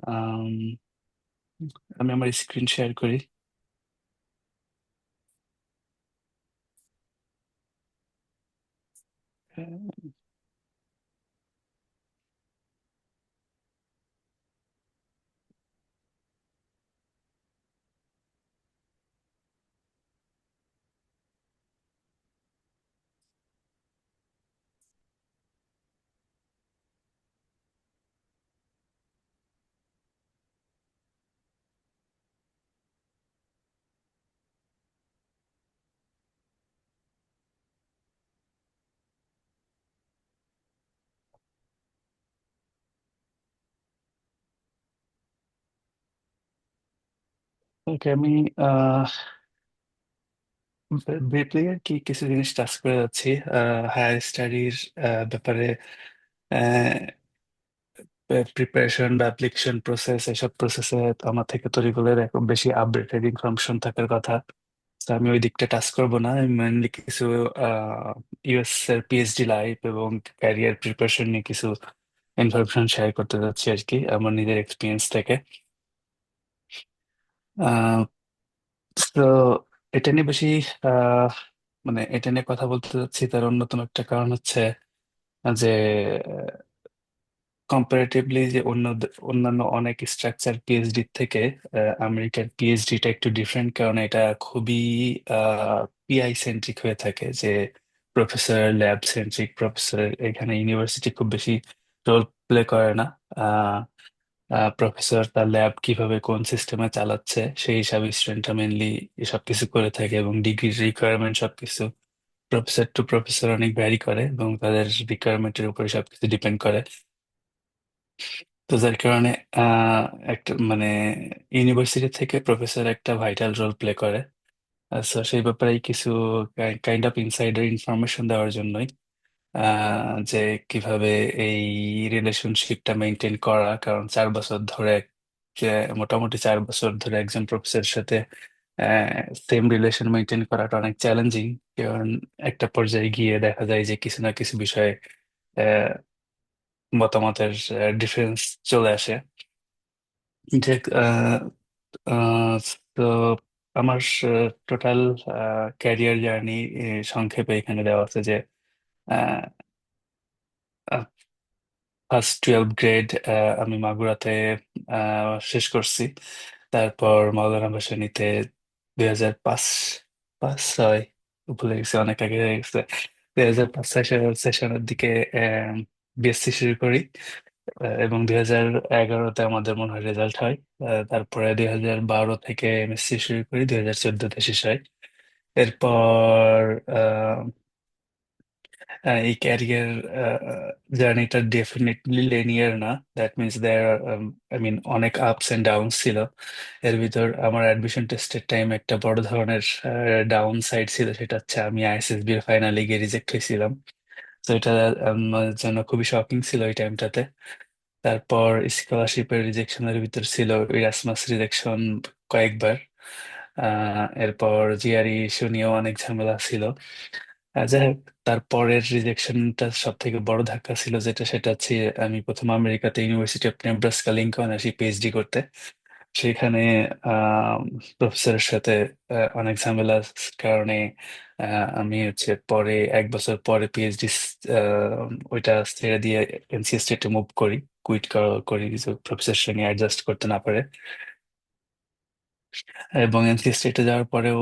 আম, আমি আমার screen share করি। ওকে, আমি ব্রিফলি আর কি কিছু জিনিস টাচ করে যাচ্ছি। হায়ার স্টাডির ব্যাপারে প্রিপারেশন বা অ্যাপ্লিকেশন প্রসেস, এসব প্রসেসে আমার থেকে তো রেগুলার খুব বেশি আপডেটেড ইনফরমেশন থাকার কথা। তো আমি ওই দিকটা টাচ করবো না, আমি মেনলি কিছু ইউএস এর পিএইচডি লাইফ এবং ক্যারিয়ার প্রিপারেশন নিয়ে কিছু ইনফরমেশন শেয়ার করতে যাচ্ছি আর কি, আমার নিজের এক্সপিরিয়েন্স থেকে। তো এটা নিয়ে বেশি আহ, মানে এটা নিয়ে কথা বলতে চাচ্ছি, তার অন্যতম একটা কারণ হচ্ছে যে কম্পারেটিভলি যে অন্যান্য অনেক স্ট্রাকচার পিএইচডি থেকে আমেরিকার পিএইচডিটা একটু ডিফারেন্ট, কারণ এটা খুবই পিআই সেন্ট্রিক হয়ে থাকে, যে প্রফেসর ল্যাব সেন্ট্রিক। প্রফেসর এখানে ইউনিভার্সিটি খুব বেশি রোল প্লে করে না। প্রফেসর তার ল্যাব কিভাবে কোন সিস্টেমে চালাচ্ছে সেই হিসাবে স্টুডেন্টরা মেনলি এসব কিছু করে থাকে, এবং ডিগ্রির রিকোয়ারমেন্ট সবকিছু প্রফেসর টু প্রফেসর অনেক ভ্যারি করে, এবং তাদের রিকোয়ারমেন্টের উপরে সবকিছু ডিপেন্ড করে। তো যার কারণে আহ একটা মানে ইউনিভার্সিটি থেকে প্রফেসর একটা ভাইটাল রোল প্লে করে। সো সেই ব্যাপারে কিছু কাইন্ড অফ ইনসাইডার ইনফরমেশন দেওয়ার জন্যই যে কিভাবে এই রিলেশনশিপটা মেনটেন করা, কারণ 4 বছর ধরে যে মোটামুটি 4 বছর ধরে একজন প্রফেসরের সাথে সেম রিলেশন মেনটেন করাটা অনেক চ্যালেঞ্জিং। কারণ একটা পর্যায়ে গিয়ে দেখা যায় যে কিছু না কিছু বিষয়ে আহ, মতামতের ডিফারেন্স চলে আসে। যে আহ, তো আমার টোটাল ক্যারিয়ার জার্নি সংক্ষেপে এখানে দেওয়া আছে যে ফার্স্ট 12 গ্রেড আমি মাগুরাতে শেষ করছি। তারপর মাওলানা ভাসানীতে 2005, 5, 6, ভুলে গেছি, অনেক আগে হয়ে গেছে। 2005 সেশনের দিকে বিএসসি শুরু করি। এবং 2011-তে আমাদের মনে হয় রেজাল্ট হয়। তারপরে 2012 থেকে এমএসসি শুরু করি, 2014-তে শেষ হয়। এরপর এই ক্যারিয়ার জার্নিটা ডেফিনেটলি লিনিয়ার না। That means there I mean অনেক আপস এন্ড ডাউন ছিল। এর ভিতর আমার অ্যাডমিশন টেস্টের টাইম একটা বড় ধরনের ডাউন সাইড ছিল, সেটা হচ্ছে আমি আইএসএসবি এর ফাইনালে গিয়ে রিজেক্ট হয়েছিলাম। তো এটা আমার জন্য খুবই শকিং ছিল ওই টাইমটাতে। তারপর স্কলারশিপের রিজেকশনের ভিতর ছিল ইরাসমাস রিজেকশন কয়েকবার। এরপর জিআরই ইস্যু নিয়েও অনেক ঝামেলা ছিল। যাই হোক, তারপরের রিজেকশনটা সব থেকে বড় ধাক্কা ছিল যেটা, সেটা হচ্ছে আমি প্রথম আমেরিকাতে ইউনিভার্সিটি অফ নেব্রাস্কা লিঙ্কন আসি পিএইচডি করতে। সেখানে প্রফেসরের সাথে অনেক ঝামেলার কারণে আমি হচ্ছে পরে 1 বছর পরে পিএইচডি ওইটা ছেড়ে দিয়ে এনসি স্টেটে মুভ করি, কুইট করি প্রফেসরের সঙ্গে অ্যাডজাস্ট করতে না পারে। এবং এনসি স্টেটে যাওয়ার পরেও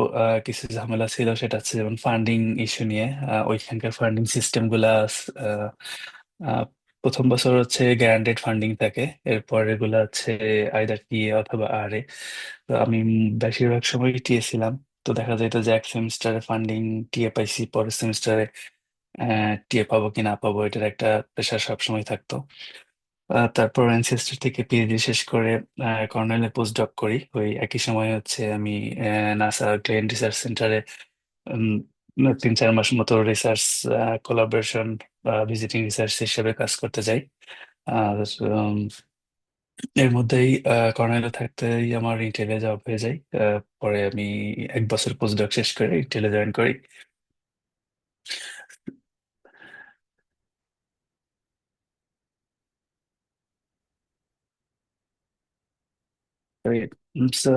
কিছু ঝামেলা ছিল, সেটা হচ্ছে যেমন ফান্ডিং ইস্যু নিয়ে। ওইখানকার ফান্ডিং সিস্টেম গুলা আহ, আহ, প্রথম বছর হচ্ছে গ্যারান্টেড ফান্ডিং থাকে, এরপর এগুলা হচ্ছে আইদার টিএ অথবা আরএ। তো আমি বেশিরভাগ সময় টিএ ছিলাম। তো দেখা যেত যে এক সেমিস্টারে ফান্ডিং টিএ পাইছি, পরের সেমিস্টারে টিএ পাবো কি না পাবো এটার একটা প্রেশার সবসময় থাকতো। তারপর ম্যানচেস্টার থেকে পিএইচডি শেষ করে কর্নেলে পোস্ট ডক করি। ওই একই সময় হচ্ছে আমি নাসা গ্লেন রিসার্চ সেন্টারে 3-4 মাস মতো রিসার্চ কোলাবোরেশন বা ভিজিটিং রিসার্চ হিসেবে কাজ করতে যাই। আর এর মধ্যেই কর্নেলে থাকতেই আমার ইন্টেলে জব হয়ে যায়। পরে আমি 1 বছর পোস্ট ডক শেষ করে ইন্টেলে জয়েন করি। সো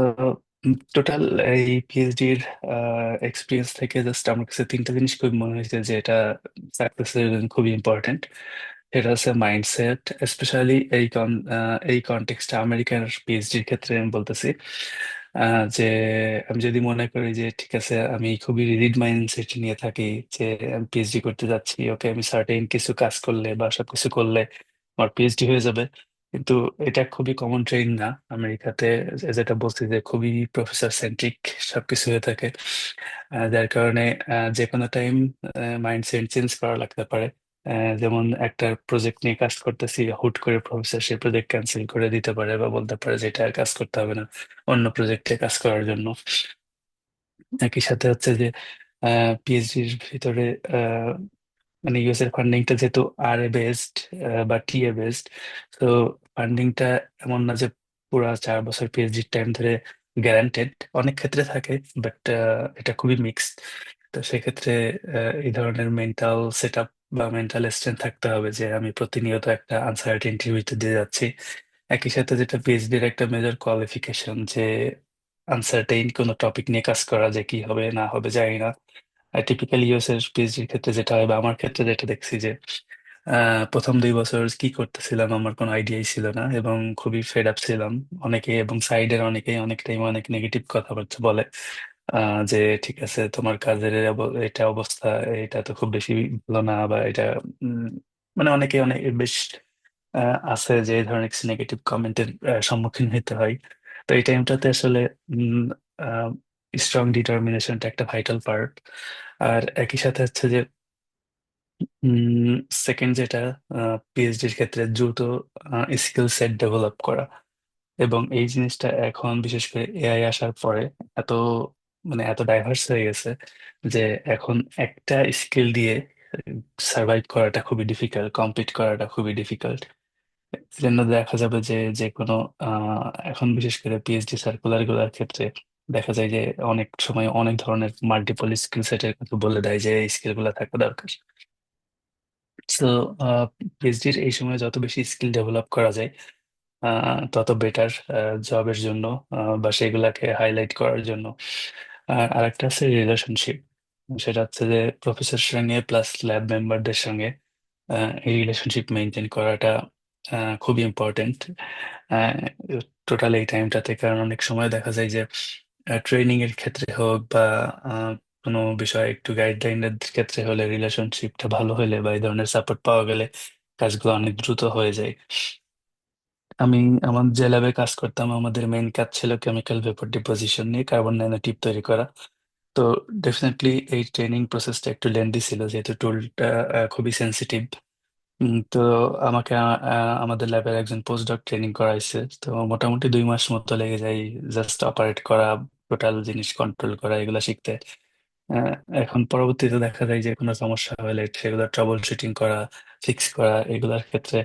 টোটাল এই পিএইচডির এক্সপিরিয়েন্স থেকে জাস্ট আমার কাছে তিনটা জিনিস খুব মনে হয়েছে যে এটা সাকসেসের জন্য খুবই ইম্পর্টেন্ট। এটা হচ্ছে মাইন্ডসেট, স্পেশালি এই কনটেক্সটে আমেরিকার পিএইচডির ক্ষেত্রে আমি বলতেছি। যে আমি যদি মনে করি যে ঠিক আছে আমি খুবই রিজিড মাইন্ডসেট নিয়ে থাকি, যে আমি পিএইচডি করতে যাচ্ছি, ওকে আমি সার্টেন কিছু কাজ করলে বা সবকিছু করলে আমার পিএইচডি হয়ে যাবে, কিন্তু এটা খুবই কমন ট্রেন্ড না আমেরিকাতে। যেটা বলছি যে খুবই প্রফেসর সেন্ট্রিক সবকিছু হয়ে থাকে। যার কারণে যে কোনো টাইম মাইন্ডসেট চেঞ্জ করা লাগতে পারে। যেমন একটা প্রজেক্ট নিয়ে কাজ করতেছি, হুট করে প্রফেসর সেই প্রজেক্ট ক্যান্সেল করে দিতে পারে বা বলতে পারে যে এটা আর কাজ করতে হবে না, অন্য প্রজেক্টে কাজ করার জন্য। একই সাথে হচ্ছে যে পিএইচডির ভিতরে মানে ইউএস এর ফান্ডিংটা যেহেতু আর এ বেসড বা টি এ বেসড, তো ফান্ডিংটা এমন না যে পুরা 4 বছর পিএইচডি টাইম ধরে গ্যারান্টেড, অনেক ক্ষেত্রে থাকে, বাট এটা খুবই মিক্সড। তো সেক্ষেত্রে এই ধরনের মেন্টাল সেট আপ বা মেন্টাল স্ট্রেন্থ থাকতে হবে যে আমি প্রতিনিয়ত একটা আনসার্টেনটির ভিতর দিয়ে যাচ্ছি। একই সাথে যেটা পিএইচডির একটা মেজর কোয়ালিফিকেশন, যে আনসার্টেইন কোনো টপিক নিয়ে কাজ করা, যে কি হবে না হবে জানি না। টিপিক্যালি ইউএস এর পিএইচডির ক্ষেত্রে যেটা হয় বা আমার ক্ষেত্রে যেটা দেখছি যে প্রথম 2 বছর কি করতেছিলাম আমার কোনো আইডিয়াই ছিল না এবং খুবই ফেড আপ ছিলাম। অনেকে এবং সাইডের অনেকেই অনেক টাইম অনেক নেগেটিভ কথাবার্তা বলে, যে ঠিক আছে তোমার কাজের এটা অবস্থা, এটা তো খুব বেশি ভালো না, বা এটা উম, মানে অনেকে অনেক বেশ আছে যে এই ধরনের কিছু নেগেটিভ কমেন্টের সম্মুখীন হতে হয়। তো এই টাইমটাতে আসলে স্ট্রং ডিটারমিনেশনটা একটা ভাইটাল পার্ট। আর একই সাথে হচ্ছে যে সেকেন্ড যেটা, পিএইচডির ক্ষেত্রে দ্রুত স্কিল সেট ডেভেলপ করা। এবং এই জিনিসটা এখন বিশেষ করে এআই আসার পরে এত মানে এত ডাইভার্স হয়ে গেছে যে এখন একটা স্কিল দিয়ে সার্ভাইভ করাটা খুবই ডিফিকাল্ট, কম্পিট করাটা খুবই ডিফিকাল্ট। জন্য দেখা যাবে যে যে কোনো এখন বিশেষ করে পিএইচডি সার্কুলার গুলার ক্ষেত্রে দেখা যায় যে অনেক সময় অনেক ধরনের মাল্টিপল স্কিল সেটের কথা বলে দেয় যে এই স্কিল গুলা থাকা দরকার। তো পিএইচডির এই সময় যত বেশি স্কিল ডেভেলপ করা যায় তত বেটার জবের জন্য বা সেগুলাকে হাইলাইট করার জন্য। আর আরেকটা আছে রিলেশনশিপ। সেটা হচ্ছে যে প্রফেসর সঙ্গে প্লাস ল্যাব মেম্বারদের সঙ্গে এই রিলেশনশিপ মেনটেন করাটা খুবই ইম্পর্টেন্ট টোটাল এই টাইমটাতে। কারণ অনেক সময় দেখা যায় যে ট্রেনিং এর ক্ষেত্রে হোক বা কোনো বিষয় একটু গাইডলাইনের ক্ষেত্রে হলে রিলেশনশিপটা ভালো হলে বা এই ধরনের সাপোর্ট পাওয়া গেলে কাজগুলো অনেক দ্রুত হয়ে যায়। আমি আমার যে ল্যাবে কাজ করতাম আমাদের মেইন কাজ ছিল কেমিক্যাল ভেপর ডিপোজিশন নিয়ে কার্বন ন্যানোটিউব তৈরি করা। তো ডেফিনেটলি এই ট্রেনিং প্রসেসটা একটু লেন্দি ছিল যেহেতু টুলটা খুবই সেন্সিটিভ। তো আমাকে আমাদের ল্যাবের একজন পোস্ট ডক ট্রেনিং করাইছে, তো মোটামুটি 2 মাস মতো লেগে যায় জাস্ট অপারেট করা, টোটাল জিনিস কন্ট্রোল করা, এগুলো শিখতে। আহ, এখন পরবর্তীতে দেখা যায় যে কোনো সমস্যা হলে সেগুলো ট্রাবল শুটিং করা, ফিক্স করা, এগুলোর ক্ষেত্রে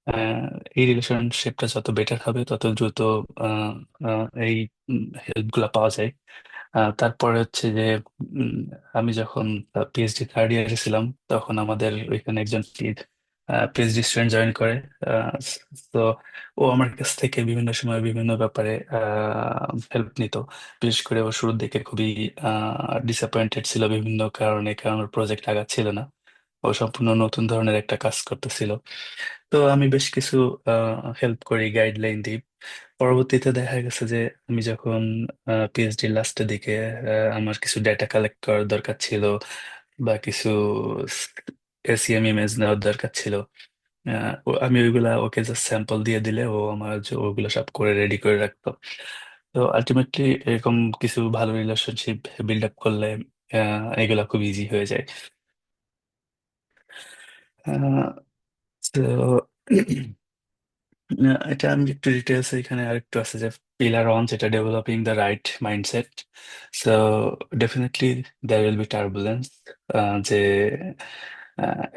আহ, এই রিলেশনশিপটা যত বেটার হবে তত দ্রুত আহ, এই হেল্প গুলা পাওয়া যায়। তারপরে হচ্ছে যে উম, আমি যখন পিএইচডি থার্ড ইয়ারে ছিলাম তখন আমাদের ওইখানে একজন পিএইচডি স্টুডেন্ট জয়েন করে। তো ও আমার কাছ থেকে বিভিন্ন সময় বিভিন্ন ব্যাপারে হেল্প নিত। বিশেষ করে ও শুরুর দিকে খুবই ডিসঅ্যাপয়েন্টেড ছিল বিভিন্ন কারণে, কারণ ওর প্রজেক্ট আগাচ্ছিল না। ও সম্পূর্ণ নতুন ধরনের একটা কাজ করতেছিল। তো আমি বেশ কিছু হেল্প করি, গাইডলাইন দিই। পরবর্তীতে দেখা গেছে যে আমি যখন পিএইচডি লাস্টের দিকে আমার কিছু ডেটা কালেক্ট করার দরকার ছিল বা কিছু এসিএম ইমেজ নেওয়ার দরকার ছিল, আমি ওইগুলা ওকে জাস্ট স্যাম্পল দিয়ে দিলে ও আমার ওগুলো সব করে রেডি করে রাখতো। তো আলটিমেটলি এরকম কিছু ভালো রিলেশনশিপ বিল্ড আপ করলে এগুলা খুব ইজি হয়ে যায়। তো এটা আমি একটু ডিটেলস এখানে আরেকটু আছে যে পিলার অন, যেটা developing the right mindset. So definitely there will be turbulence, যে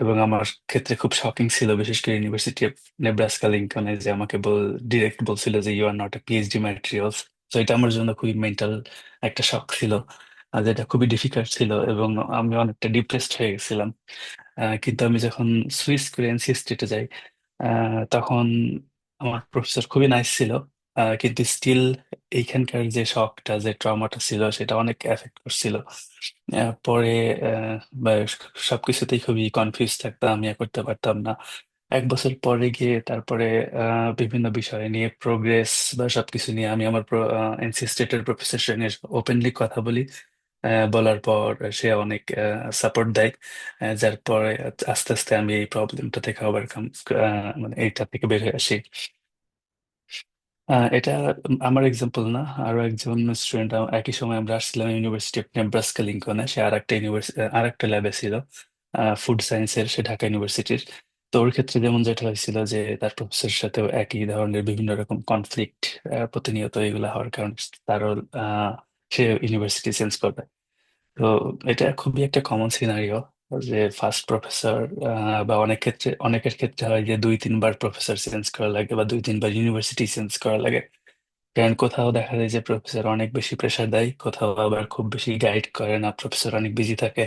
এবং আমার ক্ষেত্রে খুব শকিং ছিল বিশেষ করে ইউনিভার্সিটি অফ নেব্রাস্কা লিঙ্কনে, যে আমাকে ডিরেক্ট বলছিল যে you are not a PhD materials. তো এটা আমার জন্য খুবই মেন্টাল একটা শক ছিল, যেটা খুবই ডিফিকাল্ট ছিল এবং আমি অনেকটা ডিপ্রেসড হয়ে গেছিলাম। কিন্তু আমি যখন সুইচ করে এনসি স্টেটে যাই তখন আমার প্রফেসর খুবই নাইস ছিল। কিন্তু স্টিল এইখানকার যে শখটা, যে ট্রমাটা ছিল, সেটা অনেক এফেক্ট করছিল। পরে বা সবকিছুতেই খুবই কনফিউজ থাকতাম, আমি করতে পারতাম না। 1 বছর পরে গিয়ে তারপরে বিভিন্ন বিষয় নিয়ে প্রোগ্রেস বা সবকিছু নিয়ে আমি আমার এনসি স্টেটের প্রফেসরের সঙ্গে ওপেনলি কথা বলি। বলার পর সে অনেক সাপোর্ট দেয়। যার পরে আস্তে আস্তে আমি এই প্রবলেমটা থেকে ওভারকাম, মানে এইটা থেকে বের হয়ে আসি। এটা আমার এক্সাম্পল না, আরো একজন স্টুডেন্ট একই সময় আমরা আসছিলাম ইউনিভার্সিটি অফ নেব্রাস্কা লিঙ্কনে। সে আর একটা ইউনিভার্সিটি, আর একটা ল্যাবে ছিল ফুড সায়েন্সের, সে ঢাকা ইউনিভার্সিটির। তো ওর ক্ষেত্রে যেমন যেটা হয়েছিল যে তার প্রফেসরের সাথেও একই ধরনের বিভিন্ন রকম কনফ্লিক্ট প্রতিনিয়ত এগুলা হওয়ার কারণে তারও সে ইউনিভার্সিটি চেঞ্জ করবে। তো এটা খুবই একটা কমন সিনারিও, যে ফার্স্ট প্রফেসর বা অনেকের ক্ষেত্রে হয় যে 2-3 বার প্রফেসর চেঞ্জ করা লাগে বা 2-3 বার ইউনিভার্সিটি চেঞ্জ করা লাগে। কারণ কোথাও দেখা যায় যে প্রফেসর অনেক বেশি প্রেশার দেয়, কোথাও আবার খুব বেশি গাইড করে না, প্রফেসর অনেক বিজি থাকে।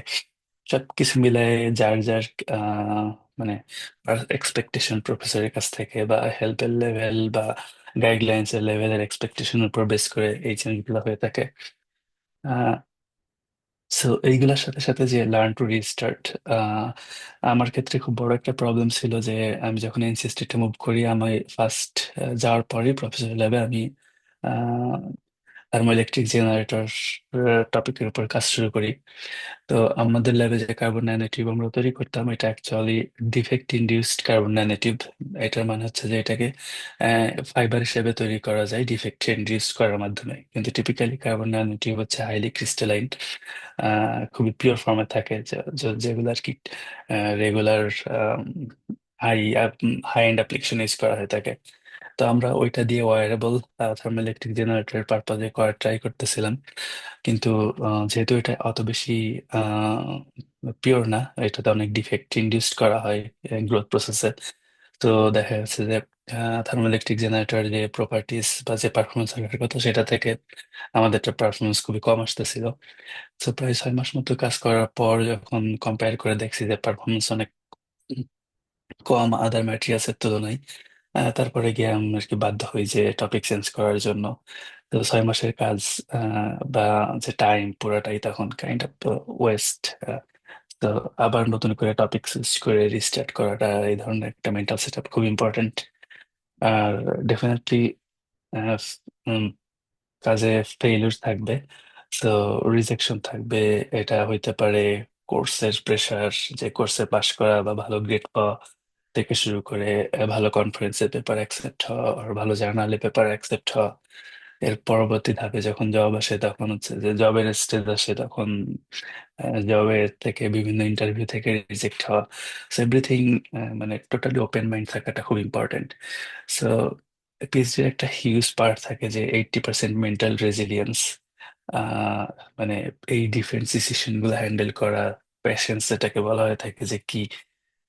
সবকিছু মিলায় যার যার মানে এক্সপেকটেশন প্রফেসরের কাছ থেকে বা হেল্পের লেভেল বা গাইডলাইন্স এর লেভেলের এক্সপেকটেশনের উপর বেস করে এই চেঞ্জগুলো হয়ে থাকে। সো এইগুলোর সাথে সাথে যে লার্ন টু রিস্টার্ট, আমার ক্ষেত্রে খুব বড় একটা প্রবলেম ছিল যে আমি যখন এনসিএসটিতে মুভ করি, আমি ফার্স্ট যাওয়ার পরে প্রফেসর ল্যাবে আমি থার্মোইলেকট্রিক জেনারেটর টপিকের উপর কাজ শুরু করি। তো আমাদের ল্যাবে যে কার্বন ন্যানোটিউব আমরা তৈরি করতাম, এটা actually defect induced carbon nanotube. এটার মানে হচ্ছে যে এটাকে ফাইবার হিসেবে তৈরি করা যায় ডিফেক্ট ইনডিউস করার মাধ্যমে, কিন্তু টিপিক্যালি কার্বন ন্যানোটিউব হচ্ছে হাইলি ক্রিস্টালাইন, খুবই পিওর ফর্মে থাকে, যেগুলো আর কি regular high high end application use করা হয়ে থাকে। তো আমরা ওইটা দিয়ে ওয়ারেবল থার্মোইলেকট্রিক জেনারেটরের পারপাজে করার ট্রাই করতেছিলাম। কিন্তু যেহেতু এটা অত বেশি পিওর না, এটাতে অনেক ডিফেক্ট ইনডিউসড করা হয় গ্রোথ প্রসেসে। তো দেখা যাচ্ছে যে থার্মোইলেকট্রিক জেনারেটর যে প্রপার্টিস বা যে পারফরমেন্স থাকার কথা, সেটা থেকে আমাদেরটা পারফরমেন্স খুবই কম আসতেছিল। তো প্রায় 6 মাস মতো কাজ করার পর যখন কম্পেয়ার করে দেখছি যে পারফরমেন্স অনেক কম আদার ম্যাটেরিয়ালসের তুলনায়, তারপরে গিয়ে আমি আর কি বাধ্য হই যে টপিক চেঞ্জ করার জন্য। তো 6 মাসের কাজ বা যে টাইম পুরাটাই তখন কাইন্ড অফ ওয়েস্ট। তো আবার নতুন করে টপিক সুইচ করে রিস্টার্ট করাটা, এই ধরনের একটা মেন্টাল সেট আপ খুব ইম্পর্টেন্ট। আর ডেফিনেটলি কাজে ফেইলিউর থাকবে, তো রিজেকশন থাকবে। এটা হইতে পারে কোর্সের প্রেশার, যে কোর্সে পাশ করা বা ভালো গ্রেড পাওয়া থেকে শুরু করে ভালো কনফারেন্সের পেপার অ্যাকসেপ্ট হওয়া আর ভালো জার্নালে পেপার অ্যাকসেপ্ট হওয়া। এর পরবর্তী ধাপে যখন জব আসে, তখন হচ্ছে যে জবের স্টেজ আসে, তখন জবের থেকে বিভিন্ন ইন্টারভিউ থেকে রিজেক্ট হওয়া। সো এভরিথিং, মানে টোটালি ওপেন মাইন্ড থাকাটা খুব ইম্পর্টেন্ট। সো পিএইচডির একটা হিউজ পার্ট থাকে যে 80% মেন্টাল রেজিলিয়েন্স, মানে এই ডিফারেন্ট ডিসিশন গুলো হ্যান্ডেল করা, প্যাশেন্স যেটাকে বলা হয়ে থাকে যে কি,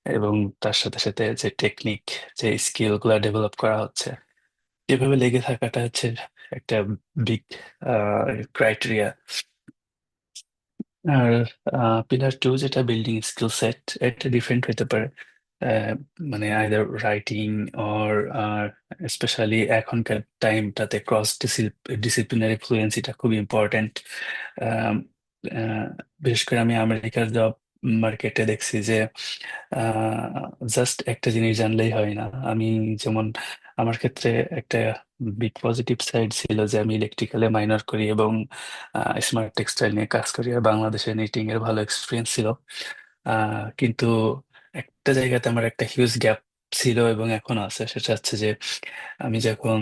এবং তার সাথে সাথে যে টেকনিক, যে স্কিল গুলা ডেভেলপ করা হচ্ছে, এভাবে লেগে থাকাটা হচ্ছে একটা বিগ ক্রাইটেরিয়া। আর পিলার 2 যেটা বিল্ডিং স্কিল সেট, এটা ডিফারেন্ট হতে পারে। আহ, মানে আইদার রাইটিং অর স্পেশালি এখনকার টাইমটাতে ক্রস ডিসিপ্লিনারি ফ্লুয়েন্সিটা খুব ইম্পর্টেন্ট। বিশেষ করে আমি আমেরিকার জব মার্কেটে দেখছি যে জাস্ট একটা জিনিস জানলেই হয় না। আমি যেমন, আমার ক্ষেত্রে একটা বিগ পজিটিভ সাইড ছিল যে আমি ইলেকট্রিক্যালে মাইনর করি এবং স্মার্ট টেক্সটাইল নিয়ে কাজ করি, আর বাংলাদেশে নিটিং এর ভালো এক্সপিরিয়েন্স ছিল। কিন্তু একটা জায়গাতে আমার একটা হিউজ গ্যাপ ছিল এবং এখনো আছে, সেটা হচ্ছে যে আমি যখন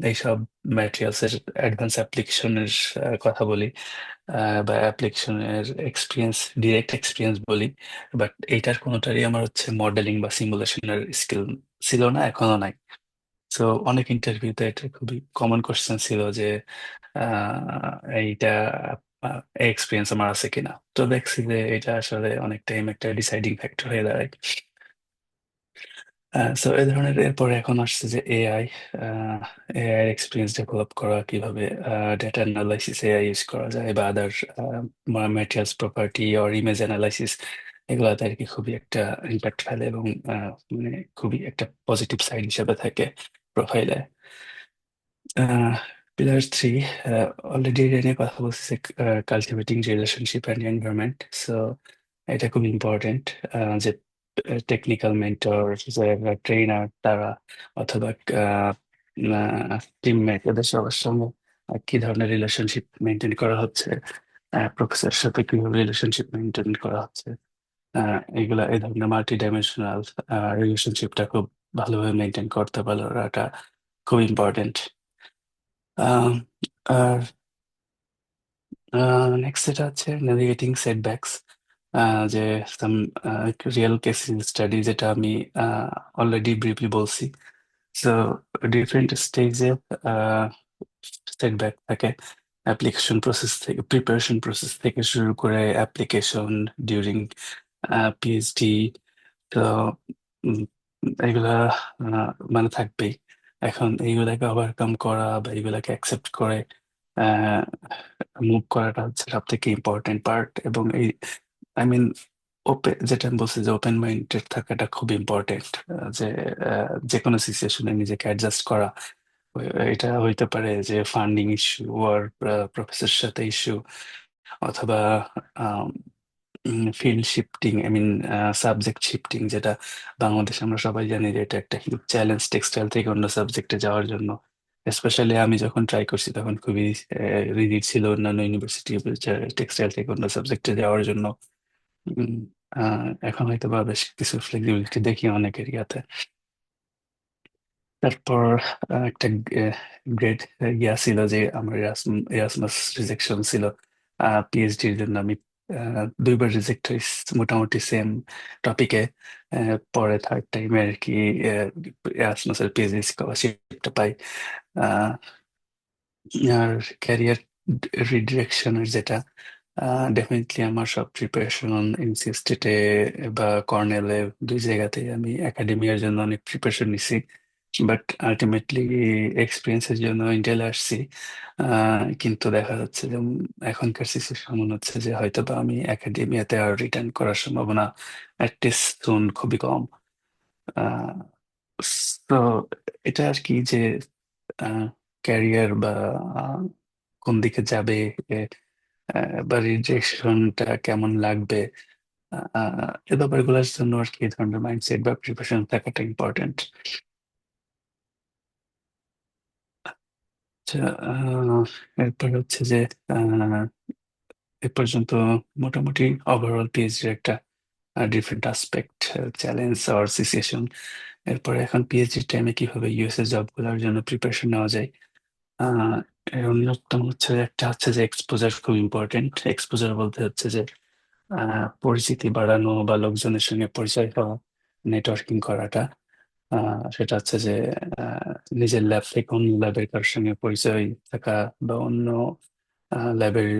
এইসব ম্যাটেরিয়ালস এর অ্যাডভান্স অ্যাপ্লিকেশনের কথা বলি, বা অ্যাপ্লিকেশনের এক্সপিরিয়েন্স, ডিরেক্ট এক্সপিরিয়েন্স বলি, বাট এইটার কোনোটারই আমার হচ্ছে মডেলিং বা সিমুলেশনের স্কিল ছিল না, এখনো নাই। তো অনেক ইন্টারভিউতে এটা খুবই কমন কোশ্চেন ছিল যে এইটা এক্সপিরিয়েন্স আমার আছে কিনা। তো দেখছি যে এটা আসলে অনেক টাইম একটা ডিসাইডিং ফ্যাক্টর হয়ে দাঁড়ায়। সো এই ধরনের, এরপরে এখন আসছে যে এআই, এআই এক্সপিরিয়েন্স ডেভেলপ করা, কিভাবে ডেটা অ্যানালাইসিস এআই ইউজ করা যায়, বা আদার materials property or image analysis, এগুলোতে আর কি খুবই একটা ইম্প্যাক্ট ফেলে এবং মানে খুবই একটা পজিটিভ সাইড হিসেবে থাকে প্রোফাইলে। পিলার থ্রি, অলরেডি এটা নিয়ে কথা বলছে, cultivating relationship and environment. So এটা খুব ইম্পর্টেন্ট, যে টেকনিক্যাল মেন্টর, ট্রেনার তারা, অথবা টিমমেট, এদের সবার সঙ্গে কি ধরনের রিলেশনশিপ মেনটেন করা হচ্ছে, প্রফেসরের সাথে কিভাবে রিলেশনশিপ মেনটেন করা হচ্ছে, এইগুলা এই ধরনের মাল্টি ডাইমেনশনাল রিলেশনশিপটা খুব ভালোভাবে মেনটেন করতে পারাটা খুব ইম্পর্টেন্ট। আর নেক্সট যেটা হচ্ছে নেভিগেটিং সেটব্যাকস, যে সাম রিয়েল কেস স্টাডি, যেটা আমি অলরেডি ব্রিফলি বলছি। সো ডিফারেন্ট স্টেজে সেটব্যাক থাকে, অ্যাপ্লিকেশন প্রসেস থেকে, প্রিপারেশন প্রসেস থেকে শুরু করে অ্যাপ্লিকেশন, ডিউরিং পিএইচডি। তো উম, এগুলা মানে থাকবেই। এখন এইগুলাকে ওভারকাম করা বা এগুলাকে অ্যাকসেপ্ট করে মুভ করাটা হচ্ছে সব থেকে ইম্পর্টেন্ট পার্ট। এবং এই, আই মিন, ওপেন, যেটা আমি বলছি যে ওপেন মাইন্ডেড থাকাটা খুব ইম্পর্টেন্ট। যে যে কোনো সিচুয়েশনে নিজেকে অ্যাডজাস্ট করা। এটা হইতে পারে যে ফান্ডিং ইস্যু, আর প্রফেসরের সাথে ইস্যু, অথবা field shifting, I mean subject shifting, যেটা বাংলাদেশে আমরা সবাই জানি যে এটা একটা হিউজ চ্যালেঞ্জ, টেক্সটাইল থেকে অন্য সাবজেক্টে যাওয়ার জন্য। স্পেশালি আমি যখন ট্রাই করছি তখন খুবই রিজিড ছিল অন্যান্য ইউনিভার্সিটি টেক্সটাইল থেকে অন্য সাবজেক্টে যাওয়ার জন্য। উম, এখন হয়তো বা বেশ কিছু ফ্লেক্সিবিলিটি দেখি অনেক এরিয়াতে। তারপর একটা গ্রেট ছিল যে আমার এরাসমাস রিজেকশন ছিল। পিএইচডির জন্য আমি দুইবার রিজেক্ট হয়েছি মোটামুটি সেম টপিকে। পরে থার্ড টাইমে আর কি এরাসমাসের পিএইচডি স্কলারশিপটা পাই। আহ, আর ক্যারিয়ার রিডিরেকশনের যেটা, ডেফিনেটলি আমার সব প্রিপারেশন এমসি স্টেটে বা কর্নেলে, দুই জায়গাতেই আমি একাডেমিয়ার জন্য অনেক প্রিপারেশন নিছি। বাট আলটিমেটলি এক্সপিরিয়েন্সের জন্য ইন্টেলে আসছি। কিন্তু দেখা যাচ্ছে যে এখনকার সিচুয়েশন মনে হচ্ছে যে হয়তো বা আমি একাডেমিয়াতে আর রিটার্ন করার সম্ভাবনা অ্যাটলিস্ট সুন খুবই কম। তো এটা আর কি, যে ক্যারিয়ার বা আহ, কোন দিকে যাবে, বা রিজেকশনটা কেমন লাগবে, এ ব্যাপারগুলোর জন্য আর কি এই ধরনের মাইন্ডসেট বা প্রিপারেশন থাকাটা ইম্পর্টেন্ট। আচ্ছা, এরপর হচ্ছে যে আহ, এ পর্যন্ত মোটামুটি ওভারঅল পিএইচডির একটা ডিফারেন্ট আসপেক্ট, চ্যালেঞ্জ আর সিচুয়েশন। এরপরে এখন পিএইচডি টাইমে কিভাবে ইউএস এ জব গুলোর জন্য প্রিপারেশন নেওয়া যায়। আহ এর অন্যতম হচ্ছে একটা হচ্ছে যে এক্সপোজার খুব ইম্পর্টেন্ট। এক্সপোজার বলতে হচ্ছে যে পরিচিতি বাড়ানো বা লোকজনের সঙ্গে পরিচয় হওয়া, নেটওয়ার্কিং করাটা। সেটা হচ্ছে যে আহ, নিজের ল্যাব থেকে অন্য ল্যাবের কারোর সঙ্গে পরিচয় থাকা, বা অন্য ল্যাবের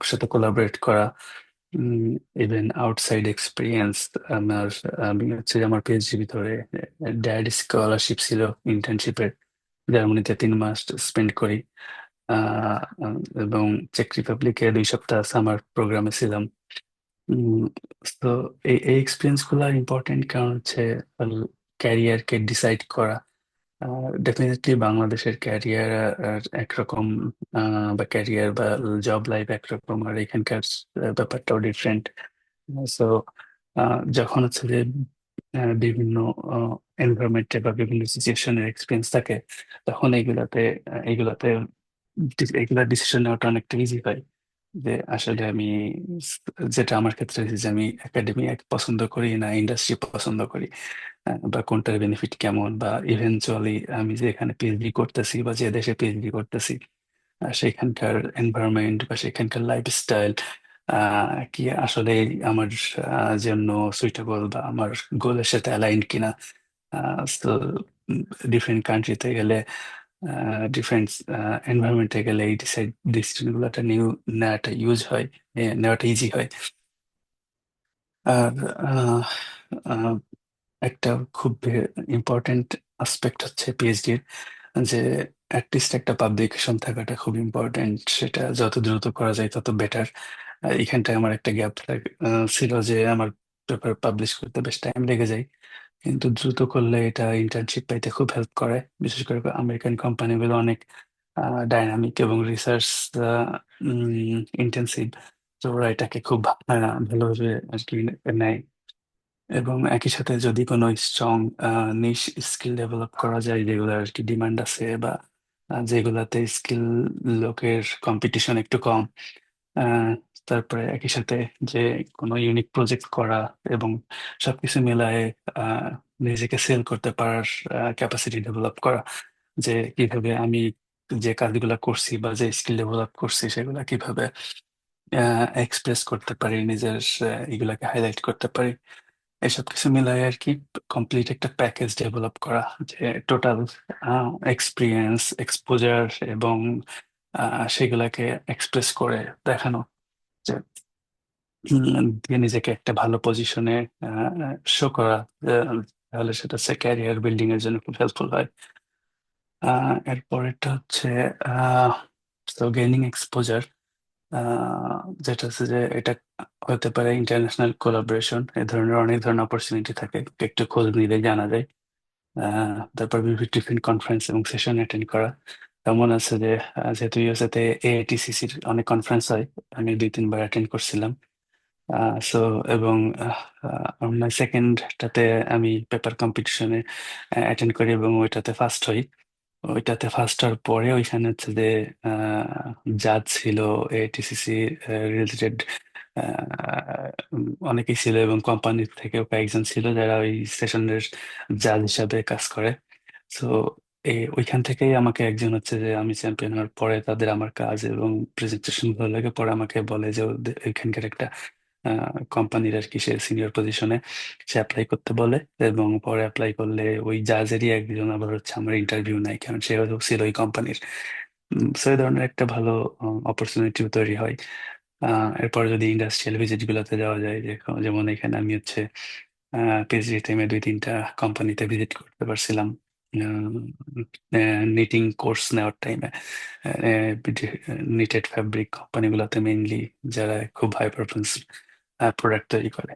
সাথে কোলাবরেট করা। Even outside experience. আমার আমি হচ্ছে যে আমার পিএইচডি ভিতরে ড্যাড স্কলারশিপ ছিল ইন্টার্নশিপের, জার্মানিতে 3 মাস স্পেন্ড করি। আহ, এবং চেক রিপাবলিকে 2 সপ্তাহ সামার প্রোগ্রামে ছিলাম। তো এই এক্সপিরিয়েন্স গুলো ইম্পর্টেন্ট, কারণ হচ্ছে ক্যারিয়ারকে ডিসাইড করা। ডেফিনেটলি বাংলাদেশের ক্যারিয়ার একরকম, বা ক্যারিয়ার বা জব লাইফ একরকম, আর এখানকার ব্যাপারটাও ডিফারেন্ট। সো যখন হচ্ছে যে বিভিন্ন এনভায়রনমেন্টে বা বিভিন্ন সিচুয়েশনের এক্সপিরিয়েন্স থাকে, তখন এইগুলা ডিসিশন নেওয়াটা অনেকটা ইজি হয়। যে আসলে আমি যেটা আমার ক্ষেত্রে হয়েছে যে আমি একাডেমি পছন্দ করি না ইন্ডাস্ট্রি পছন্দ করি, বা কোনটার বেনিফিট কেমন, বা ইভেনচুয়ালি আমি যে এখানে পিএইচডি করতেছি বা যে দেশে পিএইচডি করতেছি, সেখানকার এনভায়রনমেন্ট বা সেখানকার লাইফস্টাইল কি আসলে আমার জন্য সুইটেবল বা আমার গোলের সাথে অ্যালাইন কিনা। তো ডিফারেন্ট কান্ট্রিতে গেলে, ডিফারেন্ট এনভায়রনমেন্টে গেলে এই ডিসিশন গুলোটা নেওয়াটা নেওয়াটা ইজি হয়। আর আহ, আহ, একটা খুব ইম্পর্টেন্ট আসপেক্ট হচ্ছে পিএইচডির, যে অ্যাটলিস্ট একটা পাবলিকেশন থাকাটা খুব ইম্পর্টেন্ট। সেটা যত দ্রুত করা যায় তত বেটার। এখানটায় আমার একটা গ্যাপ ছিল, যে আমার পেপার পাবলিশ করতে বেশ টাইম লেগে যায়। কিন্তু দ্রুত করলে এটা ইন্টার্নশিপ পাইতে খুব হেল্প করে। বিশেষ করে আমেরিকান কোম্পানিগুলো অনেক ডাইনামিক এবং রিসার্চ ইন্টেন্সিভ। তো ওরা এটাকে খুব ভালোভাবে আর কি নেয়। এবং একই সাথে যদি কোনো স্ট্রং নিশ স্কিল ডেভেলপ করা যায়, যেগুলো আর কি ডিমান্ড আছে, বা যেগুলাতে স্কিল লোকের কম্পিটিশন একটু কম, আহ, তারপরে একই সাথে যে কোনো ইউনিক প্রজেক্ট করা এবং সবকিছু মিলায়ে আহ, নিজেকে সেল করতে পারার ক্যাপাসিটি ডেভেলপ করা, যে কিভাবে আমি যে কাজগুলো করছি বা যে স্কিল ডেভেলপ করছি সেগুলা কিভাবে এক্সপ্রেস করতে পারি, নিজের এগুলাকে হাইলাইট করতে পারি। এসব কিছু মিলাই আর কি কমপ্লিট একটা প্যাকেজ ডেভেলপ করা, যে টোটাল এক্সপিরিয়েন্স, এক্সপোজার এবং সেগুলাকে এক্সপ্রেস করে দেখানো, যে দিয়ে নিজেকে একটা ভালো পজিশনে শো করা। তাহলে সেটা হচ্ছে ক্যারিয়ার বিল্ডিং এর জন্য খুব হেল্পফুল হয়। এরপরেরটা হচ্ছে গেইনিং এক্সপোজার, যেটা হচ্ছে যে এটা হতে পারে ইন্টারন্যাশনাল কোলাবোরেশন। এ ধরনের অনেক ধরনের অপরচুনিটি থাকে, একটু খোঁজ নিলে জানা যায়। তারপর বিভিন্ন ডিফারেন্ট কনফারেন্স এবং সেশন অ্যাটেন্ড করা। তেমন আছে যে যেহেতু ইউএসএ তে এআইটিসিসির অনেক কনফারেন্স হয়, আমি 2-3 বার অ্যাটেন্ড করছিলাম। সো এবং আমার সেকেন্ডটাতে আমি পেপার কম্পিটিশনে অ্যাটেন্ড করি এবং ওইটাতে ফার্স্ট হই। ওইটাতে ফার্স্ট হওয়ার পরে ওইখানে হচ্ছে যে জাজ ছিল এটিসিসি রিলেটেড অনেকেই ছিল, এবং কোম্পানির থেকেও কয়েকজন ছিল যারা ওই সেশনের জাজ হিসাবে কাজ করে। তো ওইখান থেকেই আমাকে একজন হচ্ছে যে আমি চ্যাম্পিয়ন হওয়ার পরে তাদের আমার কাজ এবং প্রেজেন্টেশন ভালো লাগে, পরে আমাকে বলে যে ওইখানকার একটা কোম্পানির আর কি সে সিনিয়র পজিশনে সে অ্যাপ্লাই করতে বলে। এবং পরে অ্যাপ্লাই করলে ওই জাজেরই একজন আবার হচ্ছে আমার ইন্টারভিউ নেয়, কারণ সে হয়তো ছিল ওই কোম্পানির। সো এই ধরনের একটা ভালো অপরচুনিটিও তৈরি হয়। এরপর যদি ইন্ডাস্ট্রিয়াল ভিজিট গুলোতে যাওয়া যায়, যেমন এখানে আমি হচ্ছে পিএইচডি টাইমে 2-3টা কোম্পানিতে ভিজিট করতে পারছিলাম নিটিং কোর্স নেওয়ার টাইমে। নিটেড ফ্যাব্রিক কোম্পানিগুলোতে মেইনলি, যারা খুব হাই পারফরমেন্স প্রোডাক্ট তৈরি করে।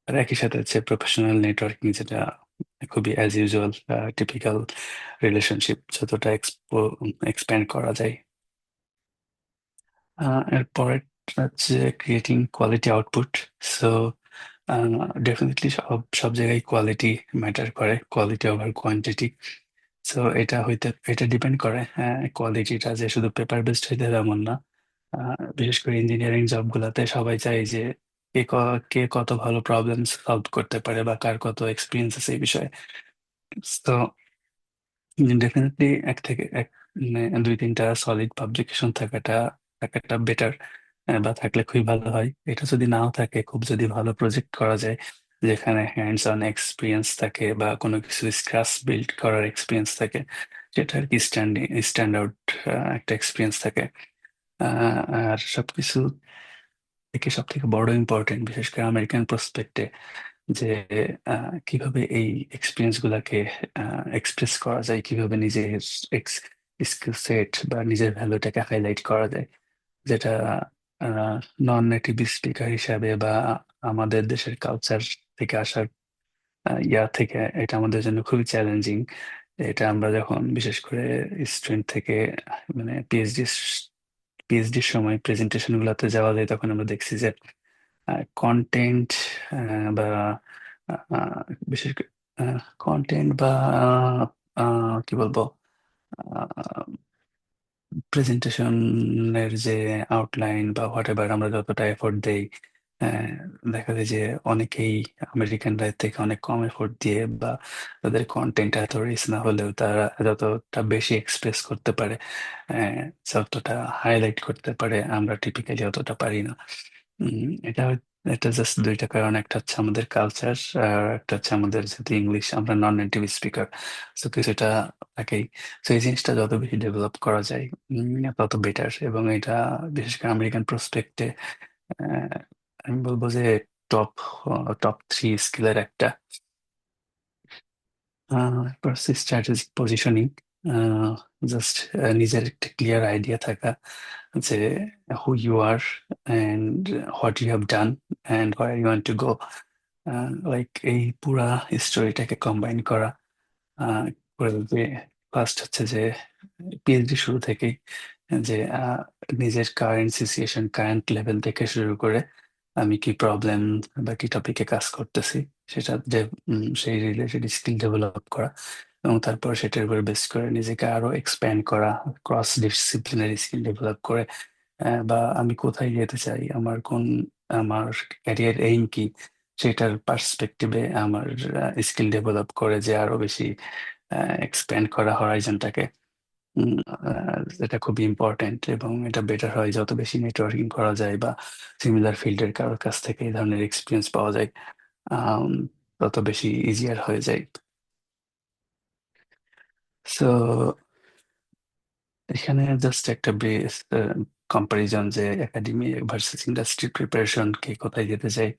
আর একই সাথে হচ্ছে প্রফেশনাল নেটওয়ার্কিং, যেটা খুবই অ্যাজ ইউজুয়াল টিপিক্যাল রিলেশনশিপ যতটা এক্সপ্যান্ড করা যায়। এরপর হচ্ছে creating quality output. So definitely সব সব জায়গায় কোয়ালিটি ম্যাটার করে, কোয়ালিটি ওভার কোয়ান্টিটি। সো এটা ডিপেন্ড করে, কোয়ালিটিটা যে শুধু পেপার বেসড হইতে হবে এমন না। বিশেষ করে ইঞ্জিনিয়ারিং জব গুলাতে সবাই চায় যে কে কত ভালো প্রবলেম সলভ করতে পারে বা কার কত এক্সপিরিয়েন্স আছে এই বিষয়ে। তো ডেফিনেটলি এক থেকে এক, মানে 2-3টা সলিড পাবলিকেশন থাকাটা বেটার, বা থাকলে খুবই ভালো হয়। এটা যদি নাও থাকে, খুব যদি ভালো প্রজেক্ট করা যায় যেখানে হ্যান্ডস অন এক্সপিরিয়েন্স থাকে বা কোনো কিছু স্ক্র্যাচ বিল্ড করার এক্সপিরিয়েন্স থাকে, সেটা আর কি স্ট্যান্ড আউট একটা এক্সপিরিয়েন্স থাকে। আর সবকিছু থেকে সব থেকে বড় ইম্পর্টেন্ট, বিশেষ করে আমেরিকান প্রসপেক্টে, যে কিভাবে এই এক্সপিরিয়েন্স গুলাকে এক্সপ্রেস করা যায়, কিভাবে নিজের স্কিল সেট বা নিজের ভ্যালুটাকে হাইলাইট করা যায়, যেটা নন নেটিভ স্পিকার হিসাবে বা আমাদের দেশের কালচার থেকে আসার ইয়া থেকে এটা আমাদের জন্য খুবই চ্যালেঞ্জিং। এটা আমরা যখন বিশেষ করে স্টুডেন্ট থেকে মানে পিএইচডির সময় প্রেজেন্টেশন গুলাতে যাওয়া যায়, তখন আমরা দেখছি যে কন্টেন্ট বা আহ, বিশেষ করে কন্টেন্ট বা কি বলবো, প্রেজেন্টেশনের যে আউটলাইন বা হোয়াট এভার আমরা যতটা এফোর্ট দেই, আহ, দেখা যায় যে অনেকেই আমেরিকানরা এর থেকে অনেক কম এফোর্ট দিয়ে বা তাদের কন্টেন্ট এত রিচ না হলেও তারা যতটা বেশি এক্সপ্রেস করতে পারে, যতটা হাইলাইট করতে পারে, আমরা টিপিক্যালি অতটা পারি না। এটা জাস্ট দুইটা কারণ, একটা হচ্ছে আমাদের কালচার, আর একটা হচ্ছে আমাদের যেহেতু ইংলিশ আমরা নন নেটিভ স্পিকার, তো কিছুটা থাকেই। তো এই জিনিসটা যত বেশি ডেভেলপ করা যায় তত বেটার। এবং এটা বিশেষ করে আমেরিকান প্রসপেক্টে আমি বলবো যে টপ টপ 3 স্কিলের একটা। স্ট্র্যাটেজিক পজিশনিং, জাস্ট নিজের একটা ক্লিয়ার আইডিয়া থাকা যে who you are and what you have done and where you want to go. Like এই পুরা স্টোরিটাকে কম্বাইন করা, আহ, করে যে ফার্স্ট হচ্ছে যে পিএইচডি শুরু থেকেই যে নিজের কারেন্ট সিচুয়েশন, কারেন্ট লেভেল থেকে শুরু করে আমি কি প্রবলেম বা কি টপিকে কাজ করতেছি সেটা যে সেই রিলেটেড স্কিল ডেভেলপ করা, এবং তারপর সেটার উপর বেস করে নিজেকে আরো এক্সপ্যান্ড করা, ক্রস ডিসিপ্লিনারি স্কিল ডেভেলপ করে, বা আমি কোথায় যেতে চাই, আমার ক্যারিয়ার এইম কি, সেটার পার্সপেক্টিভে আমার স্কিল ডেভেলপ করে যে আরো বেশি এক্সপ্যান্ড করা হরাইজনটাকে। এটা খুবই ইম্পর্টেন্ট, এবং এটা বেটার হয় যত বেশি নেটওয়ার্কিং করা যায় বা সিমিলার ফিল্ডের কারোর কাছ থেকে এই ধরনের এক্সপিরিয়েন্স পাওয়া যায়, আম, তত বেশি ইজিয়ার হয়ে যায়। সো এখানে জাস্ট একটা বেস কম্পারিজন যে একাডেমি ভার্সেস ইন্ডাস্ট্রি প্রিপারেশন, কে কোথায় যেতে চাই।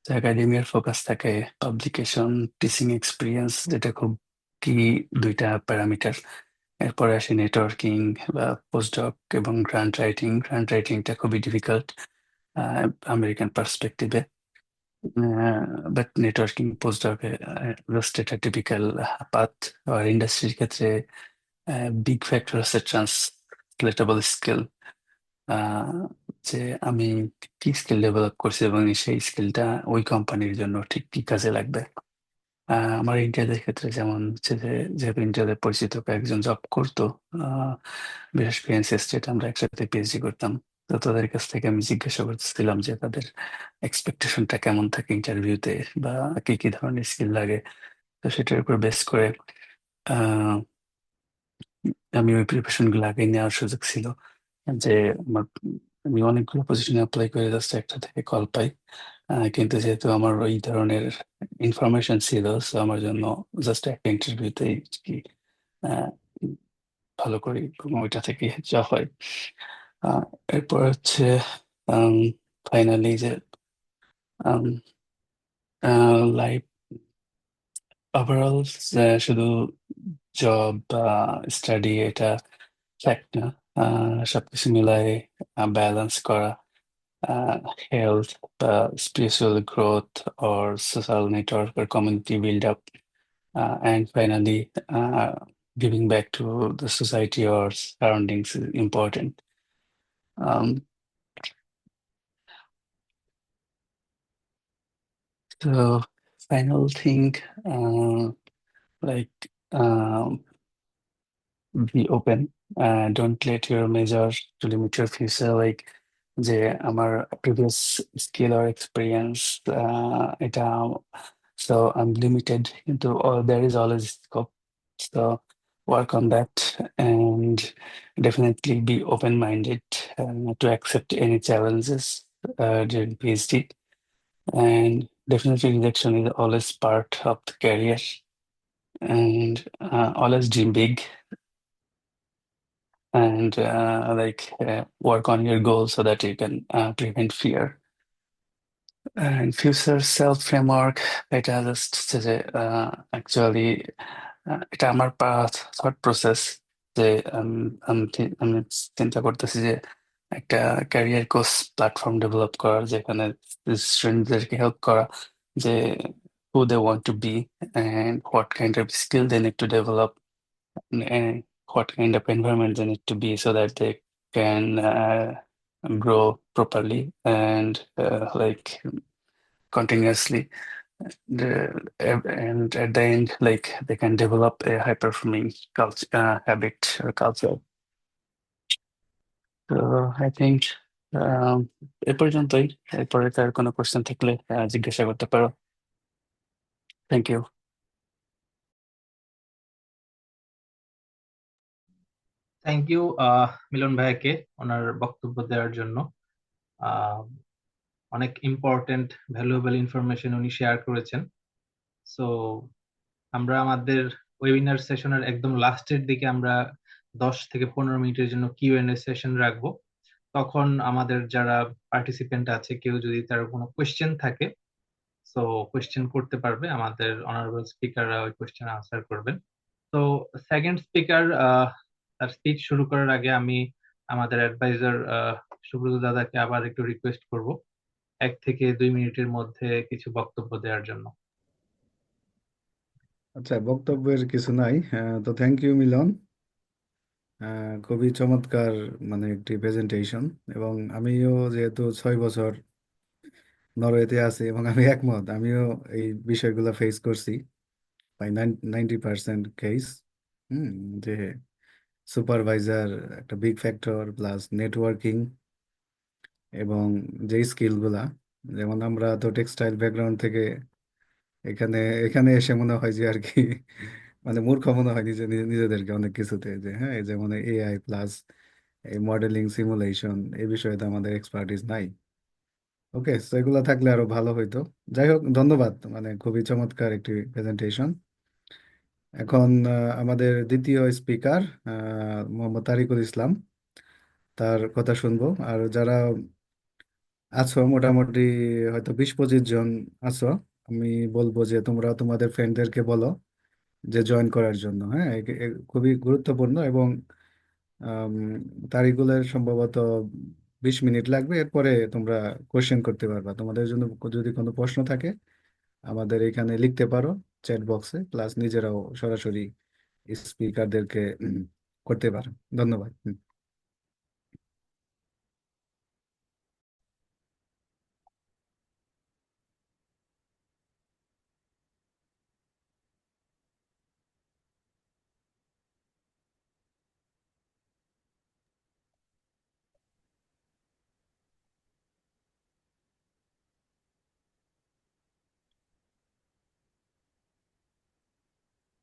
তো একাডেমিয়ার ফোকাস থাকে পাবলিকেশন, টিচিং এক্সপিরিয়েন্স, যেটা খুব কি দুইটা প্যারামিটার। এরপরে আসে নেটওয়ার্কিং বা পোস্টডক এবং গ্রান্ট রাইটিংটা খুবই ডিফিকাল্ট আমেরিকান পার্সপেক্টিভে, বাট নেটওয়ার্কিং পোস্টডকে জাস্ট এটা টিপিক্যাল পাথ। আর ইন্ডাস্ট্রির ক্ষেত্রে বিগ ফ্যাক্টর হচ্ছে ট্রান্সলেটেবল স্কিল, যে আমি কি স্কিল ডেভেলপ করছি এবং সেই স্কিলটা ওই কোম্পানির জন্য ঠিক কি কাজে লাগবে। আমার ইন্ডিয়াদের ক্ষেত্রে যেমন হচ্ছে যে, যেহেতু ইন্ডিয়াদের পরিচিত কয়েকজন জব করতো, আহ, বিশেষ করে এনসিএস স্টেট, আমরা একসাথে পিএইচডি করতাম। তো তাদের কাছ থেকে আমি জিজ্ঞাসা করতেছিলাম যে তাদের এক্সপেকটেশনটা কেমন থাকে ইন্টারভিউতে, বা কি কি ধরনের স্কিল লাগে। তো সেটার উপর বেস করে আহ, আমি ওই প্রিপারেশন গুলো আগে নেওয়ার সুযোগ ছিল। যে আমার আমি অনেকগুলো পজিশনে অ্যাপ্লাই করে জাস্ট একটা থেকে কল পাই, কিন্তু যেহেতু আমার ওই ধরনের ইনফরমেশন ছিল, so আমার জন্য জাস্ট একটা ইন্টারভিউতেই কি আহ, ভালো করি এবং ওইটা থেকে যা হয়। আহ, এরপর হচ্ছে ফাইনালি যে লাইফ ওভারঅল, শুধু জব বা স্টাডি এটা ফ্যাক্ট না, সবকিছু মিলাই ব্যালেন্স করা, health, spiritual growth, or social network or community build up, and finally, giving back to the society or surroundings is important. Um, so, final thing, uh, like, um, be open. Don't let your major to limit your future. Like, যে আমার previous skill আর experience এটা, so I'm limited, কিন্তু there is always scope, so work on that, and definitely be open-minded to accept any challenges during PhD, and definitely rejection is always part of the career, and always dream big, and work on your goals so that you can prevent fear. And future self framework, এটা just যে actually এটা আমার thought process, যে আমি চিন্তা করতেছি যে একটা ক্যারিয়ার কোর্স প্ল্যাটফর্ম ডেভেলপ করার, যেখানে স্টুডেন্টদেরকে হেল্প করা যে who they want to be and what kind of skill they need to develop, and what kind of environment they need to be so that they can grow properly and continuously. And at the end, like they can develop a high performing culture, habit or culture. So I think um, এ পর্যন্তই। এরপরে তার কোনো question থাকলে জিজ্ঞাসা করতে পারো। Thank you. Thank you Milon ভাইয়াকে ওনার বক্তব্য দেওয়ার জন্য। আহ, অনেক ইম্পর্টেন্ট ভ্যালুয়েবল ইনফরমেশন উনি শেয়ার করেছেন। সো আমরা আমাদের ওয়েবিনার সেশনের একদম লাস্টের দিকে আমরা 10 থেকে 15 মিনিটের জন্য কিউ এন্ড এ সেশন রাখবো। তখন আমাদের যারা পার্টিসিপেন্ট আছে, কেউ যদি তার কোনো কোয়েশ্চেন থাকে, সো কোয়েশ্চেন করতে পারবে, আমাদের অনারেবল স্পিকাররা ওই কোয়েশ্চেন আনসার করবেন। তো সেকেন্ড স্পিকার তার স্পিচ শুরু করার আগে আমি আমাদের অ্যাডভাইজার সুব্রত দাদাকে আবার একটু রিকোয়েস্ট করব 1 থেকে 2 মিনিটের মধ্যে কিছু বক্তব্য দেওয়ার জন্য। আচ্ছা, বক্তব্যের কিছু নাই। তো থ্যাংক ইউ মিলন। খুবই চমৎকার মানে একটি প্রেজেন্টেশন। এবং আমিও যেহেতু 6 বছর নরওয়েতে আছি, এবং আমি একমত, আমিও এই বিষয়গুলো ফেস করছি বাই 90% কেস। হুম। যে সুপারভাইজার একটা বিগ ফ্যাক্টর, প্লাস নেটওয়ার্কিং, এবং যে স্কিলগুলা, যেমন আমরা তো টেক্সটাইল ব্যাকগ্রাউন্ড থেকে এখানে এখানে এসে মনে হয় যে আর কি মানে মূর্খ মনে হয় নিজেদেরকে অনেক কিছুতে, যে হ্যাঁ এই যেমন এআই প্লাস এই মডেলিং সিমুলেশন, এই বিষয়ে তো আমাদের এক্সপার্টিস নাই। ওকে, তো এগুলো থাকলে আরো ভালো হইতো। যাই হোক, ধন্যবাদ, মানে খুবই চমৎকার একটি প্রেজেন্টেশন। এখন আমাদের দ্বিতীয় স্পিকার মোহাম্মদ তারিকুল ইসলাম, তার কথা শুনবো। আর যারা আছো মোটামুটি হয়তো 20-25 জন আছো, আমি বলবো যে তোমরা তোমাদের ফ্রেন্ডদেরকে বলো যে জয়েন করার জন্য। হ্যাঁ, খুবই গুরুত্বপূর্ণ। এবং আম, তারিখগুলোর সম্ভবত 20 মিনিট লাগবে, এরপরে তোমরা কোশ্চেন করতে পারবা। তোমাদের জন্য যদি কোনো প্রশ্ন থাকে আমাদের এখানে লিখতে পারো চ্যাট বক্সে, প্লাস নিজেরাও সরাসরি স্পিকারদেরকে করতে পারো। ধন্যবাদ।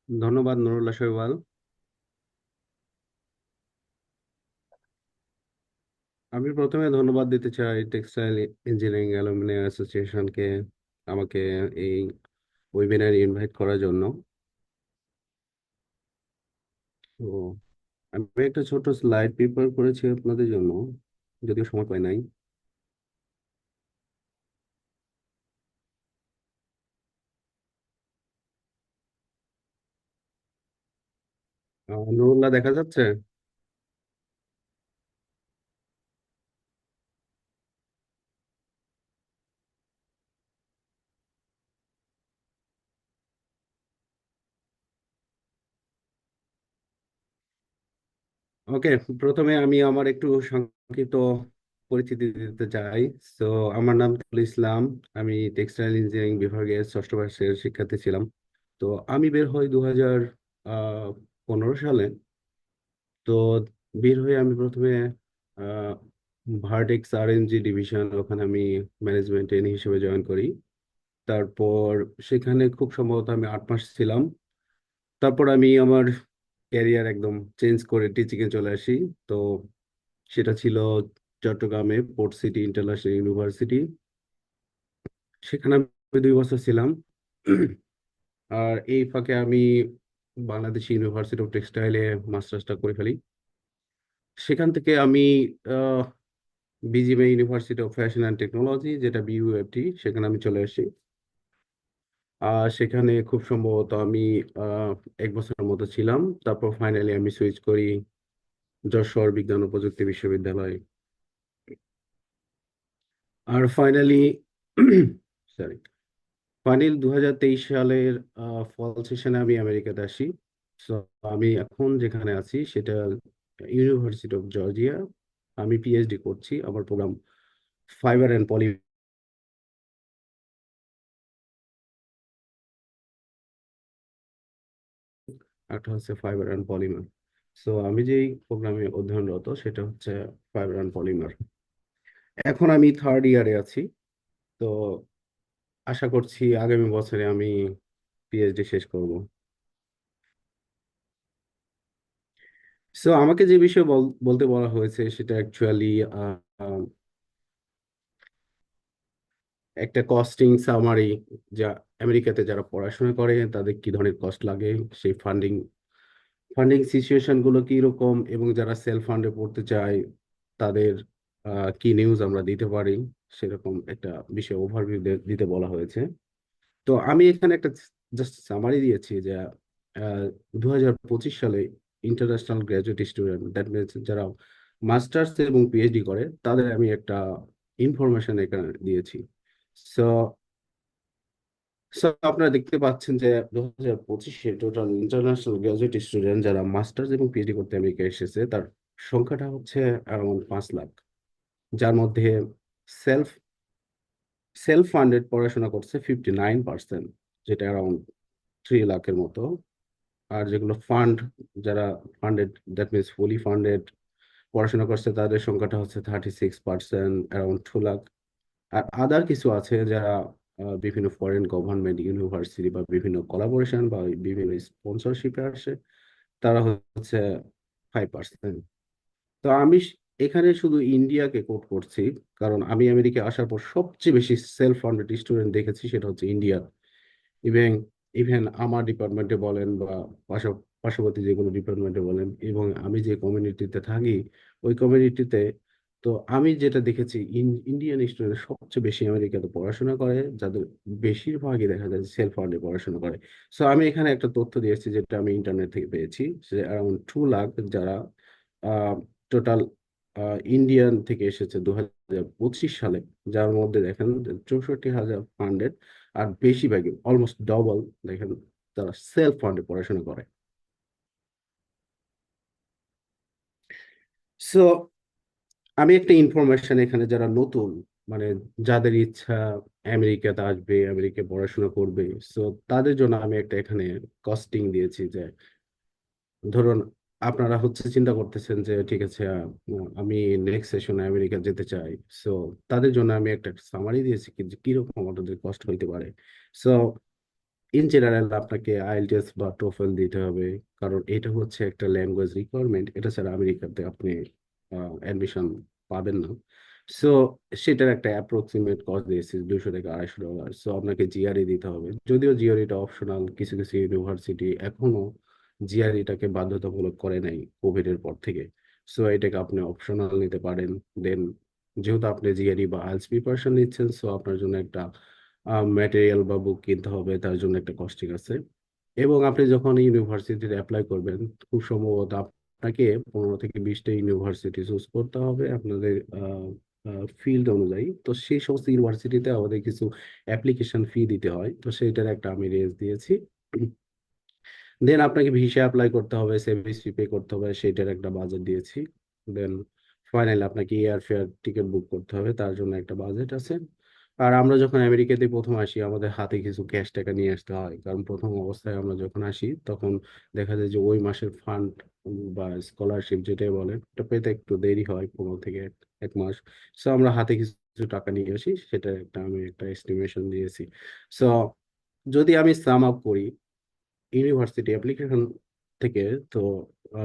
ধন্যবাদ নুরুল্লাহ শৈবাল। আমি প্রথমে ধন্যবাদ দিতে চাই টেক্সটাইল ইঞ্জিনিয়ারিং অ্যালুমিনি অ্যাসোসিয়েশনকে আমাকে এই ওয়েবিনারে ইনভাইট করার জন্য। তো আমি একটা ছোট স্লাইড প্রিপেয়ার করেছি আপনাদের জন্য, যদিও সময় পাই নাই। নুরুল্লাহ দেখা যাচ্ছে? ওকে, প্রথমে আমি আমার একটু সংক্ষিপ্ত পরিচিতি দিতে চাই। তো আমার নাম তারিকুল ইসলাম। আমি টেক্সটাইল ইঞ্জিনিয়ারিং বিভাগের ষষ্ঠ বর্ষের শিক্ষার্থী ছিলাম। তো আমি বের হই 2015 সালে। তো বের হয়ে আমি প্রথমে ভার্টেক্স আরএনজি ডিভিশন, ওখানে আমি ম্যানেজমেন্ট ট্রেনি হিসেবে জয়েন করি। তারপর সেখানে খুব সম্ভবত আমি 8 মাস ছিলাম। তারপর আমি আমার ক্যারিয়ার একদম চেঞ্জ করে টিচিং এ চলে আসি। তো সেটা ছিল চট্টগ্রামে পোর্ট সিটি ইন্টারন্যাশনাল ইউনিভার্সিটি। সেখানে আমি 2 বছর ছিলাম। আর এই ফাঁকে আমি বাংলাদেশ ইউনিভার্সিটি অফ টেক্সটাইলে মাস্টার্সটা করে ফেলি। সেখান থেকে আমি BGMA university of fashion and technology, যেটা বিইউএফটি, সেখানে আমি চলে আসি। সেখানে খুব সম্ভবত আমি আহ, 1 বছরের মতো ছিলাম। তারপর ফাইনালি আমি সুইচ করি যশোর বিজ্ঞান ও প্রযুক্তি বিশ্ববিদ্যালয়। আর ফাইনালি সরি, ফাইনাল 2023 সালের ফল সেশনে আমি আমেরিকাতে আসি। So, আমি এখন যেখানে আছি সেটা ইউনিভার্সিটি অফ জর্জিয়া। আমি পিএইচডি করছি। আমার প্রোগ্রাম ফাইবার অ্যান্ড পলি একটা হচ্ছে ফাইবার অ্যান্ড পলিমার। সো আমি যেই প্রোগ্রামে অধ্যয়নরত সেটা হচ্ছে ফাইবার অ্যান্ড পলিমার। এখন আমি থার্ড ইয়ারে আছি। তো আশা করছি আগামী বছরে আমি পিএইচডি শেষ করব। সো আমাকে যে বিষয়ে বলতে বলা হয়েছে সেটা অ্যাকচুয়ালি একটা কস্টিং সামারি, যা আমেরিকাতে যারা পড়াশোনা করে তাদের কি ধরনের কস্ট লাগে, সেই ফান্ডিং সিচুয়েশন গুলো কি রকম, এবং যারা সেলফ ফান্ডে পড়তে চায় তাদের কি নিউজ আমরা দিতে পারি, সেরকম একটা বিষয় ওভারভিউ দিতে বলা হয়েছে। তো আমি এখানে একটা জাস্ট সামারি দিয়েছি যে 2025 সালে international graduate student, that means যারা মাস্টার্স এবং পিএইচডি করে, তাদের আমি একটা ইনফরমেশন এখানে দিয়েছি। সো সো আপনারা দেখতে পাচ্ছেন যে 2025-এ টোটাল ইন্টারন্যাশনাল গ্রাজুয়েট স্টুডেন্ট যারা মাস্টার্স এবং পিএইচডি করতে আমেরিকা এসেছে তার সংখ্যাটা হচ্ছে অ্যারাউন্ড 5 লাখ, যার মধ্যে সেলফ সেলফ ফান্ডেড পড়াশোনা করছে 59%, যেটা অ্যারাউন্ড 3 লাখের মতো। আর যেগুলো যারা funded, that means fully funded পড়াশোনা করছে তাদের সংখ্যাটা হচ্ছে 36%, অ্যারাউন্ড 2 লাখ। আর আদার কিছু আছে যারা বিভিন্ন ফরেন গভর্নমেন্ট ইউনিভার্সিটি বা বিভিন্ন কোলাবোরেশন বা বিভিন্ন স্পন্সরশিপে আসে, তারা হচ্ছে 5%। তো আমি এখানে শুধু ইন্ডিয়াকে কোট করছি, কারণ আমি আমেরিকা আসার পর সবচেয়ে বেশি সেলফ ফান্ডেড স্টুডেন্ট দেখেছি সেটা হচ্ছে ইন্ডিয়া। ইভেন ইভেন আমার ডিপার্টমেন্টে বলেন বা পার্শ্ববর্তী যে কোনো ডিপার্টমেন্টে বলেন, এবং আমি যে কমিউনিটিতে থাকি ওই কমিউনিটিতে, তো আমি যেটা দেখেছি ইন্ডিয়ান স্টুডেন্ট সবচেয়ে বেশি আমেরিকাতে পড়াশোনা করে, যাদের বেশিরভাগই দেখা যায় সেলফ ফান্ডে পড়াশোনা করে। সো আমি এখানে একটা তথ্য দিয়েছি যেটা আমি ইন্টারনেট থেকে পেয়েছি, যে অ্যারাউন্ড 2 লাখ যারা টোটাল ইন্ডিয়ান থেকে এসেছে 2025 সালে, যার মধ্যে দেখেন 64,000 ফান্ডেড, আর বেশিরভাগই অলমোস্ট ডবল দেখেন তারা সেলফ ফান্ডে পড়াশোনা করে। সো আমি একটা ইনফরমেশন এখানে যারা নতুন, মানে যাদের ইচ্ছা আমেরিকাতে আসবে, আমেরিকায় পড়াশোনা করবে, সো তাদের জন্য আমি একটা এখানে কস্টিং দিয়েছি। যে ধরুন আপনারা হচ্ছে চিন্তা করতেছেন যে ঠিক আছে, আমি নেক্সট সেশনে আমেরিকা যেতে চাই, সো তাদের জন্য আমি একটা সামারি দিয়েছি কি যে কিরকম আপনাদের কষ্ট হইতে পারে। সো ইন জেনারেল আপনাকে আইএলটিএস বা টোফেল দিতে হবে, কারণ এটা হচ্ছে একটা ল্যাঙ্গুয়েজ রিকোয়ারমেন্ট, এটা ছাড়া আমেরিকাতে আপনি অ্যাডমিশন পাবেন না। সো সেটার একটা অ্যাপ্রক্সিমেট কস্ট দিয়েছি $200 থেকে $250। সো আপনাকে জিআরই দিতে হবে, যদিও জিআরইটা অপশনাল, কিছু কিছু ইউনিভার্সিটি এখনো জিআরইটাকে বাধ্যতামূলক করে নাই কোভিড এর পর থেকে। সো এটাকে আপনি অপশনাল নিতে পারেন। দেন যেহেতু আপনি জিআরই বা আইএলটিএস প্রিপারেশন নিচ্ছেন, সো আপনার জন্য একটা ম্যাটেরিয়াল বা বুক কিনতে হবে, তার জন্য একটা কস্টিং আছে। এবং আপনি যখন ইউনিভার্সিটিতে অ্যাপ্লাই করবেন, খুব সম্ভবত আপনাকে 15 থেকে 20টা ইউনিভার্সিটি চুজ করতে হবে আপনাদের ফিল্ড অনুযায়ী। তো সেই সমস্ত ইউনিভার্সিটিতে আমাদের কিছু অ্যাপ্লিকেশন ফি দিতে হয়, তো সেইটার একটা আমি রেঞ্জ দিয়েছি। দেন আপনাকে ভিসা অ্যাপ্লাই করতে হবে, সার্ভিস ফি পে করতে হবে, সেইটার একটা বাজেট দিয়েছি। দেন ফাইনালি আপনাকে এয়ার ফেয়ার টিকিট বুক করতে হবে, তার জন্য একটা বাজেট আছে। আর আমরা যখন আমেরিকাতে প্রথম আসি আমাদের হাতে কিছু ক্যাশ টাকা নিয়ে আসতে হয়, কারণ প্রথম অবস্থায় আমরা যখন আসি তখন দেখা যায় যে ওই মাসের ফান্ড বা স্কলারশিপ যেটাই বলেন এটা পেতে একটু দেরি হয়, 15 থেকে 1 মাস। সো আমরা হাতে কিছু টাকা নিয়ে আসি, সেটা আমি একটা এস্টিমেশন দিয়েছি। সো যদি আমি সাম আপ করি ইউনিভার্সিটি অ্যাপ্লিকেশন থেকে, তো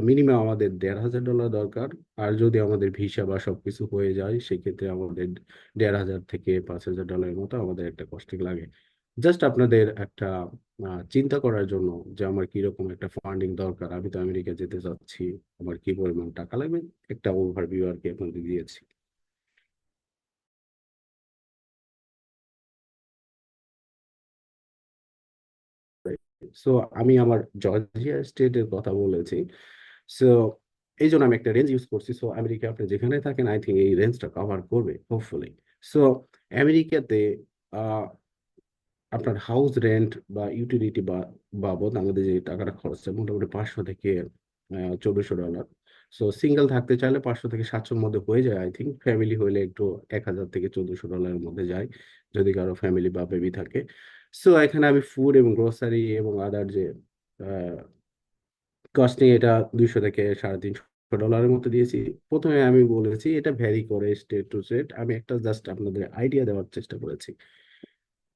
মিনিমাম আমাদের $1,500 দরকার। আর যদি আমাদের ভিসা বা সবকিছু হয়ে যায় সেক্ষেত্রে আমাদের 1,500 থেকে 5,000 ডলারের মতো আমাদের একটা কস্টিং লাগে। জাস্ট আপনাদের একটা চিন্তা করার জন্য যে আমার কিরকম একটা ফান্ডিং দরকার, আমি তো আমেরিকা যেতে চাচ্ছি, আমার কি পরিমাণ টাকা লাগবে, একটা ওভারভিউ আর কি আপনাদের দিয়েছি। সো আমি আমার জর্জিয়া স্টেটের কথা বলেছি। সো এই জন্য আমি একটা রেঞ্জ ইউজ করছি। সো আমেরিকা আপনি যেখানে থাকেন আই থিঙ্ক এই রেঞ্জটা কভার করবে হোপফুলি। সো আমেরিকাতে আহ, আপনার হাউস রেন্ট বা ইউটিলিটি বা বাবদ আমাদের যে টাকাটা খরচ হয় মোটামুটি 500 থেকে 1,400 ডলার। সো সিঙ্গেল থাকতে চাইলে 500 থেকে 700-র মধ্যে হয়ে যায় আই থিঙ্ক। ফ্যামিলি হইলে একটু 1,000 থেকে 1,400 ডলারের মধ্যে যায়, যদি কারো ফ্যামিলি বা বেবি থাকে। সো এখানে আমি ফুড এবং গ্রোসারি এবং আদার যে কস্টিং, এটা 200 থেকে 350 ডলারের মতো দিয়েছি। প্রথমে আমি বলেছি এটা ভ্যারি করে স্টেট টু স্টেট, আমি একটা জাস্ট আপনাদের আইডিয়া দেওয়ার চেষ্টা করেছি।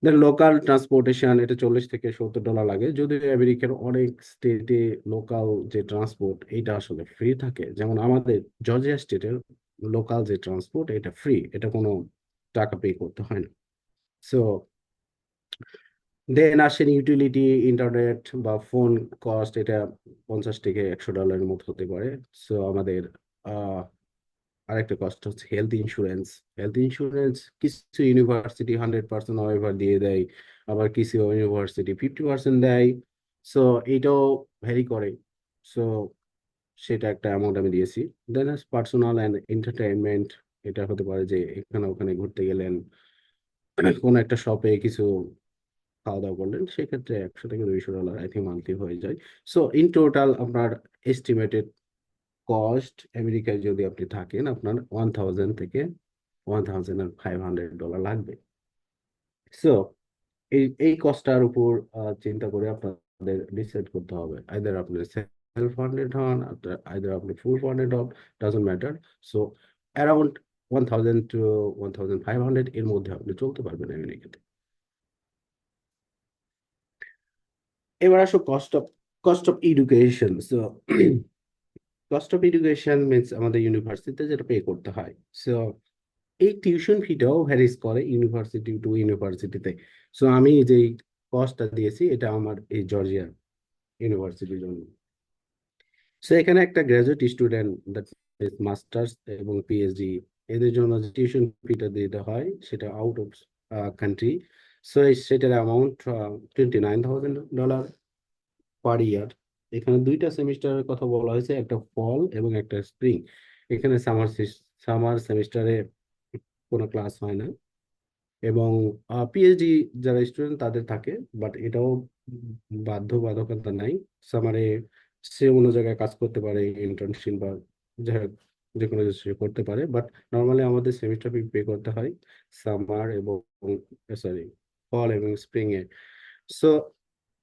দেন লোকাল ট্রান্সপোর্টেশন এটা 40 থেকে 70 ডলার লাগে, যদিও আমেরিকার অনেক স্টেটে লোকাল যে ট্রান্সপোর্ট এটা আসলে ফ্রি থাকে। যেমন আমাদের জর্জিয়া স্টেটের লোকাল যে ট্রান্সপোর্ট এটা ফ্রি, এটা কোনো টাকা পে করতে হয় না। সো দেন আসেন ইউটিলিটি, ইন্টারনেট বা ফোন কস্ট, এটা 50 থেকে 100 ডলারের মতো হতে পারে। সো আমাদের আহ আরেকটা কষ্ট হচ্ছে হেলথ ইন্স্যুরেন্স। হেলথ ইন্স্যুরেন্স কিছু ইউনিভার্সিটি 100% ওয়েভার দিয়ে দেয়, আবার কিছু ইউনিভার্সিটি 50% দেয়। সো এইটাও ভ্যারি করে। সো সেটা একটা অ্যামাউন্ট আমি দিয়েছি। দেন পার্সোনাল অ্যান্ড এন্টারটেইনমেন্ট, এটা হতে পারে যে এখানে ওখানে ঘুরতে গেলেন, কোনো একটা শপে কিছু খাওয়া দাওয়া করলেন, সেক্ষেত্রে 100 থেকে 200 ডলার আই থিঙ্ক মান্থলি হয়ে যায়। সো ইন টোটাল আপনার এস্টিমেটেড কস্ট আমেরিকায় যদি আপনি থাকেন, আপনার 1000 থেকে 1500 ডলার লাগবে। সো এই কস্টটার উপর চিন্তা করে আপনাদের ডিসাইড করতে হবে, আইদার আপনি সেলফ ফান্ডেড হন, আইদার আপনি ফুল ফান্ডেড হন, doesn't matter. So around 1000 to 1500 এর মধ্যে আপনি চলতে পারবেন আমেরিকাতে। এবার আসো cost of education. So cost of education means আমাদের ইউনিভার্সিটিতে যেটা পে করতে হয়। সো এই টিউশন ফিটাও ভ্যারিস করে ইউনিভার্সিটি টু ইউনিভার্সিটিতে। সো আমি যে কস্টটা দিয়েছি এটা আমার এই জর্জিয়া ইউনিভার্সিটির জন্য। সো এখানে একটা গ্রাজুয়েট স্টুডেন্ট, দ্যাট মাস্টার্স এবং পিএইচডি, এদের জন্য যে টিউশন ফিটা দিতে হয় সেটা আউট অফ কান্ট্রি। সো সেটার অ্যামাউন্ট $29,000 পার ইয়ার। এখানে দুইটা সেমিস্টারের কথা বলা হয়েছে, একটা ফল এবং একটা স্প্রিং। এখানে সামার সেমিস্টারে কোনো ক্লাস হয় না, এবং পিএইচডি যারা স্টুডেন্ট তাদের থাকে, বাট এটাও বাধ্যবাধকতা নাই। সামারে সে অন্য জায়গায় কাজ করতে পারে, ইন্টার্নশিপ বা যে কোনো কিছু সে করতে পারে, বাট নর্মালি আমাদের সেমিস্টার ফি পে করতে হয় সামার এবং সরি ফল এবং স্প্রিং এ। সো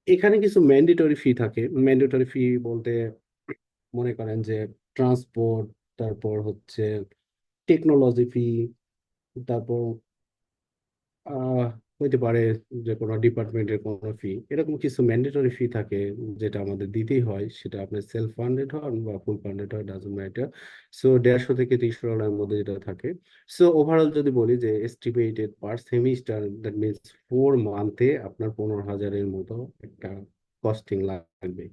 এখানে কিছু ম্যান্ডেটরি ফি থাকে। ম্যান্ডেটরি ফি বলতে মনে করেন যে ট্রান্সপোর্ট, তারপর হচ্ছে টেকনোলজি ফি, তারপর আহ হইতে পারে যে কোনো ডিপার্টমেন্টের কোনো ফি, এরকম কিছু ম্যান্ডেটরি ফি থাকে যেটা আমাদের দিতেই হয়, সেটা আপনার সেলফ ফান্ডেড হন বা ফুল ফান্ডেড হয়, ডাজন্ট ম্যাটার। সো 150 থেকে 300 ডলারের মধ্যে যেটা থাকে। সো ওভারঅল যদি বলি যে estimated per semester, that means 4 মান্থে আপনার 15,000-এর মতো একটা কস্টিং লাগবে।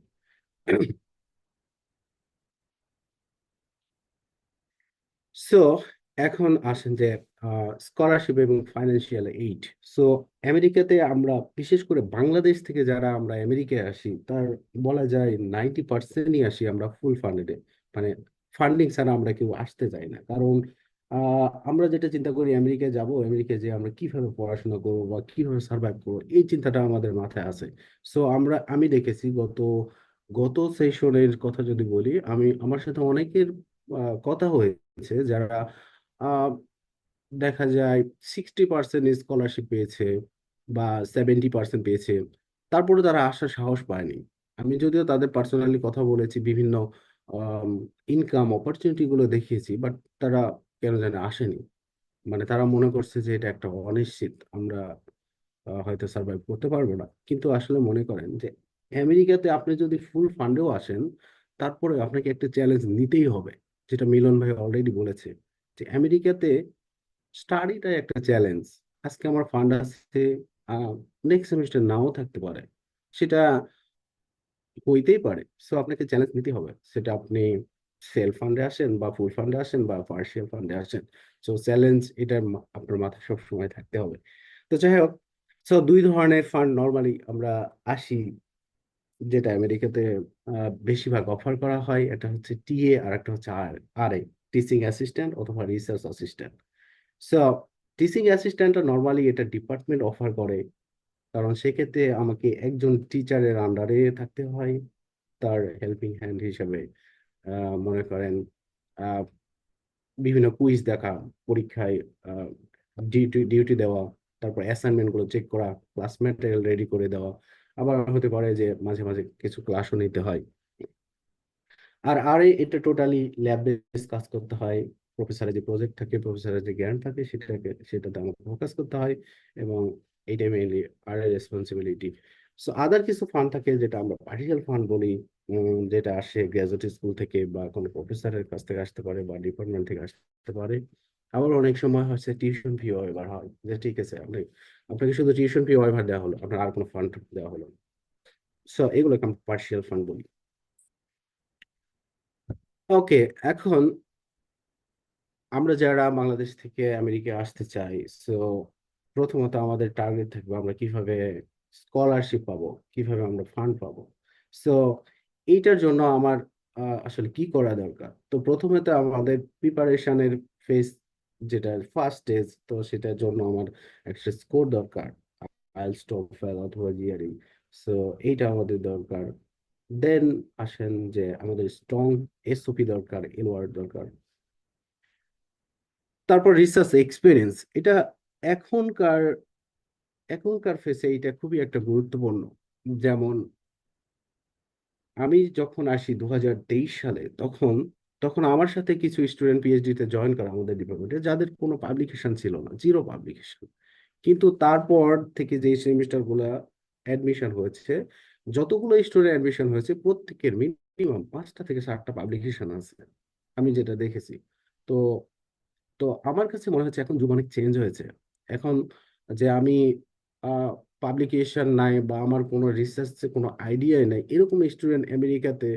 সো এখন আসেন যে স্কলারশিপ এবং ফাইন্যান্সিয়াল এইড। সো আমেরিকাতে আমরা বিশেষ করে বাংলাদেশ থেকে যারা আমরা আমেরিকায় আসি, তার বলা যায় 90%ই আসি আমরা ফুল ফান্ডেডে। মানে ফান্ডিং ছাড়া আমরা কেউ আসতে চাই না, কারণ আমরা যেটা চিন্তা করি আমেরিকায় যাব, আমেরিকায় যে আমরা কিভাবে পড়াশোনা করবো বা কিভাবে সার্ভাইভ করবো, এই চিন্তাটা আমাদের মাথায় আছে। সো আমি দেখেছি গত গত সেশনের কথা যদি বলি, আমার সাথে অনেকের কথা হয়েছে যারা আহ, দেখা যায় 60% স্কলারশিপ পেয়েছে বা 70% পেয়েছে, তারপরে তারা আসার সাহস পায়নি। আমি যদিও তাদের পার্সোনালি কথা বলেছি, বিভিন্ন ইনকাম অপরচুনিটি গুলো দেখিয়েছি, বাট তারা কেন জানি আসেনি। মানে তারা মনে করছে যে এটা একটা অনিশ্চিত, আমরা হয়তো সার্ভাইভ করতে পারবো না। কিন্তু আসলে মনে করেন যে আমেরিকাতে আপনি যদি ফুল ফান্ডেও আসেন, তারপরে আপনাকে একটা চ্যালেঞ্জ নিতেই হবে, যেটা মিলন ভাই অলরেডি বলেছে, যে আমেরিকাতে স্টাডিটা একটা চ্যালেঞ্জ। আজকে আমার ফান্ড আছে, নেক্সট সেমিস্টার নাও থাকতে পারে, সেটা হইতেই পারে। সো আপনাকে চ্যালেঞ্জ নিতে হবে, সেটা আপনি সেলফ ফান্ডে আসেন বা ফুল ফান্ডে আসেন বা পার্শিয়াল ফান্ডে আসেন। সো চ্যালেঞ্জ এটা আপনার মাথায় সব সময় থাকতে হবে। তো যাই হোক, সো দুই ধরনের ফান্ড নর্মালি আমরা আসি, যেটা আমেরিকাতে বেশিরভাগ অফার করা হয়। একটা হচ্ছে টিএ আর একটা হচ্ছে আর এ, টিচিং অ্যাসিস্ট্যান্ট অথবা রিসার্চ অ্যাসিস্ট্যান্ট। সো টিচিং অ্যাসিস্ট্যান্টটা নর্মালি এটা ডিপার্টমেন্ট অফার করে, কারণ সেক্ষেত্রে আমাকে একজন টিচারের আন্ডারে থাকতে হয়, তার হেল্পিং হ্যান্ড হিসেবে। মনে করেন আহ, বিভিন্ন কুইজ দেখা, পরীক্ষায় ডিউটি ডিউটি দেওয়া, তারপর অ্যাসাইনমেন্ট গুলো চেক করা, ক্লাস ম্যাটেরিয়াল রেডি করে দেওয়া। আবার হতে পারে যে মাঝে মাঝে কিছু ক্লাসও নিতে হয়। আর এটা টোটালি ল্যাব বেস কাজ করতে হয়। প্রফেসরের যে প্রজেক্ট থাকে, প্রফেসরের যে জ্ঞান থাকে, সেটাতে আমাকে ফোকাস করতে হয়, এবং এইটাই মেইনলি আর রেসপন্সিবিলিটি। সো আদার কিছু ফান্ড থাকে যেটা আমরা পার্টিকুলার ফান্ড বলি, যেটা আসে গ্রাজুয়েট স্কুল থেকে বা কোনো প্রফেসরের কাছ থেকে আসতে পারে বা ডিপার্টমেন্ট থেকে আসতে পারে। আবার অনেক সময় হচ্ছে টিউশন ফি ওয়েভার হয়, যে ঠিক আছে আপনাকে শুধু টিউশন ফি ওয়েভার দেওয়া হলো, আপনার আর কোনো ফান্ড দেওয়া হলো। সো এগুলোকে আমরা পার্শিয়াল ফান্ড বলি। ওকে, এখন আমরা যারা বাংলাদেশ থেকে আমেরিকা আসতে চাই, সো প্রথমত আমাদের টার্গেট থাকবে আমরা কিভাবে স্কলারশিপ পাবো, কিভাবে আমরা ফান্ড পাবো। সো এইটার জন্য আমার আসলে কি করা দরকার। তো প্রথমে তো আমাদের প্রিপারেশনের ফেজ যেটা ফার্স্ট স্টেজ, তো সেটার জন্য আমার একটা স্কোর দরকার, আইএলটিএস, টোফেল অথবা জিআরই। সো এইটা আমাদের দরকার। দেন আসেন যে আমাদের স্ট্রং এসওপি দরকার, এলওয়ার্ড দরকার। তারপর রিসার্চ এক্সপিরিয়েন্স, এটা এখনকার এখনকার ফেসে এটা খুবই একটা গুরুত্বপূর্ণ। যেমন আমি যখন আসি 2023 সালে, তখন তখন আমার সাথে কিছু স্টুডেন্ট পিএইচডি তে জয়েন করে আমাদের ডিপার্টমেন্টে, যাদের কোনো পাবলিকেশন ছিল না, জিরো পাবলিকেশন। কিন্তু তারপর থেকে যে সেমিস্টার গুলা অ্যাডমিশন হয়েছে, যতগুলো স্টুডেন্ট অ্যাডমিশন হয়েছে, প্রত্যেকের মিনিমাম 5টা থেকে 7টা পাবলিকেশন আছে, আমি যেটা দেখেছি। তো তো আমার কাছে মনে হচ্ছে এখন যুগ অনেক চেঞ্জ হয়েছে। এখন যে আমি পাবলিকেশন নাই বা আমার কোনো রিসার্চে কোনো আইডিয়াই নাই, এরকম স্টুডেন্ট আমেরিকাতে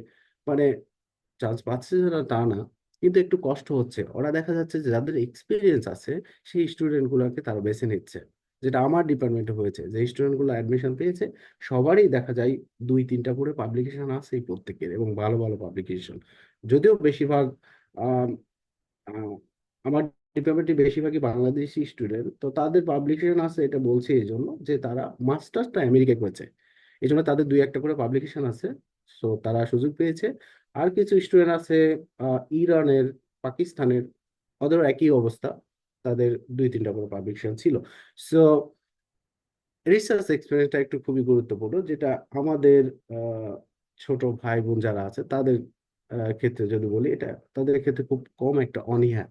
মানে চান্স পাচ্ছে না তা না, কিন্তু একটু কষ্ট হচ্ছে। ওরা দেখা যাচ্ছে যে যাদের এক্সপিরিয়েন্স আছে সেই স্টুডেন্ট গুলোকে তারা বেছে নিচ্ছে, যেটা আমার ডিপার্টমেন্টে হয়েছে। যে স্টুডেন্ট গুলো অ্যাডমিশন পেয়েছে, সবারই দেখা যায় 2-3টা করে পাবলিকেশন আছে প্রত্যেকের, এবং ভালো ভালো পাবলিকেশন। যদিও বেশিরভাগ আহ, আমার ডিপার্টমেন্টে বেশিরভাগই বাংলাদেশি স্টুডেন্ট, তো তাদের পাবলিকেশন আছে, এটা বলছি এই জন্য যে তারা মাস্টার্সটা আমেরিকায় করেছে, এই জন্য তাদের 2-1টা করে পাবলিকেশন আছে। সো তারা সুযোগ পেয়েছে। আর কিছু স্টুডেন্ট আছে ইরানের, পাকিস্তানের, ওদের একই অবস্থা, তাদের 2-3টা করে পাবলিকেশন ছিল। সো রিসার্চ এক্সপিরিয়েন্সটা একটু খুবই গুরুত্বপূর্ণ, যেটা আমাদের আহ, ছোট ভাই বোন যারা আছে তাদের ক্ষেত্রে যদি বলি, এটা তাদের ক্ষেত্রে খুব কম একটা অনীহা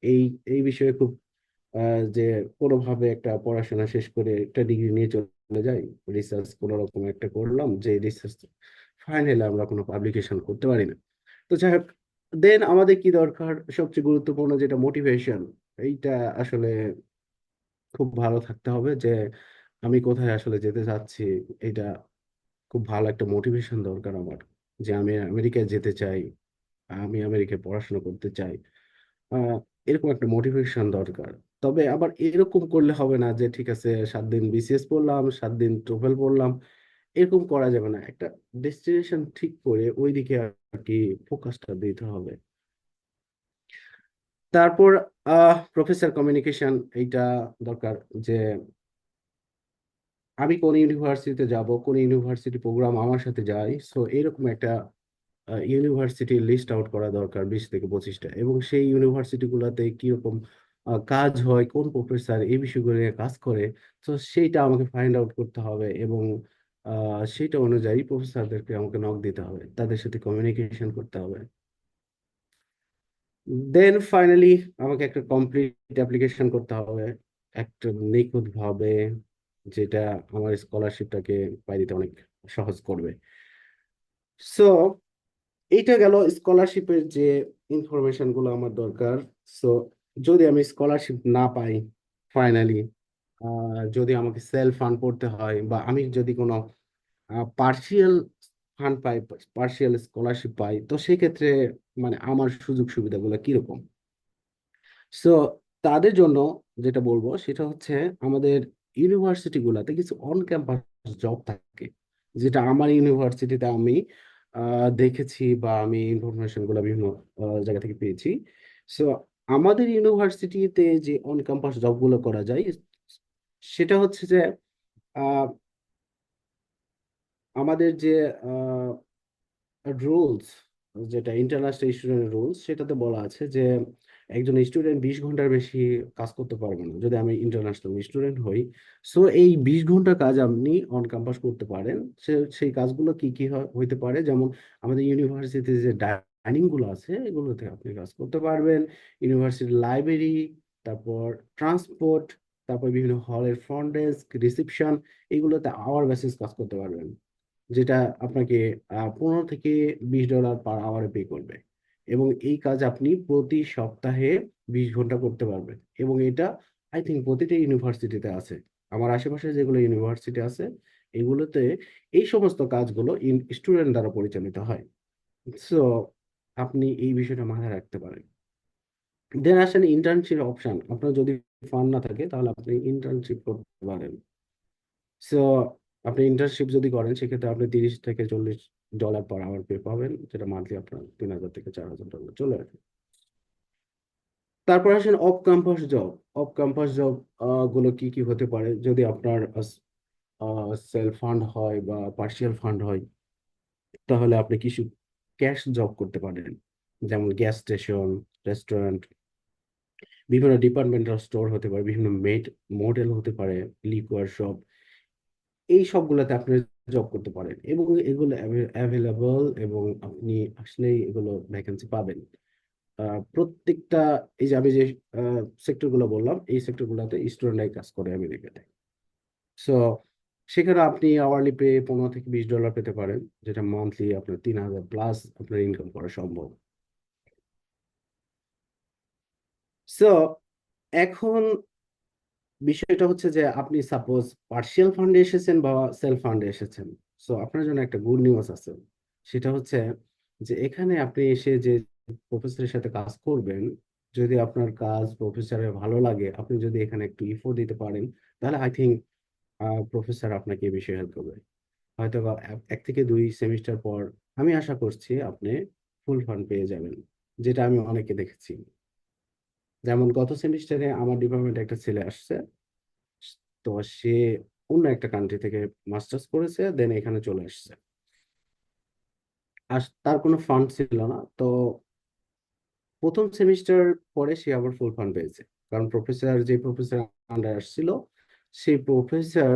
এই এই বিষয়ে খুব যে কোনোভাবে একটা পড়াশোনা শেষ করে একটা ডিগ্রি নিয়ে চলে যাই, রিসার্চ কোনো রকম একটা করলাম, যে রিসার্চ ফাইনালি আমরা কোনো পাবলিকেশন করতে পারি না। তো যাই হোক, দেন আমাদের কি দরকার, সবচেয়ে গুরুত্বপূর্ণ যেটা মোটিভেশন। এইটা আসলে খুব ভালো থাকতে হবে, যে আমি কোথায় আসলে যেতে চাচ্ছি। এটা খুব ভালো একটা মোটিভেশন দরকার আমার, যে আমি আমেরিকায় যেতে চাই, আমি আমেরিকায় পড়াশোনা করতে চাই। আহ এরকম একটা মোটিভেশন দরকার। তবে আবার এরকম করলে হবে না যে ঠিক আছে 7 দিন বিসিএস পড়লাম, 7 দিন টোফেল পড়লাম, এরকম করা যাবে না। একটা ডেস্টিনেশন ঠিক করে ওইদিকে আর কি ফোকাসটা দিতে হবে। তারপর প্রফেসর কমিউনিকেশন, এইটা দরকার, যে আমি কোন ইউনিভার্সিটিতে যাব, কোন ইউনিভার্সিটি প্রোগ্রাম আমার সাথে যায়। সো এরকম একটা ইউনিভার্সিটির লিস্ট আউট করা দরকার, 20 থেকে 25টা, এবং সেই ইউনিভার্সিটি গুলাতে কিরকম কাজ হয়, কোন প্রফেসর এই বিষয়গুলো নিয়ে কাজ করে, তো সেইটা আমাকে ফাইন্ড আউট করতে হবে। এবং সেইটা অনুযায়ী প্রফেসরদেরকে আমাকে নক দিতে হবে, তাদের সাথে কমিউনিকেশন করতে হবে। দেন ফাইনালি আমাকে একটা কমপ্লিট অ্যাপ্লিকেশন করতে হবে, একটা নিখুঁত ভাবে, যেটা আমার স্কলারশিপটাকে পাই দিতে অনেক সহজ করবে। সো এইটা গেল স্কলারশিপের যে ইনফরমেশন গুলো আমার দরকার। সো যদি আমি স্কলারশিপ না পাই ফাইনালি, যদি আমাকে সেলফ ফান্ড করতে হয়, বা আমি যদি কোনো পার্শিয়াল ফান্ড পাই, পার্শিয়াল স্কলারশিপ পাই, তো সেক্ষেত্রে মানে আমার সুযোগ সুবিধাগুলো কিরকম। সো তাদের জন্য যেটা বলবো সেটা হচ্ছে, আমাদের ইউনিভার্সিটি গুলাতে কিছু অন ক্যাম্পাস জব থাকে, যেটা আমার ইউনিভার্সিটিতে আমি দেখেছি, বা আমি ইনফরমেশন গুলো বিভিন্ন জায়গা থেকে পেয়েছি। সো আমাদের ইউনিভার্সিটিতে যে অন ক্যাম্পাস জব গুলো করা যায়, সেটা হচ্ছে যে আহ, আমাদের যে রুলস, যেটা ইন্টারন্যাশনাল স্টুডেন্ট রুলস, সেটাতে বলা আছে যে একজন স্টুডেন্ট 20 ঘন্টার বেশি কাজ করতে পারবে না যদি আমি ইন্টারন্যাশনাল স্টুডেন্ট হই। সো এই 20 ঘন্টা কাজ আপনি অন ক্যাম্পাস করতে পারেন। সেই কাজগুলো কি কি হইতে পারে, যেমন আমাদের ইউনিভার্সিটিতে যে ডাইনিং গুলো আছে, এগুলোতে আপনি কাজ করতে পারবেন। ইউনিভার্সিটি লাইব্রেরি, তারপর ট্রান্সপোর্ট, তারপর বিভিন্ন হলের ফ্রন্ট ডেস্ক, রিসেপশন, এগুলোতে আওয়ার বেসিস কাজ করতে পারবেন, যেটা আপনাকে $15 থেকে $20 পার আওয়ারে পে করবে। এবং এই কাজ আপনি প্রতি সপ্তাহে 20 ঘন্টা করতে পারবেন। এবং এটা আই থিঙ্ক প্রতিটা ইউনিভার্সিটিতে আছে, আমার আশেপাশে যেগুলো ইউনিভার্সিটি আছে এগুলোতে এই সমস্ত কাজগুলো স্টুডেন্ট দ্বারা পরিচালিত হয়। সো আপনি এই বিষয়টা মাথায় রাখতে পারেন। দেন আসেন ইন্টার্নশিপ অপশন, আপনার যদি ফান্ড না থাকে তাহলে আপনি ইন্টার্নশিপ করতে পারেন। সো আপনি ইন্টার্নশিপ যদি করেন, সেক্ষেত্রে আপনি $30 থেকে $40 পার আওয়ার পে পাবেন, যেটা মান্থলি আপনার $3000 থেকে $4000 চলে আসবে। তারপর আসেন of campus job. Of campus job গুলো কি কি হতে পারে? যদি আপনার সেলফ ফান্ড হয় বা পার্শিয়াল ফান্ড হয়, তাহলে আপনি কিছু ক্যাশ জব করতে পারেন, যেমন গ্যাস স্টেশন, রেস্টুরেন্ট, বিভিন্ন ডিপার্টমেন্টাল স্টোর হতে পারে, বিভিন্ন মোটেল হতে পারে, লিকুয়ার শপ, এই সবগুলোতে আপনি জব করতে পারেন এবং এগুলো অ্যাভেলেবল এবং আপনি আসলেই এগুলো ভ্যাকেন্সি পাবেন। প্রত্যেকটা, এই যে আমি যে সেক্টর গুলো বললাম, এই সেক্টর গুলোতে স্টুডেন্টরাই কাজ করে আমেরিকাতে। সো সেখানে আপনি আওয়ারলি পে $15 থেকে $20 পেতে পারেন, যেটা মান্থলি আপনার 3,000 প্লাস আপনার ইনকাম করা সম্ভব। সো এখন বিষয়টা হচ্ছে যে আপনি সাপোজ পার্শিয়াল ফান্ডে এসেছেন বা সেলফ ফান্ডে এসেছেন, সো আপনার জন্য একটা গুড নিউজ আছে। সেটা হচ্ছে যে এখানে আপনি এসে যে প্রফেসরের সাথে কাজ করবেন, যদি আপনার কাজ প্রফেসরের ভালো লাগে, আপনি যদি এখানে একটু ইফোর্ট দিতে পারেন, তাহলে আই থিঙ্ক প্রফেসর আপনাকে এই বিষয়ে হেল্প করবে। হয়তো বা 1 থেকে 2 সেমিস্টার পর আমি আশা করছি আপনি ফুল ফান্ড পেয়ে যাবেন, যেটা আমি অনেকে দেখেছি। যেমন গত সেমিস্টারে আমার ডিপার্টমেন্টে একটা ছেলে আসছে, তো সে অন্য একটা কান্ট্রি থেকে মাস্টার্স করেছে, দেন এখানে চলে আসছে। আর তার কোনো ফান্ড ছিল না, তো প্রথম সেমিস্টার পরে সে আবার ফুল ফান্ড পেয়েছে, কারণ যে প্রফেসর আন্ডার আসছিল, সেই প্রফেসর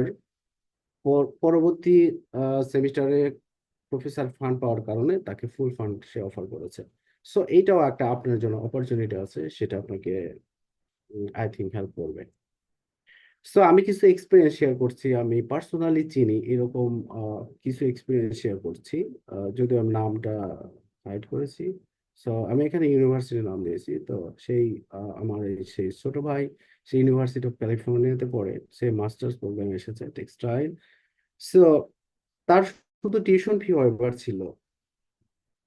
পরবর্তী সেমিস্টারে প্রফেসর ফান্ড পাওয়ার কারণে তাকে ফুল ফান্ড সে অফার করেছে। সো এইটাও একটা আপনার জন্য অপরচুনিটি আছে, সেটা আপনাকে আই থিঙ্ক হেল্প করবে। সো আমি কিছু এক্সপিরিয়েন্স শেয়ার করছি, আমি পার্সোনালি চিনি এরকম কিছু এক্সপিরিয়েন্স শেয়ার করছি। যদিও আমি নামটা হাইড করেছি। সো আমি এখানে ইউনিভার্সিটির নাম দিয়েছি। তো সেই আমার সেই ছোট ভাই, সে ইউনিভার্সিটি অফ ক্যালিফোর্নিয়াতে পড়ে, সে মাস্টার্স প্রোগ্রামে এসেছে টেক্সটাইল। সো তার শুধু টিউশন ফি ওয়েভার ছিল।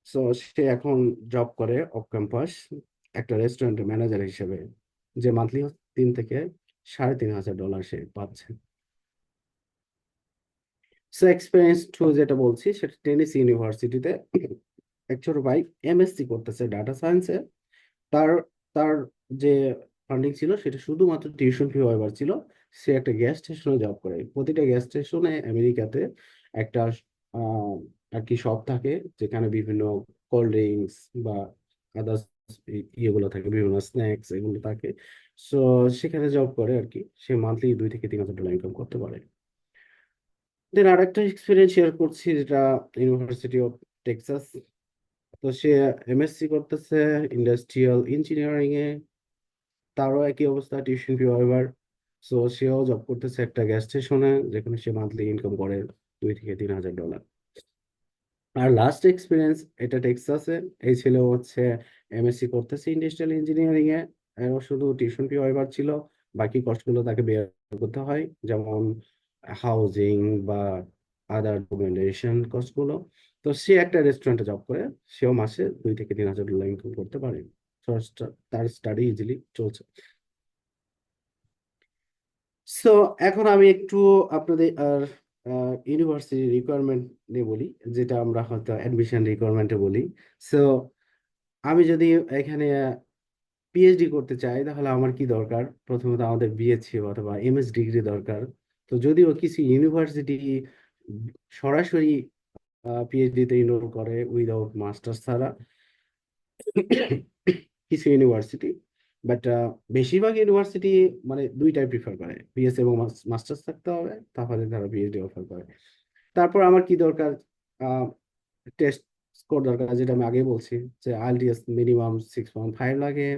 সো সে এখন জব করে অফ ক্যাম্পাস একটা রেস্টুরেন্টের ম্যানেজার হিসেবে, যে মান্থলি $3,000 থেকে $3,500 সে পাচ্ছে। সো এক্সপিরিয়েন্স টু যেটা বলছি, সেটা টেনেসি ইউনিভার্সিটিতে এক ছোট ভাই এমএসসি করতেছে ডাটা সায়েন্সে। তার তার যে ফান্ডিং ছিল সেটা শুধুমাত্র টিউশন ফি ওয়েভার ছিল। সে একটা গ্যাস স্টেশনে জব করে। প্রতিটা গ্যাস স্টেশনে আমেরিকাতে একটা আহ, আর কি শপ থাকে, যেখানে বিভিন্ন কোল্ড ড্রিঙ্কস বা আদার্স ইয়েগুলো থাকে, বিভিন্ন স্ন্যাক্স এগুলো থাকে। সো সেখানে জব করে আর কি, সে মান্থলি $2,000 থেকে $3,000 ইনকাম করতে পারে। দেন আরেকটা এক্সপিরিয়েন্স শেয়ার করছি, যেটা ইউনিভার্সিটি অফ টেক্সাস। তো সে এমএসসি করতেছে ইন্ডাস্ট্রিয়াল ইঞ্জিনিয়ারিং এ, তারও একই অবস্থা, টিউশন ফি ওয়েভার। সো সেও জব করতেছে একটা গ্যাস স্টেশনে, যেখানে সে মান্থলি ইনকাম করে $2,000 থেকে $3,000। আর লাস্ট এক্সপিরিয়েন্স এটা টেক্সাসে। এই ছেলে হচ্ছে এমএসসি করতেছে ইন্ডাস্ট্রিয়াল ইঞ্জিনিয়ারিং এ, এরও শুধু টিউশন ফি ওয়েভার ছিল, বাকি কষ্টগুলো তাকে বেয়ার করতে হয়, যেমন হাউজিং বা আদার ডকুমেন্টেশন কস্টগুলো। তো সে একটা রেস্টুরেন্টে জব করে, সেও মাসে $2,000 থেকে $3,000 ইনকাম করতে পারে। So, তার স্টাডি ইজিলি চলছে। সো এখন আমি একটু আপনাদের আর ইউনিভার্সিটি রিকোয়ারমেন্ট নিয়ে বলি, যেটা আমরা হয়তো অ্যাডমিশন রিকোয়ারমেন্টে বলি। সো আমি যদি এখানে পিএইচডি করতে চাই, তাহলে আমার কি দরকার? প্রথমত আমাদের বিএসসি অথবা এমএস ডিগ্রি দরকার। তো যদিও কিছু ইউনিভার্সিটি সরাসরি পিএইচডি তে ইনরোল করে উইদাউট মাস্টার্স ছাড়া, কিছু ইউনিভার্সিটি, বাট বেশিরভাগ ইউনিভার্সিটি মানে দুইটাই প্রিফার করে, বিএসসি এবং মাস্টার্স থাকতে হবে, তাহলে তারা পিএইচডি অফার করে। তারপর আমার কি দরকার? টেস্ট স্কোর দরকার, যেটা আমি আগে বলছি, যে আইএলটিএস মিনিমাম 6.5 লাগে।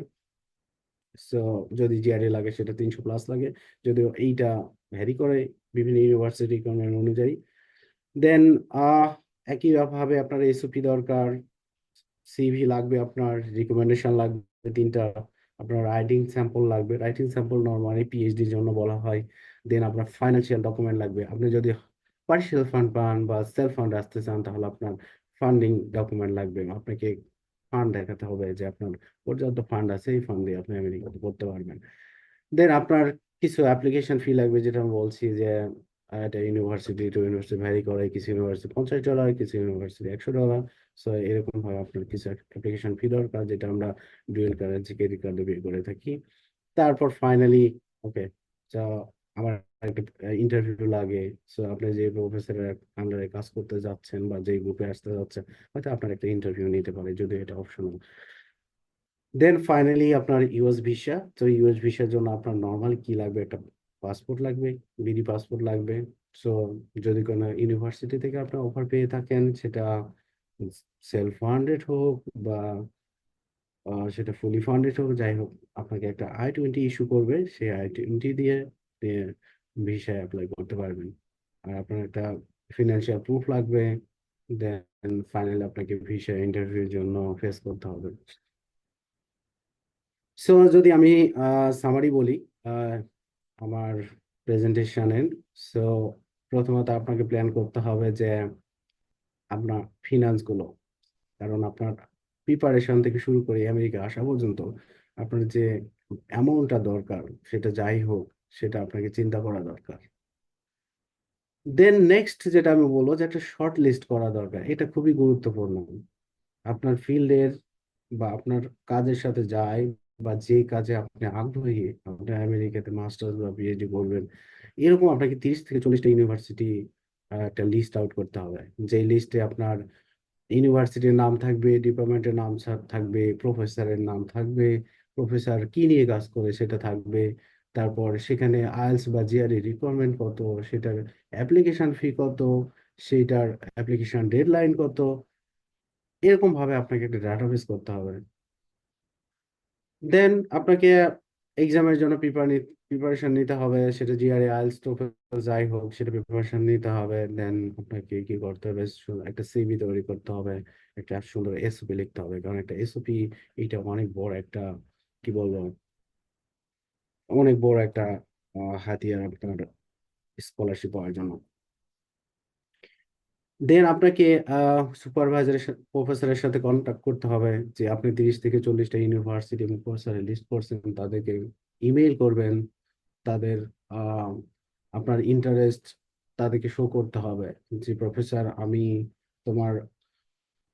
সো যদি জিআরএ লাগে সেটা 300 প্লাস লাগে, যদিও এইটা ভ্যারি করে বিভিন্ন ইউনিভার্সিটি রিকোয়ারমেন্ট অনুযায়ী। দেন একই ভাবে আপনার এসওপি দরকার, সিভি লাগবে, আপনার রিকমেন্ডেশন লাগবে 3টা, আপনার রাইটিং স্যাম্পল লাগবে, রাইটিং স্যাম্পল নর্মালি পিএইচডির জন্য বলা হয়। দেন আপনার ফাইন্যান্সিয়াল ডকুমেন্ট লাগবে, আপনি যদি পার্শিয়াল ফান্ড পান বা সেলফ ফান্ড আসতে চান, তাহলে আপনার ফান্ডিং ডকুমেন্ট লাগবে, আপনাকে ফান্ড দেখাতে হবে যে আপনার পর্যাপ্ত ফান্ড আছে, এই ফান্ড দিয়ে আপনি আমেরিকাতে পড়তে পারবেন। দেন আপনার কিছু অ্যাপ্লিকেশন ফি লাগবে, যেটা আমি বলছি যে এটা ইউনিভার্সিটি টু ইউনিভার্সিটি ভ্যারি করে, কিছু ইউনিভার্সিটি $50, কিছু ইউনিভার্সিটি $100। সো এরকম ভাবে আপনার কিছু অ্যাপ্লিকেশন ফি দরকার, যেটা আমরা ডুয়েল কারেন্সি ক্রেডিট কার্ডে পে করে থাকি। তারপর ফাইনালি ওকে, তো আমার একটা ইন্টারভিউ লাগে। সো আপনি যে প্রফেসরের আন্ডারে কাজ করতে যাচ্ছেন বা যে গ্রুপে আসতে যাচ্ছেন, হয়তো আপনার একটা ইন্টারভিউ নিতে পারে, যদি এটা অপশনাল। দেন ফাইনালি আপনার ইউএস ভিসা। তো ইউএস ভিসার জন্য আপনার নর্মাল কি লাগবে, একটা পাসপোর্ট লাগবে, বিডি পাসপোর্ট লাগবে। সো যদি কোনো ইউনিভার্সিটি থেকে আপনার অফার পেয়ে থাকেন, সেটা সেলফ ফান্ডেড হোক বা সেটা ফুলি ফান্ডেড হোক, যাই হোক, আপনাকে একটা I-20 ইস্যু করবে, সেই I-20 দিয়ে ভিসায় অ্যাপ্লাই করতে পারবেন। আর আপনার একটা ফিনান্সিয়াল প্রুফ লাগবে। দেন ফাইনালি আপনাকে ভিসা ইন্টারভিউর জন্য ফেস করতে হবে। সো যদি আমি সামারি বলি আহ, আমার প্রেজেন্টেশনের। সো প্রথমত আপনাকে প্ল্যান করতে হবে যে আপনার ফিনান্স গুলো, কারণ আপনার প্রিপারেশন থেকে শুরু করে আমেরিকা আসা পর্যন্ত আপনার যে অ্যামাউন্টটা দরকার, সেটা যাই হোক, সেটা আপনাকে চিন্তা করা দরকার। দেন নেক্সট যেটা আমি বলবো, যে একটা শর্ট লিস্ট করা দরকার, এটা খুবই গুরুত্বপূর্ণ। আপনার ফিল্ডের বা আপনার কাজের সাথে যায়, বা যে কাজে আপনি আগ্রহী, আপনি আমেরিকাতে মাস্টার্স বা পিএইচডি করবেন, এরকম আপনাকে 30 থেকে 40টা ইউনিভার্সিটি একটা লিস্ট আউট করতে হবে। যে লিস্টে আপনার ইউনিভার্সিটির নাম থাকবে, ডিপার্টমেন্টের নাম থাকবে, প্রফেসরের নাম থাকবে, প্রফেসর কি নিয়ে কাজ করে সেটা থাকবে। তারপর সেখানে আইএলটিএস বা জিআরই রিকোয়ারমেন্ট কত, সেটার অ্যাপ্লিকেশন ফি কত, সেটার অ্যাপ্লিকেশন ডেডলাইন কত, এরকম ভাবে আপনাকে একটা ডাটাবেস করতে হবে। দেন আপনাকে এক্সামের জন্য প্রিপারেশন নিতে হবে, সেটা জিআরই আইএলটিএস টোফেল যাই হোক, সেটা প্রিপারেশন নিতে হবে। দেন আপনাকে কি করতে হবে, একটা সিভি তৈরি করতে হবে, একটা সুন্দর এসওপি লিখতে হবে, কারণ একটা এসওপি এটা অনেক বড় একটা, কি বলবো, অনেক বড় একটা হাতিয়ার আপনার স্কলারশিপ পাওয়ার জন্য। দেন আপনাকে সুপারভাইজারের প্রফেসরের সাথে কন্ট্যাক্ট করতে হবে, যে আপনি 30 থেকে 40টা ইউনিভার্সিটি এবং প্রফেসরের লিস্ট করছেন, তাদেরকে ইমেইল করবেন। তাদের আহ, আপনার ইন্টারেস্ট তাদেরকে শো করতে হবে, যে প্রফেসর আমি তোমার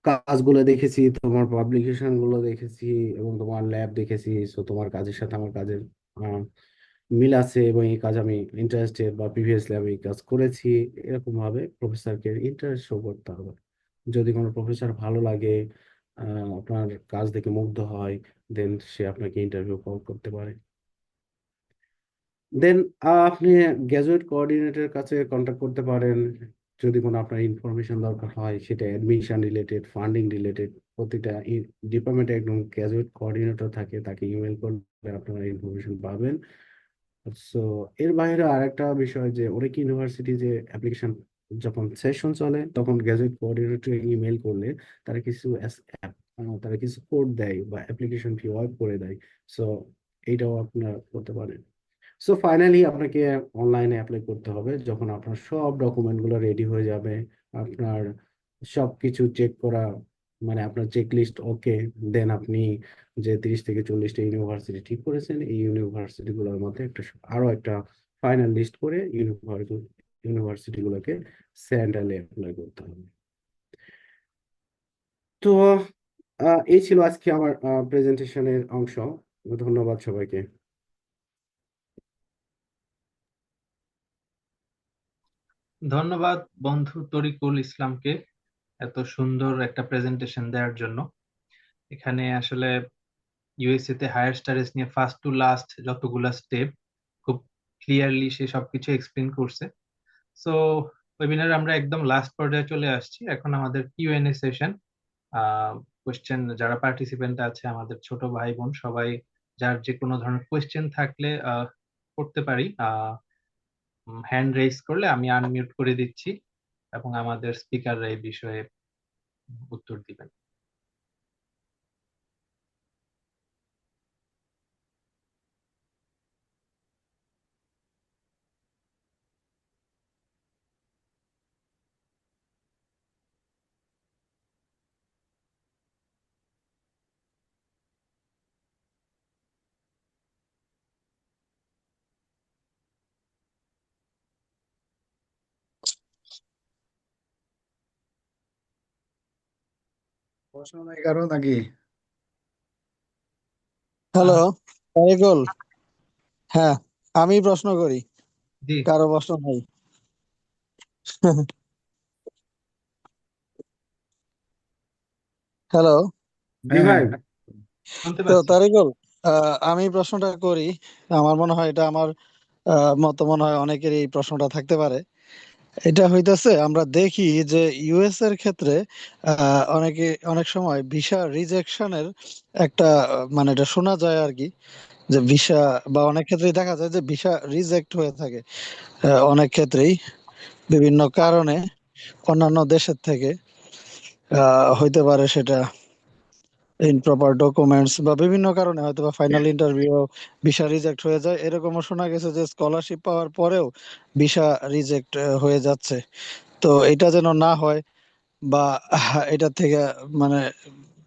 কাজগুলো দেখেছি, তোমার পাবলিকেশন গুলো দেখেছি, এবং তোমার ল্যাব দেখেছি। সো তোমার কাজের সাথে আমার কাজের আহ, মিল আছে, এবং এই কাজ আমি ইন্টারেস্টেড, বা প্রিভিয়াসলি আমি এই কাজ করেছি। এরকম ভাবে প্রফেসরকে ইন্টারেস্ট শো করতে হবে। যদি কোনো প্রফেসর ভালো লাগে, আপনার কাজ দেখে মুগ্ধ হয়, দেন সে আপনাকে ইন্টারভিউ কল করতে পারে। দেন আপনি গ্র্যাজুয়েট কোঅর্ডিনেটরের কাছে কন্ট্যাক্ট করতে পারেন, যদি কোনো আপনার ইনফরমেশন দরকার হয়, সেটা অ্যাডমিশন রিলেটেড, ফান্ডিং রিলেটেড। প্রতিটা ডিপার্টমেন্টে একদম গ্র্যাজুয়েট কোঅর্ডিনেটর থাকে, তাকে ইমেল করলে আপনারা ইনফরমেশন পাবেন। সো এর বাইরে আরেকটা বিষয়, যে অনেক ইউনিভার্সিটি যে অ্যাপ্লিকেশন যখন সেশন চলে, তখন গ্র্যাজুয়েট কোঅর্ডিনেটর ইমেল করলে তারা কিছু তারা কিছু কোড দেয় বা অ্যাপ্লিকেশন ফি ওয়াইপ করে দেয়। সো এইটাও আপনারা করতে পারেন। সো ফাইনালি আপনাকে অনলাইনে অ্যাপ্লাই করতে হবে, যখন আপনার সব ডকুমেন্ট গুলো রেডি হয়ে যাবে, আপনার সব কিছু চেক করা, মানে আপনার চেক লিস্ট ওকে, দেন আপনি যে 30 থেকে 40টা ইউনিভার্সিটি ঠিক করেছেন, এই ইউনিভার্সিটি গুলোর মধ্যে আরো একটা ফাইনাল লিস্ট করে ইউনিভার্সিটি গুলোকে সেন্ট্রালে অ্যাপ্লাই করতে হবে। তো এই ছিল আজকে আমার প্রেজেন্টেশনের অংশ। ধন্যবাদ সবাইকে। ধন্যবাদ বন্ধু তরিকুল ইসলামকে এত সুন্দর একটা প্রেজেন্টেশন দেওয়ার জন্য। এখানে আসলে ইউএসএ তে হায়ার স্টাডিজ নিয়ে ফার্স্ট টু লাস্ট যতগুলা স্টেপ খুব ক্লিয়ারলি সে সবকিছু এক্সপ্লেন করছে। সো ওয়েবিনার আমরা একদম লাস্ট পর্যায়ে চলে আসছি, এখন আমাদের কিউএনএ সেশন। কোয়েশ্চেন যারা পার্টিসিপেন্ট আছে, আমাদের ছোট ভাই বোন সবাই, যার যে কোনো ধরনের কোয়েশ্চেন থাকলে করতে পারি। হ্যান্ড রেইজ করলে আমি আনমিউট করে দিচ্ছি এবং আমাদের স্পিকাররা এই বিষয়ে উত্তর দিবেন। প্রশ্ন নাই কারো নাকি? হ্যালো, আহ, তারিকুল। হ্যাঁ, আমি প্রশ্ন করি। জি কারো প্রশ্ন নাই। হ্যালো। জি হ্যাঁ, ভাই। হ্যাঁ, শুনতে তো পাচ্ছি। তারিকুল, আমি প্রশ্নটা করি। আমার মনে হয় এটা আমার মতো মনে হয় অনেকেরই এই প্রশ্নটা থাকতে পারে। এটা হইতেছে আমরা দেখি যে ইউএস এর ক্ষেত্রে অনেক সময় ভিসা রিজেকশনের একটা মানে এটা শোনা যায় আর কি, যে ভিসা বা অনেক ক্ষেত্রেই দেখা যায় যে ভিসা রিজেক্ট হয়ে থাকে অনেক ক্ষেত্রেই বিভিন্ন কারণে অন্যান্য দেশের থেকে। হইতে পারে সেটা ইনপ্রপার ডকুমেন্টস বা বিভিন্ন কারণে হয়তো বা ফাইনাল ইন্টারভিউ ভিসা রিজেক্ট হয়ে যায়। এরকমও শোনা গেছে যে স্কলারশিপ পাওয়ার পরেও ভিসা রিজেক্ট হয়ে যাচ্ছে। তো এটা যেন না হয় বা এটা থেকে মানে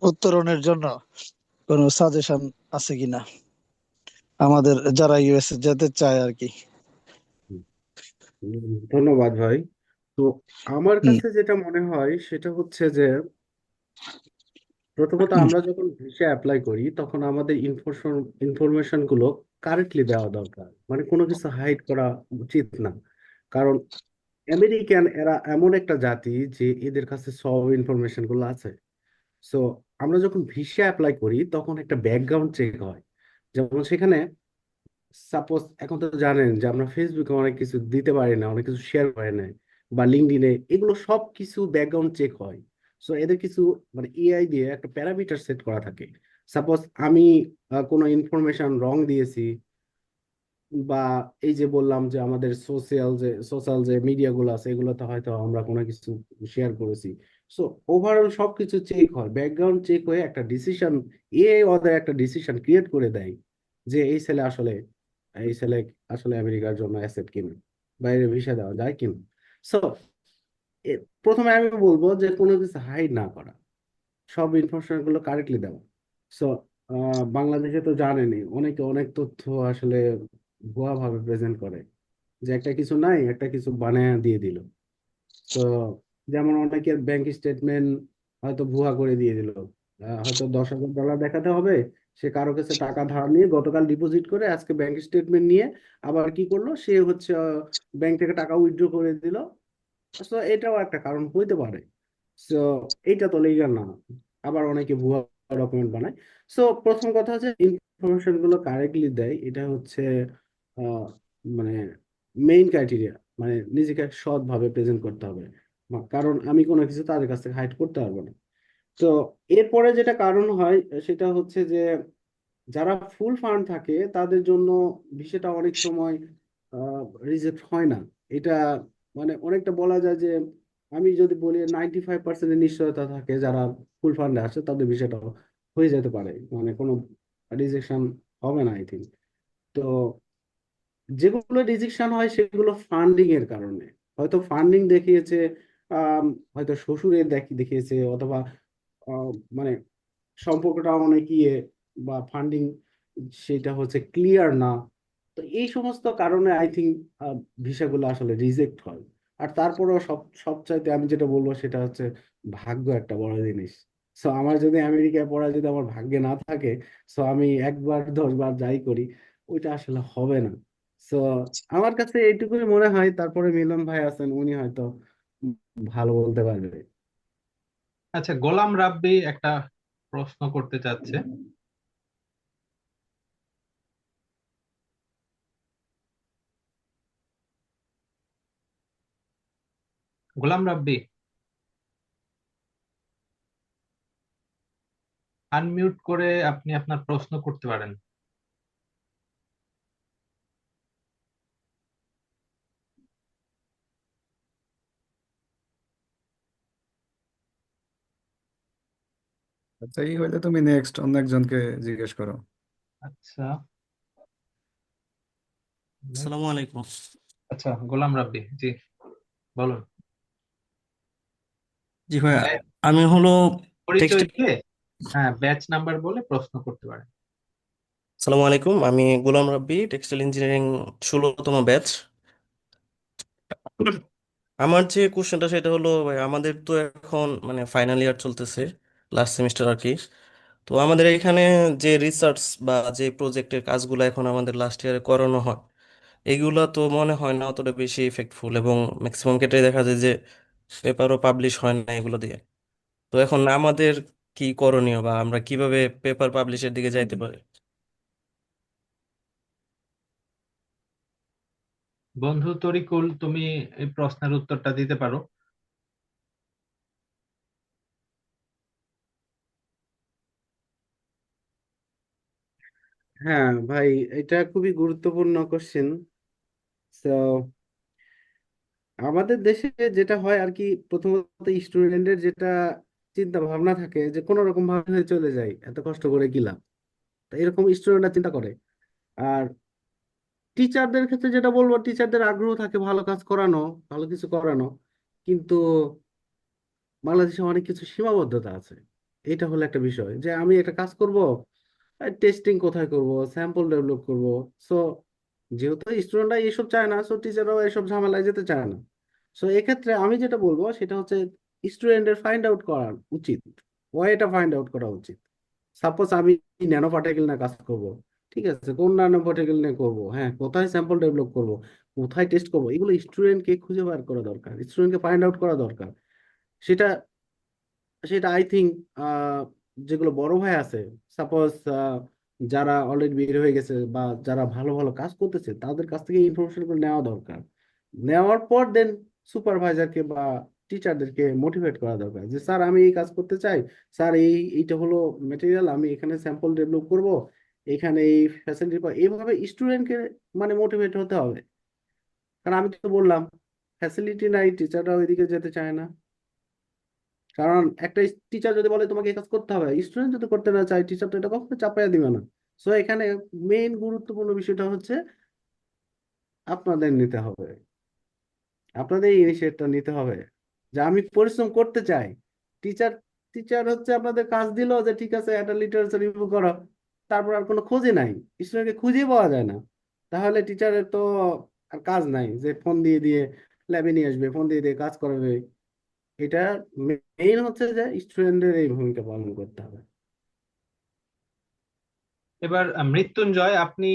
উত্তরণের জন্য কোনো সাজেশন আছে কিনা আমাদের যারা ইউএস যেতে চায় আর কি। ধন্যবাদ ভাই। তো আমার হুম, কাছে যেটা মনে হয় সেটা হচ্ছে যে প্রথমত হুম, আমরা যখন ভিসা অ্যাপ্লাই করি তখন আমাদের ইনফরমেশন গুলো কারেক্টলি দেওয়া দরকার, মানে কোনো কিছু হাইড করা উচিত না। কারণ আমেরিকান এরা এমন একটা জাতি যে এদের কাছে সব ইনফরমেশন গুলো আছে। সো আমরা যখন ভিসা অ্যাপ্লাই করি তখন একটা ব্যাকগ্রাউন্ড চেক হয়। যেমন সেখানে সাপোজ এখন তো জানেন যে আমরা ফেসবুকে অনেক কিছু দিতে পারি না, অনেক কিছু শেয়ার করে না, বা লিঙ্কডইনে, এগুলো সব কিছু ব্যাকগ্রাউন্ড চেক হয়। সো এদের কিছু মানে এআই দিয়ে একটা প্যারামিটার সেট করা থাকে। সাপোজ আমি কোনো ইনফরমেশন রং দিয়েছি, বা এই যে বললাম যে আমাদের সোশ্যাল যে মিডিয়া গুলো আছে এগুলোতে হয়তো আমরা কোনো কিছু শেয়ার করেছি। সো ওভারঅল সবকিছু চেক হয়, ব্যাকগ্রাউন্ড চেক হয়ে একটা ডিসিশন, ওদের একটা ডিসিশন ক্রিয়েট করে দেয় যে এই ছেলে আসলে আমেরিকার জন্য অ্যাসেট কিনা, বাইরে ভিসা দেওয়া যায় কিনা। সো প্রথমে আমি বলবো যে কোনো কিছু হাইড না করা, সব ইনফরমেশন গুলো কারেক্টলি দেওয়া। সো বাংলাদেশে তো জানেনই অনেকে অনেক তথ্য আসলে ভুয়া ভাবে প্রেজেন্ট করে, যে একটা কিছু নাই একটা কিছু বানায় দিয়ে দিল। তো যেমন অনেকের ব্যাংক স্টেটমেন্ট হয়তো ভুয়া করে দিয়ে দিল, হয়তো $10,000 দেখাতে হবে, সে কারো কাছে টাকা ধার নিয়ে গতকাল ডিপোজিট করে আজকে ব্যাংক স্টেটমেন্ট নিয়ে আবার কি করলো, সে হচ্ছে ব্যাংক থেকে টাকা উইথড্র করে দিল। তো এটাও একটা কারণ হইতে পারে। সো এইটা তো লিগ্যাল না। আবার অনেকে ভুয়া ডকুমেন্ট বানায়। সো প্রথম কথা হচ্ছে ইনফরমেশন গুলো কারেক্টলি দেয়, এটা হচ্ছে আহ, মানে মেইন ক্রাইটেরিয়া। মানে নিজেকে সৎভাবে প্রেজেন্ট করতে হবে, কারণ আমি কোনো কিছু তাদের কাছ থেকে হাইড করতে পারবো না। তো এরপরে যেটা কারণ হয় সেটা হচ্ছে যে যারা ফুল ফান্ড থাকে তাদের জন্য ভিসাটা অনেক সময় রিজেক্ট হয় না। এটা মানে অনেকটা বলা যায় যে, আমি যদি বলি 95% নিশ্চয়তা থাকে যারা ফুল ফান্ডে আসে তাদের ভিসাটা হয়ে যেতে পারে, মানে কোনো রিজেকশন হবে না আই থিঙ্ক। তো যেগুলো রিজেকশন হয় সেগুলো ফান্ডিং এর কারণে, হয়তো ফান্ডিং দেখিয়েছে, আম, হয়তো শ্বশুরের দেখিয়েছে, অথবা আহ, মানে সম্পর্কটা অনেক ইয়ে, বা ফান্ডিং সেটা হচ্ছে ক্লিয়ার না। তো এই সমস্ত কারণে আই থিঙ্ক ভিসাগুলো আসলে রিজেক্ট হয়। আর তারপরেও সবচাইতে আমি যেটা বলবো সেটা হচ্ছে ভাগ্য একটা বড় জিনিস। সো আমার যদি আমেরিকায় পড়া যদি আমার ভাগ্যে না থাকে, সো আমি 1 বার 10 বার যাই করি, ওইটা আসলে হবে না। সো আমার কাছে এইটুকুই মনে হয়। তারপরে মিলন ভাই আছেন, উনি হয়তো ভালো বলতে পারবে। আচ্ছা, গোলাম রাব্বি একটা প্রশ্ন করতে চাচ্ছে। গোলাম রাব্বি, আনমিউট করে আপনি আপনার প্রশ্ন করতে পারেন। আচ্ছা, এই হইলে তুমি নেক্সট অন্য একজনকে জিজ্ঞেস করো। আচ্ছা, next। আসসালামু আলাইকুম। আচ্ছা, গোলাম রাব্বি, জি বলুন। জি ভাইয়া, ব্যাচ আমি হলো পরিচয় টেক্সটাইল। দিয়ে, হ্যাঁ, ব্যাচ নাম্বার বলে প্রশ্ন করতে পারেন। আসসালামু আলাইকুম, আমি Golam Rabbi, textile engineering 16তম batch. আমার যে কোশ্চেনটা সেটা হলো ভাই, আমাদের তো এখন মানে ফাইনাল ইয়ার চলতেছে। লাস্ট সেমিস্টার আর কি। তো আমাদের এখানে যে রিসার্চ বা যে প্রজেক্টের কাজগুলো এখন আমাদের লাস্ট ইয়ারে করানো হয়, এগুলা তো মনে হয় না অতটা বেশি ইফেক্টফুল, এবং ম্যাক্সিমাম ক্ষেত্রে দেখা যায় যে পেপারও পাবলিশ হয় না এগুলো দিয়ে। তো এখন আমাদের কি করণীয়, বা আমরা কিভাবে পেপার পাবলিশের দিকে যাইতে পারি? বন্ধু তরিকুল, তুমি এই প্রশ্নের উত্তরটা দিতে পারো। হ্যাঁ ভাই, এটা খুবই গুরুত্বপূর্ণ কোশ্চেন। তো আমাদের দেশে যেটা হয় আর কি, প্রথমত স্টুডেন্টের যেটা চিন্তা ভাবনা থাকে যে কোনো রকম ভাবে চলে যায়, এত কষ্ট করে কি লাভ। তো এরকম স্টুডেন্টরা চিন্তা করে। আর টিচারদের ক্ষেত্রে যেটা বলবো, টিচারদের আগ্রহ থাকে ভালো কাজ করানো, ভালো কিছু করানো, কিন্তু বাংলাদেশে অনেক কিছু সীমাবদ্ধতা আছে। এটা হলো একটা বিষয় যে আমি একটা কাজ করব, টেস্টিং কোথায় করব, স্যাম্পল ডেভেলপ করব। সো যেহেতু স্টুডেন্টরা এইসব চায় না, সো টিচাররাও এইসব ঝামেলায় যেতে চায় না। সো এক্ষেত্রে আমি যেটা বলবো সেটা হচ্ছে স্টুডেন্টের ফাইন্ড আউট করা উচিত, ওয়েটা ফাইন্ড আউট করা উচিত। সাপোজ আমি ন্যানো পার্টিকেল নিয়ে কাজ করব, ঠিক আছে, কোন ন্যানো পার্টিকেল নিয়ে করব, হ্যাঁ, কোথায় স্যাম্পল ডেভেলপ করব, কোথায় টেস্ট করব, এগুলো স্টুডেন্টকে খুঁজে বার করা দরকার, স্টুডেন্টকে ফাইন্ড আউট করা দরকার। সেটা সেটা আই থিঙ্ক যেগুলো বড় ভাই আছে, সাপোজ যারা অলরেডি বের হয়ে গেছে বা যারা ভালো ভালো কাজ করতেছে, তাদের কাছ থেকে ইনফরমেশন গুলো নেওয়া দরকার। নেওয়ার পর দেন সুপারভাইজারকে বা টিচারদেরকে মোটিভেট করা দরকার যে স্যার আমি এই কাজ করতে চাই, স্যার এইটা হলো মেটেরিয়াল, আমি এখানে স্যাম্পল ডেভেলপ করব, এখানে এই ফ্যাসিলিটি, এইভাবে স্টুডেন্টকে মানে মোটিভেট হতে হবে। কারণ আমি তো বললাম ফ্যাসিলিটি নাই, টিচাররা ওইদিকে যেতে চায় না। কারণ একটা টিচার যদি বলে তোমাকে এই কাজ করতে হবে, স্টুডেন্ট যদি করতে না চায়, টিচার তো এটা কখনো চাপাইয়া দিবে না। সো এখানে মেইন গুরুত্বপূর্ণ বিষয়টা হচ্ছে আপনাদের নিতে হবে, আপনাদের এই ইনিশিয়েটিভটা নিতে হবে যে আমি পরিশ্রম করতে চাই। টিচার টিচার হচ্ছে আপনাদের কাজ দিল যে ঠিক আছে একটা লিটারেচার রিভিউ করো, তারপর আর কোনো খোঁজে নাই, স্টুডেন্টকে খুঁজে পাওয়া যায় না। তাহলে টিচারের তো আর কাজ নাই যে ফোন দিয়ে দিয়ে ল্যাবে নিয়ে আসবে, ফোন দিয়ে দিয়ে কাজ করাবে। এটা মেইন হচ্ছে যে স্টুডেন্টের এই ভূমিকা পালন করতে হবে। এবার মৃত্যুঞ্জয়, আপনি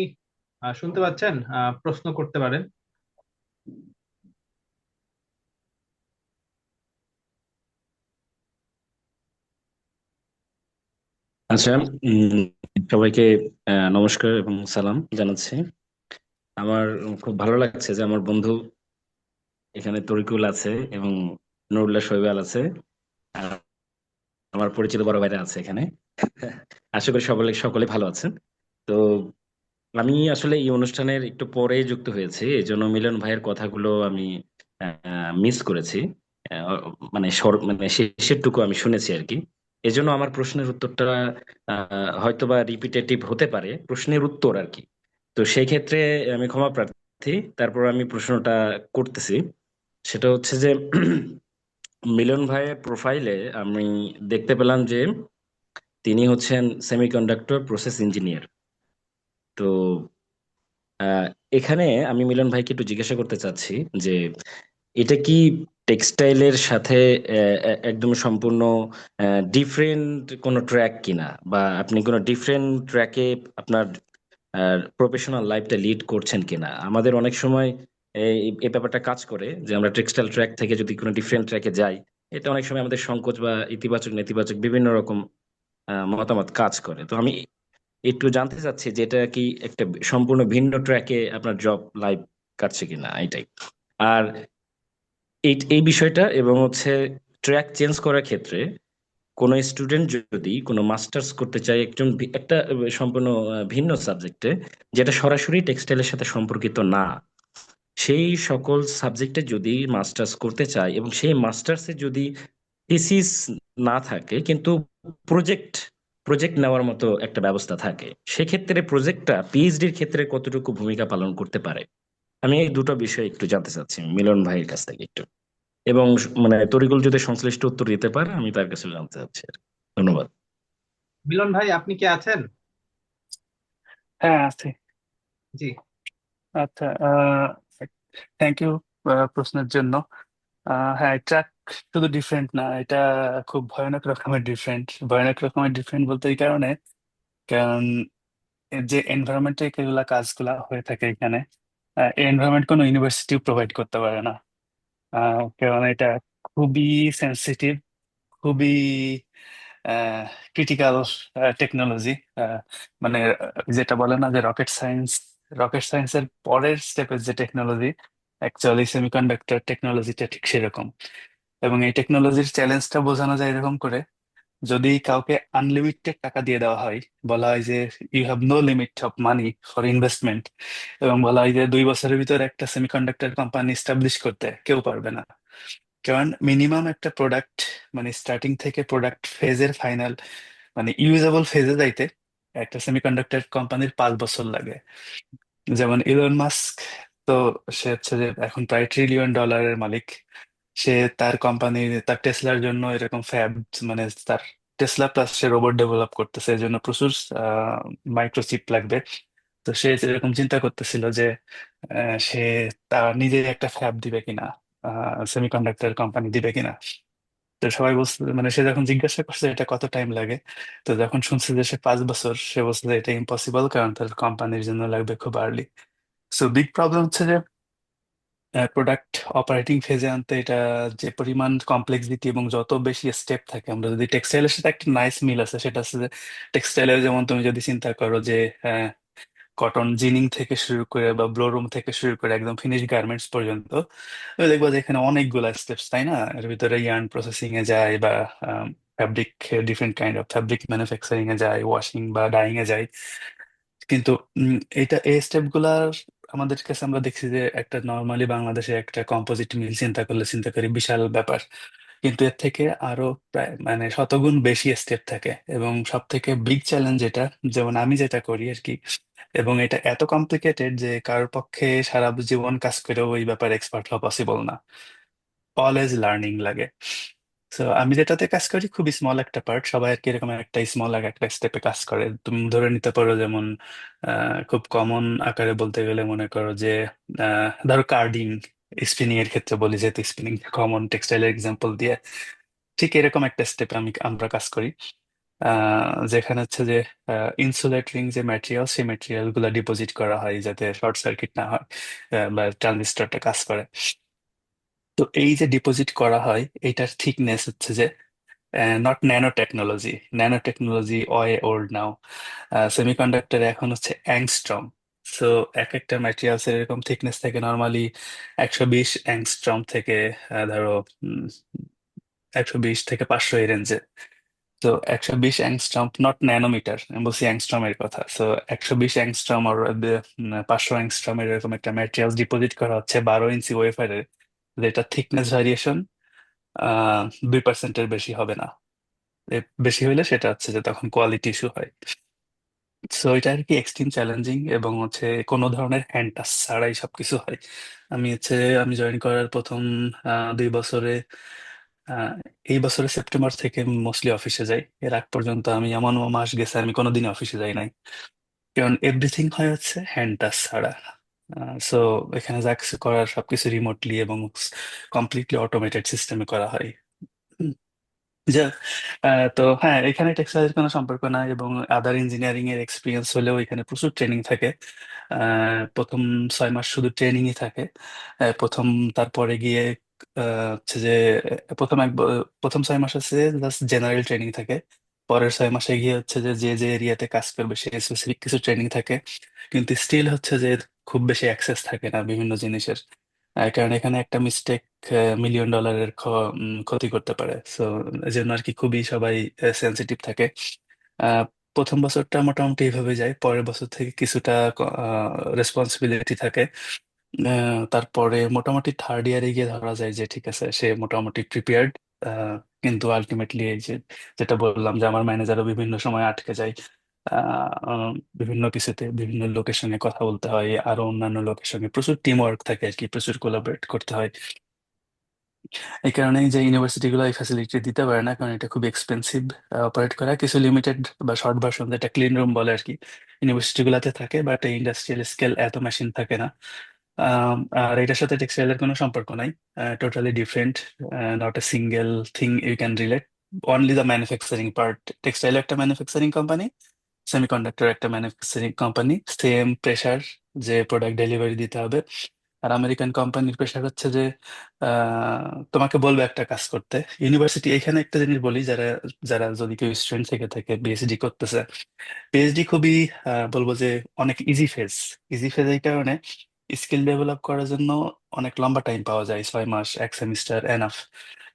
শুনতে পাচ্ছেন? প্রশ্ন করতে পারেন। আচ্ছা। উম, সবাইকে নমস্কার এবং সালাম জানাচ্ছি। আমার খুব ভালো লাগছে যে আমার বন্ধু এখানে তরিকুল আছে এবং নুরুল্লাহ শৈবাল আছে, আর আমার পরিচিত বড় ভাইরা আছে এখানে। আশা করি সকলে সকলে ভালো আছেন। তো আমি আসলে এই অনুষ্ঠানের একটু পরেই যুক্ত হয়েছি, এই জন্য মিলন ভাইয়ের কথাগুলো আমি মিস করেছি। আহ, মানে মানে শেষেরটুকু আমি শুনেছি আর কি। এজন্য আমার প্রশ্নের উত্তরটা হয়তোবা রিপিটেটিভ হতে পারে, প্রশ্নের উত্তর আর কি। তো সেই ক্ষেত্রে আমি ক্ষমা প্রার্থী। তারপর আমি প্রশ্নটা করতেছি। সেটা হচ্ছে যে মিলন ভাইয়ের প্রোফাইলে আমি দেখতে পেলাম যে তিনি হচ্ছেন সেমিকন্ডাক্টর প্রসেস ইঞ্জিনিয়ার। তো আহ, এখানে আমি মিলন ভাইকে একটু জিজ্ঞাসা করতে চাচ্ছি যে এটা কি টেক্সটাইলের সাথে একদম সম্পূর্ণ ডিফারেন্ট কোনো ট্র্যাক কিনা, বা আপনি কোনো ডিফারেন্ট ট্র্যাকে আপনার প্রফেশনাল লাইফটা লিড করছেন কিনা? আমাদের অনেক সময় এই এই ব্যাপারটা কাজ করে যে আমরা টেক্সটাইল ট্র্যাক থেকে যদি কোনো ডিফারেন্ট ট্র্যাকে যাই, এটা অনেক সময় আমাদের সংকোচ বা ইতিবাচক নেতিবাচক বিভিন্ন রকম মতামত কাজ করে। তো আমি একটু জানতে চাচ্ছি যে এটা কি একটা সম্পূর্ণ ভিন্ন ট্র্যাকে আপনার জব লাইফ কাটছে কিনা, এটাই। আর এই এই বিষয়টা, এবং হচ্ছে ট্র্যাক চেঞ্জ করার ক্ষেত্রে কোনো স্টুডেন্ট যদি কোনো মাস্টার্স করতে চায় একজন একটা সম্পূর্ণ ভিন্ন সাবজেক্টে, যেটা সরাসরি টেক্সটাইলের সাথে সম্পর্কিত না, সেই সকল সাবজেক্টে যদি মাস্টার্স করতে চায় এবং সেই মাস্টার্সে যদি থিসিস না থাকে কিন্তু প্রজেক্ট প্রজেক্ট নেওয়ার মতো একটা ব্যবস্থা থাকে, সেক্ষেত্রে প্রজেক্টটা পিএইচডির ক্ষেত্রে কতটুকু ভূমিকা পালন করতে পারে? আমি এই দুটো বিষয় একটু জানতে চাচ্ছি মিলন ভাইয়ের কাছ থেকে একটু। এবং মানে তরিকুল যদি সংশ্লিষ্ট উত্তর দিতে পারে, আমি তার কাছে জানতে চাচ্ছি আর কি। ধন্যবাদ। মিলন ভাই, আপনি কি আছেন? হ্যাঁ, আছে। জি। আচ্ছা, থ্যাংক ইউ প্রশ্নের জন্য। হ্যাঁ, ট্রাক শুধু ডিফারেন্ট না, এটা খুব ভয়ানক রকমের ডিফারেন্ট। ভয়ানক রকমের ডিফারেন্ট বলতে এই কারণে, কারণ এর যে এনভায়রনমেন্টে এগুলা কাজগুলা হয়ে থাকে এখানে, এই এনভায়রনমেন্ট কোনো ইউনিভার্সিটি প্রোভাইড করতে পারে না। কারণ এটা খুবই সেন্সিটিভ, খুবই ক্রিটিক্যাল টেকনোলজি। মানে যেটা বলে না যে রকেট সায়েন্সের পরের স্টেপের যে টেকনোলজি, অ্যাকচুয়ালি সেমিকন্ডাক্টর টেকনোলজিটা ঠিক সেরকম। এবং এই টেকনোলজির চ্যালেঞ্জটা বোঝানো যায় এরকম করে, যদি কাউকে আনলিমিটেড টাকা দিয়ে দেওয়া হয়, বলা হয় যে you have no limit of money for investment, এবং বলা হয় যে 2 বছরের ভিতরে একটা সেমিকন্ডাক্টর কোম্পানি এস্টাবলিশ করতে কেউ পারবে না। কারণ মিনিমাম একটা প্রোডাক্ট, মানে স্টার্টিং থেকে প্রোডাক্ট ফেজের ফাইনাল, মানে ইউজেবল ফেজে যাইতে একটা সেমিকন্ডাক্টর কোম্পানির 5 বছর লাগে। যেমন ইলন মাস্ক, তো সে হচ্ছে যে এখন প্রায় $1 ট্রিলিয়ন মালিক। সে তার কোম্পানি, তার টেসলার জন্য এরকম ফ্যাব, মানে তার টেসলা প্লাস সে রোবট ডেভেলপ করতেছে, এর জন্য প্রচুর মাইক্রোচিপ লাগবে। তো সে এরকম চিন্তা করতেছিল যে সে তার নিজের একটা ফ্যাব দিবে কিনা, সেমিকন্ডাক্টর কোম্পানি দিবে কিনা। তো সবাই বলছে, মানে সে যখন জিজ্ঞাসা করছে এটা কত টাইম লাগে, তো যখন শুনছে যে সে 5 বছর, সে বলছে যে এটা ইম্পসিবল, কারণ তার কোম্পানির জন্য লাগবে খুব আর্লি। সো বিগ প্রবলেম হচ্ছে যে প্রোডাক্ট অপারেটিং ফেজে আনতে এটা যে পরিমাণ কমপ্লেক্সিটি এবং যত বেশি স্টেপ থাকে। আমরা যদি টেক্সটাইলের সাথে একটা নাইস মিল আছে, সেটা হচ্ছে যে টেক্সটাইলের যেমন তুমি যদি চিন্তা করো যে কটন জিনিং থেকে শুরু করে বা ব্লোরুম থেকে শুরু করে একদম ফিনিশ গার্মেন্টস পর্যন্ত, তুমি দেখবো যে এখানে অনেকগুলা স্টেপস, তাই না? এর ভিতরে ইয়ার্ন প্রসেসিং এ যায়, বা fabric, different kind of fabric manufacturing এ যায়, ওয়াশিং বা ডাইং এ যায়। কিন্তু এই স্টেপ গুলার আমাদের কাছে আমরা দেখছি যে একটা নর্মালি বাংলাদেশে একটা কম্পোজিট মিল চিন্তা করি বিশাল ব্যাপার, কিন্তু এর থেকে আরো প্রায় মানে শতগুণ বেশি স্টেপ থাকে। এবং সব থেকে বিগ চ্যালেঞ্জ যেটা, যেমন আমি যেটা করি আর কি, এবং এটা এত কমপ্লিকেটেড যে কারোর পক্ষে সারা জীবন কাজ করেও ওই ব্যাপারে এক্সপার্ট হওয়া পসিবল না। অলওয়েজ লার্নিং লাগে। তো আমি যেটাতে কাজ করি খুবই স্মল একটা পার্ট, সবাই আর কি এরকম একটা স্মল একটা স্টেপে কাজ করে। তুমি ধরে নিতে পারো, যেমন খুব কমন আকারে বলতে গেলে মনে করো যে ধরো কার্ডিং, স্পিনিং এর ক্ষেত্রে বলি, যেহেতু স্পিনিং কমন টেক্সটাইলের এক্সাম্পল দিয়ে, ঠিক এরকম একটা স্টেপে আমরা কাজ করি। যেখানে হচ্ছে যে ইনসুলেটিং যে ম্যাটেরিয়াল, সেই ম্যাটেরিয়াল গুলা ডিপোজিট করা হয় যাতে শর্ট সার্কিট না হয়, বা ট্রানজিস্টরটা কাজ করে। তো এই যে ডিপোজিট করা হয়, এইটার থিকনেস হচ্ছে যে not nano technology. Nano technology way old now. Semiconductor এখন হচ্ছে অ্যাংস্ট্রম। সো এক একটা ম্যাটেরিয়ালস এর এরকম থিকনেস থেকে নর্মালি 120 অ্যাংস্ট্রম থেকে ধরো 120 থেকে 500 এই রেঞ্জে। তো 120 অ্যাংস্ট্রম, নট ন্যানোমিটার, আমি বলছি অ্যাংস্ট্রমের কথা। সো 120 অ্যাংস্ট্রম আর 500 অ্যাংস্ট্রমের এরকম একটা ম্যাটেরিয়াল ডিপোজিট করা হচ্ছে 12 ইঞ্চি ওয়েফারে, যেটা থিকনেস ভ্যারিয়েশন 2%-এর বেশি হবে না। এর বেশি হইলে সেটা হচ্ছে যে তখন কোয়ালিটি ইস্যু হয়। সো এটা আর কি এক্সট্রিম চ্যালেঞ্জিং, এবং হচ্ছে কোনো ধরনের হ্যান্ড টাচ ছাড়াই সবকিছু হয়। আমি হচ্ছে আমি জয়েন করার প্রথম 2 বছরে, আহ, এই বছরের সেপ্টেম্বর থেকে মোস্টলি অফিসে যাই। এর আগ পর্যন্ত আমি এমন মাস গেছে আমি কোনোদিন অফিসে যাই নাই, কারণ এভরিথিং হয় হচ্ছে হ্যান্ড টাচ ছাড়া। সো এখানে যা কিছু করার সবকিছু রিমোটলি এবং কমপ্লিটলি অটোমেটেড সিস্টেমে করা হয়। যা তো হ্যাঁ, এখানে টেক্সটাইলের কোনো সম্পর্ক নাই, এবং আদার ইঞ্জিনিয়ারিং এর এক্সপিরিয়েন্স হলেও এখানে প্রচুর ট্রেনিং থাকে। প্রথম 6 মাস শুধু ট্রেনিংই থাকে। প্রথম, তারপরে গিয়ে হচ্ছে যে প্রথম 6 মাস আছে জাস্ট জেনারেল ট্রেনিং থাকে। পরের 6 মাসে গিয়ে হচ্ছে যে যে যে এরিয়াতে কাজ করবে সেই স্পেসিফিক কিছু ট্রেনিং থাকে। কিন্তু স্টিল হচ্ছে যে খুব বেশি অ্যাক্সেস থাকে না বিভিন্ন জিনিসের। কারণ এখানে একটা মিস্টেক $1 মিলিয়ন ক্ষতি করতে পারে। সো এই জন্য আর কি খুবই সবাই সেন্সিটিভ থাকে। আহ, প্রথম বছরটা মোটামুটি এইভাবে যায়, পরের বছর থেকে কিছুটা রেসপন্সিবিলিটি থাকে। তারপরে মোটামুটি থার্ড ইয়ারে গিয়ে ধরা যায় যে ঠিক আছে, সে মোটামুটি প্রিপেয়ার্ড। কিন্তু আলটিমেটলি এই যে যেটা বললাম যে আমার ম্যানেজারও বিভিন্ন সময় আটকে যায়। আহ, আহ, বিভিন্ন কিছুতে বিভিন্ন লোকের সঙ্গে কথা বলতে হয়, আরো অন্যান্য লোকের সঙ্গে প্রচুর টিম ওয়ার্ক থাকে আর কি, প্রচুর কোলাবরেট করতে হয়। এই কারণেই যে ইউনিভার্সিটি গুলো এই ফ্যাসিলিটি দিতে পারে না, কারণ এটা খুব এক্সপেন্সিভ অপারেট করা। কিছু লিমিটেড বা শর্ট ভার্সন, যেটা ক্লিন রুম বলে আর কি, ইউনিভার্সিটি গুলাতে থাকে, বাট এই ইন্ডাস্ট্রিয়াল স্কেল এত মেশিন থাকে না। আর এটার সাথে টেক্সটাইলের কোনো সম্পর্ক নাই, totally different, not a single thing you can relate, only the manufacturing part. Textile একটা ম্যানুফ্যাকচারিং কোম্পানি, সেমিকন্ডাক্টর একটা ম্যানুফ্যাকচারিং কোম্পানি, সেম প্রেসার যে প্রোডাক্ট ডেলিভারি দিতে হবে। আর আমেরিকান কোম্পানির প্রেসার হচ্ছে যে তোমাকে বলবে একটা কাজ করতে। ইউনিভার্সিটি, এখানে একটা জিনিস বলি, যারা যারা যদি কেউ স্টুডেন্ট থেকে থাকে পিএইচডি করতেছে, পিএইচডি খুবই বলবো যে অনেক ইজি ফেজ। ইজি ফেজ এই কারণে স্কিল ডেভেলপ করার জন্য অনেক লম্বা টাইম পাওয়া যায়, 6 মাস, এক সেমিস্টার এনাফ।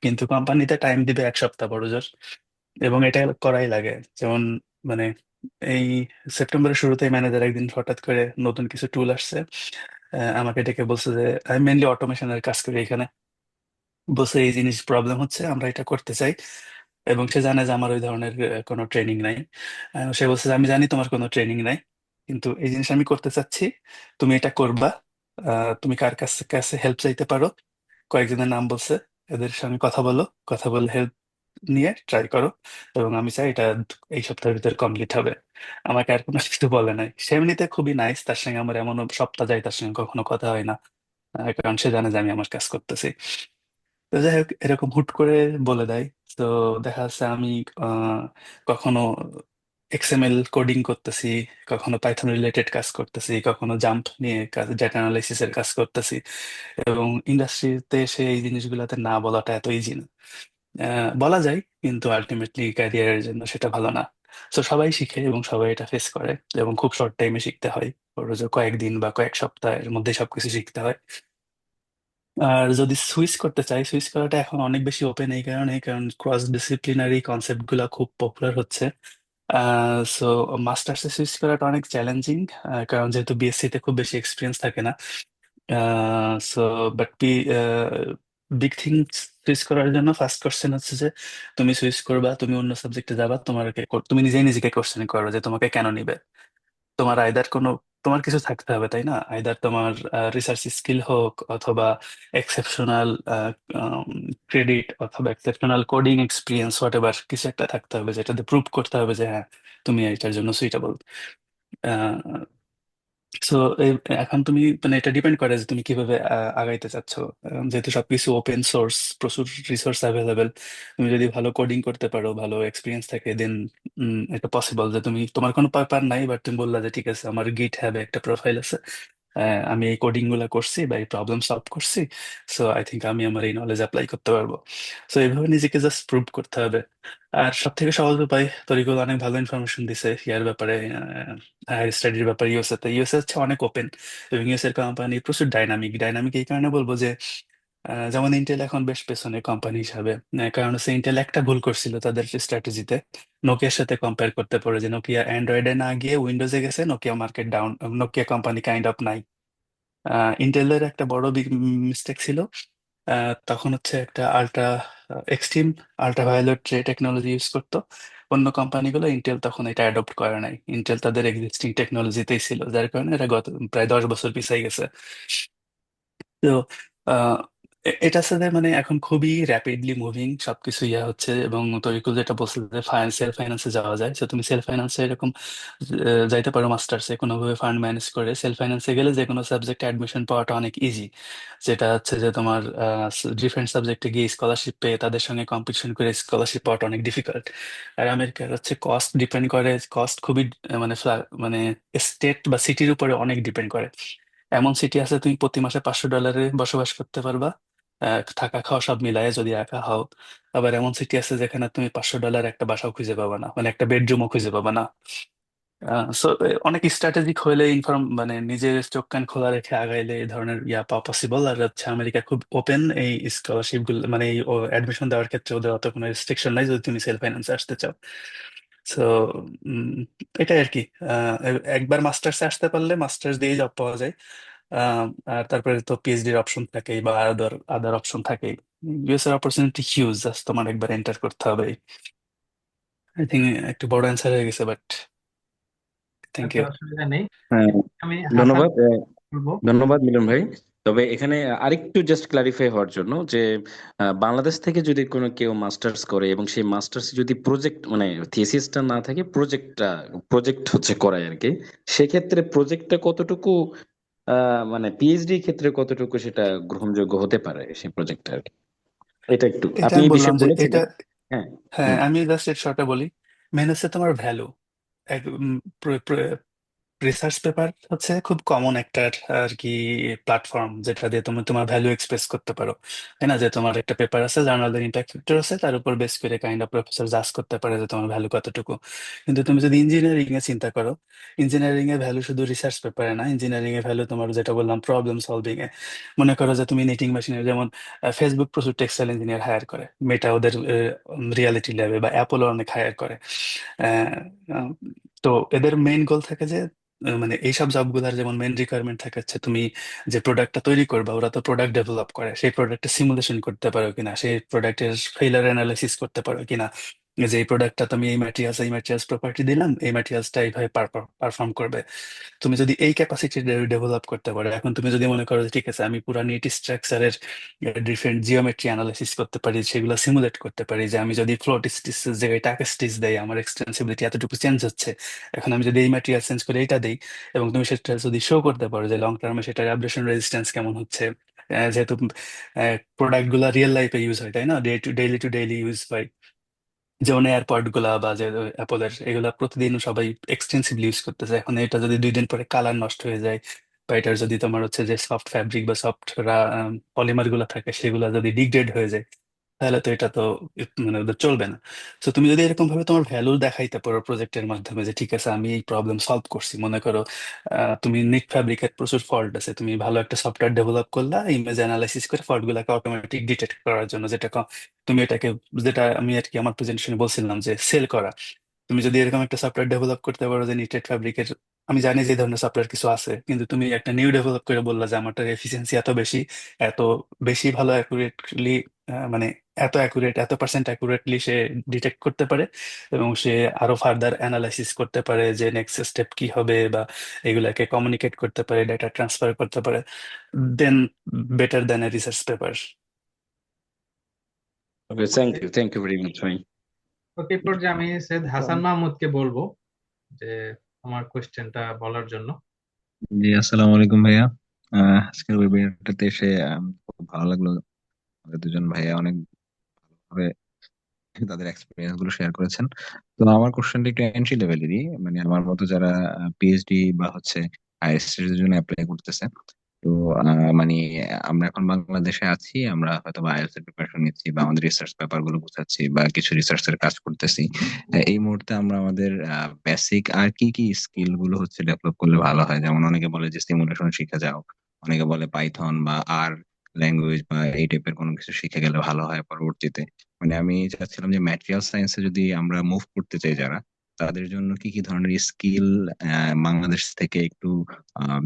কিন্তু কোম্পানিতে টাইম দিবে 1 সপ্তাহ বড় জোর, এবং এটা করাই লাগে। যেমন মানে এই সেপ্টেম্বরের শুরুতেই ম্যানেজার একদিন হঠাৎ করে নতুন কিছু টুল আসছে, আমাকে ডেকে বলছে যে আমি মেনলি অটোমেশনের কাজ করি এখানে, বলছে এই জিনিস প্রবলেম হচ্ছে, আমরা এটা করতে চাই। এবং সে জানে যে আমার ওই ধরনের কোনো ট্রেনিং নাই। সে বলছে যে আমি জানি তোমার কোনো ট্রেনিং নাই, কিন্তু এই জিনিস আমি করতে চাচ্ছি, তুমি এটা করবা। তুমি কার কাছে কাছে হেল্প চাইতে পারো? কয়েকজনের নাম বলছে, এদের সঙ্গে কথা বলো, কথা বলে হেল্প নিয়ে ট্রাই করো, এবং আমি চাই এটা এই সপ্তাহের ভিতরে কমপ্লিট হবে। আমাকে আর কোনো কিছু বলে নাই। সে এমনিতে খুবই নাইস, তার সঙ্গে আমার এমন সপ্তাহ যায় তার সঙ্গে কখনো কথা হয় না, কারণ সে জানে যে আমি আমার কাজ করতেছি। তো যাই হোক, এরকম হুট করে বলে দেয়। তো দেখা যাচ্ছে আমি আহ, কখনো এক্সএমএল কোডিং করতেছি, কখনো পাইথন রিলেটেড কাজ করতেছি, কখনো জাম্প নিয়ে কাজ, ডেটা অ্যানালাইসিস এর কাজ করতেছি। এবং ইন্ডাস্ট্রিতে এসে এই জিনিসগুলোতে না বলাটা এত ইজি না। বলা যায়, কিন্তু আলটিমেটলি ক্যারিয়ারের জন্য সেটা ভালো না। তো সবাই শিখে এবং সবাই এটা ফেস করে, এবং খুব শর্ট টাইমে শিখতে হয়, ওর যে কয়েকদিন বা কয়েক সপ্তাহের মধ্যে সবকিছু শিখতে হয়। আর যদি সুইচ করতে চাই, সুইচ করাটা এখন অনেক বেশি ওপেন এই কারণে, কারণ ক্রস ডিসিপ্লিনারি কনসেপ্ট গুলা খুব পপুলার হচ্ছে। সো মাস্টার্সে সুইচ করাটা অনেক চ্যালেঞ্জিং, কারণ যেহেতু বিএসসি তে খুব বেশি এক্সপিরিয়েন্স থাকে না। So but big thing switch করার জন্য ফার্স্ট কোশ্চেন হচ্ছে যে তুমি সুইচ করবা, তুমি অন্য সাবজেক্টে যাবা, তুমি নিজেই নিজেকে কোশ্চেন করো যে তোমাকে কেন নিবে। তোমার আইদার কোনো, তোমার কিছু থাকতে হবে, তাই না? আইদার তোমার রিসার্চ স্কিল হোক, অথবা এক্সেপশনাল ক্রেডিট, অথবা exceptional coding experience, what ever, কিছু একটা থাকতে হবে যেটাতে প্রুভ করতে হবে যে হ্যাঁ তুমি এটার জন্য সুইটেবল। সো এখন তুমি মানে এটা ডিপেন্ড করে যে তুমি কিভাবে আগাইতে চাচ্ছ। যেহেতু সবকিছু ওপেন সোর্স, প্রচুর রিসোর্স অ্যাভেলেবেল, তুমি যদি ভালো কোডিং করতে পারো, ভালো এক্সপিরিয়েন্স থাকে, দেন এটা পসিবল যে তুমি, তোমার কোনো পেপার নাই বাট তুমি বললা যে ঠিক আছে আমার গিট হ্যাবে একটা প্রোফাইল আছে, আমি এই কোডিং গুলা করছি বা এই প্রবলেম সলভ করছি, সো আই থিঙ্ক আমি আমার এই নলেজ অ্যাপ্লাই করতে পারবো। সো এইভাবে নিজেকে জাস্ট প্রুভ করতে হবে। আর সব থেকে সহজ উপায়, তরিকুল অনেক ভালো ইনফরমেশন দিছে ইয়ার ব্যাপারে, হায়ার স্টাডির ব্যাপারে। ইউএসএ হচ্ছে অনেক ওপেন, এবং ইউএস এর কোম্পানি প্রচুর ডাইনামিক। ডাইনামিক এই কারণে বলবো যে যেমন ইন্টেল এখন বেশ পেছনে কোম্পানি হিসাবে, কারণ হচ্ছে ইন্টেল একটা ভুল করছিল তাদের স্ট্র্যাটেজিতে, নোকিয়ার সাথে কম্পেয়ার করতে পারে, যে নোকিয়া অ্যান্ড্রয়েডে না গিয়ে উইন্ডোজে গেছে, Nokia market down, Nokia company kind of নাই। ইন্টেলের একটা বড় মিস্টেক ছিল, তখন হচ্ছে একটা এক্সট্রিম আল্ট্রাভায়োলেট রে টেকনোলজি ইউজ করতো অন্য কোম্পানিগুলো। ইন্টেল তখন এটা অ্যাডপ্ট করে নাই, ইন্টেল তাদের এক্সিস্টিং টেকনোলজিতেই ছিল, যার কারণে এরা গত প্রায় 10 বছর পিছিয়ে গেছে। তো আহ, এটার সাথে মানে এখন খুবই র্যাপিডলি মুভিং সবকিছু ইয়া হচ্ছে। এবং তরিকুল যেটা বলছে যে সেলফ ফাইন্যান্সে যাওয়া যায়, তো তুমি সেলফ ফাইন্যান্সে এরকম যাইতে পারো মাস্টার্সে কোনোভাবে ফান্ড ম্যানেজ করে। সেলফ ফাইন্যান্সে গেলে যে কোনো সাবজেক্টে অ্যাডমিশন পাওয়াটা অনেক ইজি, যেটা হচ্ছে যে তোমার ডিফারেন্ট সাবজেক্টে গিয়ে স্কলারশিপ পেয়ে তাদের সঙ্গে কম্পিটিশন করে স্কলারশিপ পাওয়াটা অনেক ডিফিকাল্ট। আর আমেরিকার হচ্ছে কস্ট ডিপেন্ড করে, কস্ট খুবই মানে মানে স্টেট বা সিটির উপরে অনেক ডিপেন্ড করে। এমন সিটি আছে তুমি প্রতি মাসে $500 বসবাস করতে পারবা, থাকা খাওয়া সব মিলায়ে যদি একা হও। আবার এমন সিটি আছে যেখানে তুমি $500 একটা বাসাও খুঁজে পাবা না, মানে একটা বেডরুমও খুঁজে পাবা না। সো অনেক স্ট্র্যাটেজিক হইলে মানে নিজের চোখ কান খোলা রেখে আগাইলে এই ধরনের ইয়া পাওয়া পসিবল। আর হচ্ছে আমেরিকা খুব ওপেন এই স্কলারশিপ গুলো, মানে এই অ্যাডমিশন দেওয়ার ক্ষেত্রে ওদের অত কোনো রেস্ট্রিকশন নাই যদি তুমি সেলফ ফাইন্যান্সে আসতে চাও। সো এটাই আর কি। একবার মাস্টার্সে আসতে পারলে মাস্টার্স দিয়ে জব পাওয়া যায়। আহ, আর তারপরে তো পিএইচডির অপশন থাকেই, বা আদার আদার অপশন থাকেই। ইউএস এর অপরচুনিটি হিউজ, জাস্ট তোমার একবার এন্টার করতে হবে। আই থিঙ্ক একটু বড় অ্যান্সার হয়ে গেছে, বাট থ্যাংক আচ্ছা, ইউ। অসুবিধা নেই। হ্যাঁ, আমি হাসান ধন্যবাদ। বলবো। ধন্যবাদ মিলন ভাই। তবে এখানে আরেকটু জাস্ট ক্লারিফাই হওয়ার জন্য যে বাংলাদেশ থেকে যদি কোনো কেউ মাস্টার্স করে এবং সেই মাস্টার্স যদি প্রজেক্ট মানে থিসিসটা না থাকে, প্রজেক্ট হচ্ছে করায় আর কি, সেক্ষেত্রে প্রজেক্টটা কতটুকু মানে পিএইচডি ক্ষেত্রে কতটুকু সেটা গ্রহণযোগ্য হতে পারে সেই প্রজেক্টটা আর কি। এটা একটু এটা আপনি আমি এই বললাম বিষয়ে যে এটা, বলেছিলেন। হ্যাঁ। হ্যাঁ হুম। আমি জাস্ট এর শর্টে বলি, মেন হচ্ছে তোমার ভ্যালু। রিসার্চ পেপার হচ্ছে খুব কমন একটা আর কি প্ল্যাটফর্ম, যেটা দিয়ে তুমি তোমার ভ্যালু এক্সপ্রেস করতে পারো, তাই না? যে তোমার একটা পেপার আছে, জার্নালের ইম্প্যাক্ট ফ্যাক্টর আছে, তার উপর বেস করে কাইন্ড অফ প্রফেসর জাজ করতে পারে যে তোমার ভ্যালু কতটুকু। কিন্তু তুমি যদি ইঞ্জিনিয়ারিং এ চিন্তা করো, ইঞ্জিনিয়ারিং এর ভ্যালু শুধু রিসার্চ পেপারে না, ইঞ্জিনিয়ারিং এর ভ্যালু তোমার যেটা বললাম প্রবলেম সলভিং এ। মনে করো যে তুমি নিটিং মেশিনের, যেমন ফেসবুক প্রচুর টেক্সটাইল ইঞ্জিনিয়ার হায়ার করে, মেটা ওদের রিয়ালিটি ল্যাবে, বা অ্যাপোলো অনেক হায়ার করে। আহ, আহ, তো এদের মেইন গোল থাকে যে মানে এইসব জবগুলোর যেমন মেইন রিকোয়ারমেন্ট থাকে হচ্ছে তুমি যে প্রোডাক্টটা তৈরি করবা, ওরা তো প্রোডাক্ট ডেভেলপ করে, সেই প্রোডাক্টের সিমুলেশন করতে পারো কিনা, সেই প্রোডাক্টের ফেইলার অ্যানালাইসিস করতে পারো কিনা, যে এই প্রোডাক্টটা তুমি এই ম্যাটেরিয়ালস প্রপার্টি দিলাম, এই ম্যাটেরিয়ালসটা এইভাবে পারফর্ম করবে। তুমি যদি এই ক্যাপাসিটি ডেভেলপ করতে পারো, এখন তুমি যদি মনে করো যে ঠিক আছে আমি পুরা নিট স্ট্রাকচারের ডিফারেন্ট জিওমেট্রি অ্যানালাইসিস করতে পারি, সেগুলো সিমুলেট করতে পারি, যে আমি যদি ফ্লোট স্টিচের জায়গায় টাক স্টিচ দেই, আমার এক্সটেন্সিবিলিটি এতটুকু চেঞ্জ হচ্ছে, এখন আমি যদি এই ম্যাটেরিয়াল চেঞ্জ করে এইটা দিই, এবং তুমি সেটা যদি শো করতে পারো যে লং টার্মে সেটার অ্যাব্রেশন রেজিস্ট্যান্স কেমন হচ্ছে, যেহেতু প্রোডাক্ট গুলা রিয়েল লাইফে ইউজ হয়, তাই না? ডেইলি টু ডেইলি ইউজ হয়, যেমন এয়ারপড গুলা বা যে অ্যাপলের, এগুলা প্রতিদিন সবাই এক্সটেন্সিভলি ইউজ করতেছে। এখন এটা যদি 2 দিন পরে কালার নষ্ট হয়ে যায়, বা এটার যদি তোমার হচ্ছে যে সফট ফ্যাব্রিক বা সফট পলিমার গুলা থাকে, সেগুলা যদি ডিগ্রেড হয়ে যায়, তাহলে তো এটা তো মানে ওদের চলবে না। তো তুমি যদি এরকম ভাবে তোমার ভ্যালু দেখাইতে পারো প্রজেক্টের মাধ্যমে, যে ঠিক আছে আমি এই প্রবলেম সলভ করছি, মনে করো তুমি নিট ফ্যাব্রিকের প্রচুর ফল্ট আছে, তুমি ভালো একটা সফটওয়্যার ডেভেলপ করলা ইমেজ অ্যানালাইসিস করে ফল্ট গুলাকে অটোমেটিক ডিটেক্ট করার জন্য, যেটা তুমি এটাকে, যেটা আমি আর কি আমার প্রেজেন্টেশনে বলছিলাম যে সেল করা। তুমি যদি এরকম একটা সফটওয়্যার ডেভেলপ করতে পারো যে নিটেড ফ্যাব্রিকের, আমি জানি যে এই ধরনের সফটওয়্যার কিছু আছে, কিন্তু তুমি একটা নিউ ডেভেলপ করে বললা যে আমারটার এফিসিয়েন্সি এত বেশি, এত বেশি ভালো অ্যাকুরেটলি, মানে এত অ্যাকুরেট, এত পার্সেন্ট অ্যাকুরেটলি সে ডিটেক্ট করতে পারে, এবং সে আরো ফার্দার অ্যানালাইসিস করতে পারে যে নেক্সট স্টেপ কি হবে, বা এগুলাকে কমিউনিকেট করতে পারে, ডেটা ট্রান্সফার করতে পারে, then better than a research paper. Okay, thank you very much ভাই। ওকে, এই পর্যায়ে আমি সৈয়দ হাসান মাহমুদকে বলবো যে আমার কোশ্চেনটা বলার জন্য। জি, আসসালামু আলাইকুম ভাইয়া। আজকের ওয়েবিনারটাতে এসে খুব ভালো লাগলো। আমাদের দুজন ভাইয়া অনেক ভাবে তাদের এক্সপিরিয়েন্স গুলো শেয়ার করেছেন। তো আমার কোশ্চেনটা একটু এন্ট্রি লেভেলেরই, মানে আমার মতো যারা পিএইচডি বা হচ্ছে হায়ার স্টাডিজ জন্য অ্যাপ্লাই করতেছে। তো মানে আমরা এখন বাংলাদেশে আছি, আমরা হয়তো বা আইএলটিএস এর প্রিপারেশন নিচ্ছি বা আমাদের রিসার্চ পেপার গুলো গুছাচ্ছি বা কিছু রিসার্চের কাজ করতেছি। এই মুহূর্তে আমরা আমাদের বেসিক আর কি কি স্কিল গুলো হচ্ছে ডেভেলপ করলে ভালো হয়, যেমন অনেকে বলে যে সিমুলেশন শিখে যাও, অনেকে বলে পাইথন বা আর ল্যাঙ্গুয়েজ বা এই টাইপের কোনো কিছু শিখে গেলে ভালো হয় পরবর্তীতে। মানে আমি চাচ্ছিলাম যে ম্যাটেরিয়াল সায়েন্সে যদি আমরা মুভ করতে চাই যারা, তাদের জন্য কি কি ধরনের স্কিল বাংলাদেশ থেকে একটু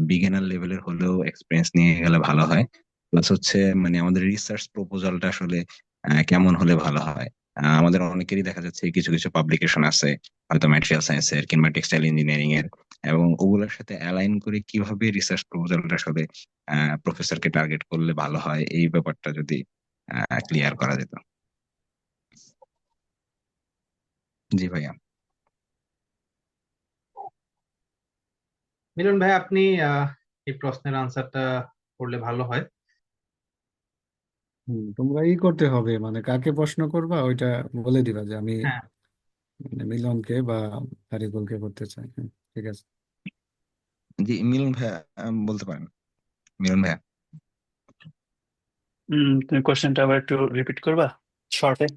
বিগিনার লেভেলের হলেও এক্সপিরিয়েন্স নিয়ে গেলে ভালো হয়। প্লাস হচ্ছে মানে আমাদের রিসার্চ প্রপোজালটা আসলে কেমন হলে ভালো হয়। আমাদের অনেকেরই দেখা যাচ্ছে কিছু কিছু পাবলিকেশন আছে হয়তো ম্যাটেরিয়াল সায়েন্সের কিংবা টেক্সটাইল ইঞ্জিনিয়ারিং এর, এবং ওগুলোর সাথে অ্যালাইন করে কিভাবে রিসার্চ প্রপোজালটা আসলে প্রফেসরকে টার্গেট করলে ভালো হয়, এই ব্যাপারটা যদি ক্লিয়ার করা যেত। জি ভাইয়া। মিলন ভাই, আপনি এই প্রশ্নের আনসারটা করলে ভালো হয়। তোমরা করতে হবে, মানে কাকে প্রশ্ন করবা ওইটা বলে দিবা যে আমি হ্যাঁ, মানে মিলনকে বা তারিকুলকে করতে চাই। হ্যাঁ, ঠিক আছে। জি মিলন ভাইয়া, বলতে পারেন মিলন ভাইয়া। তুমি কোশ্চেনটা আবার একটু রিপিট করবা শর্টে?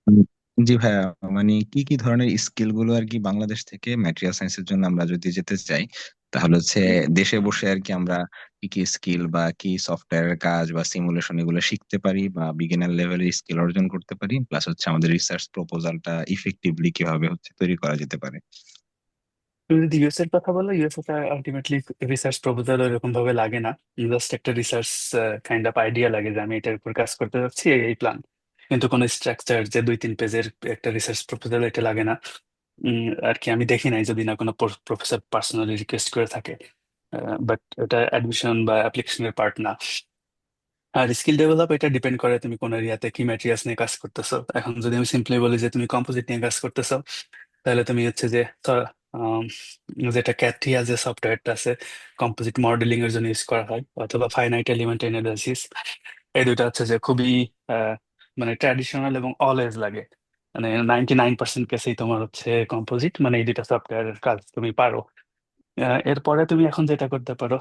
উম, জি ভাইয়া, মানে কি কি ধরনের স্কিল গুলো আর কি বাংলাদেশ থেকে ম্যাটেরিয়াল সায়েন্সের জন্য আমরা যদি যেতে চাই, তাহলে হচ্ছে দেশে বসে আর কি আমরা কি কি স্কিল বা কি সফটওয়্যারের কাজ বা সিমুলেশন এগুলো শিখতে পারি বা বিগিনার লেভেলের স্কিল অর্জন করতে পারি, প্লাস হচ্ছে আমাদের রিসার্চ প্রপোজালটা ইফেক্টিভলি কিভাবে হচ্ছে তৈরি করা যেতে পারে। তুমি যদি ইউএস এর কথা বলো, ইউএস এ আলটিমেটলি রিসার্চ প্রপোজাল এরকম ভাবে লাগে না, জাস্ট একটা রিসার্চ কাইন্ড অফ আইডিয়া লাগে যে আমি এটার উপর কাজ করতে যাচ্ছি, এই প্ল্যান। কিন্তু কোনো স্ট্রাকচার যে 2-3 পেজের একটা রিসার্চ প্রপোজাল, এটা লাগে না। আর কি আমি দেখি নাই, যদি না কোনো প্রফেসর পার্সোনালি রিকোয়েস্ট করে থাকে, বাট এটা অ্যাডমিশন বা অ্যাপ্লিকেশনের পার্ট না। আর স্কিল ডেভেলপ এটা ডিপেন্ড করে তুমি কোন এরিয়াতে কি ম্যাটেরিয়ালস নিয়ে কাজ করতেছো। এখন যদি আমি সিম্পলি বলি যে তুমি কম্পোজিট নিয়ে কাজ করতেছো, তাহলে তুমি হচ্ছে যে আম, যেটা ক্যাথিয়া যে সফটওয়্যারটা আছে কম্পোজিট মডেলিং এর জন্য ইউজ করা হয়, অথবা ফাইনাইট এলিমেন্ট অ্যানালাইসিস। এই দুইটা হচ্ছে যে খুবই আহ, মানে ট্র্যাডিশনাল এবং অলওয়েজ লাগে, মানে 99% কেসেই তোমার হচ্ছে কম্পোজিট, মানে এই দুইটা সফটওয়্যারের কাজ তুমি পারো। এরপরে তুমি এখন যেটা করতে পারো,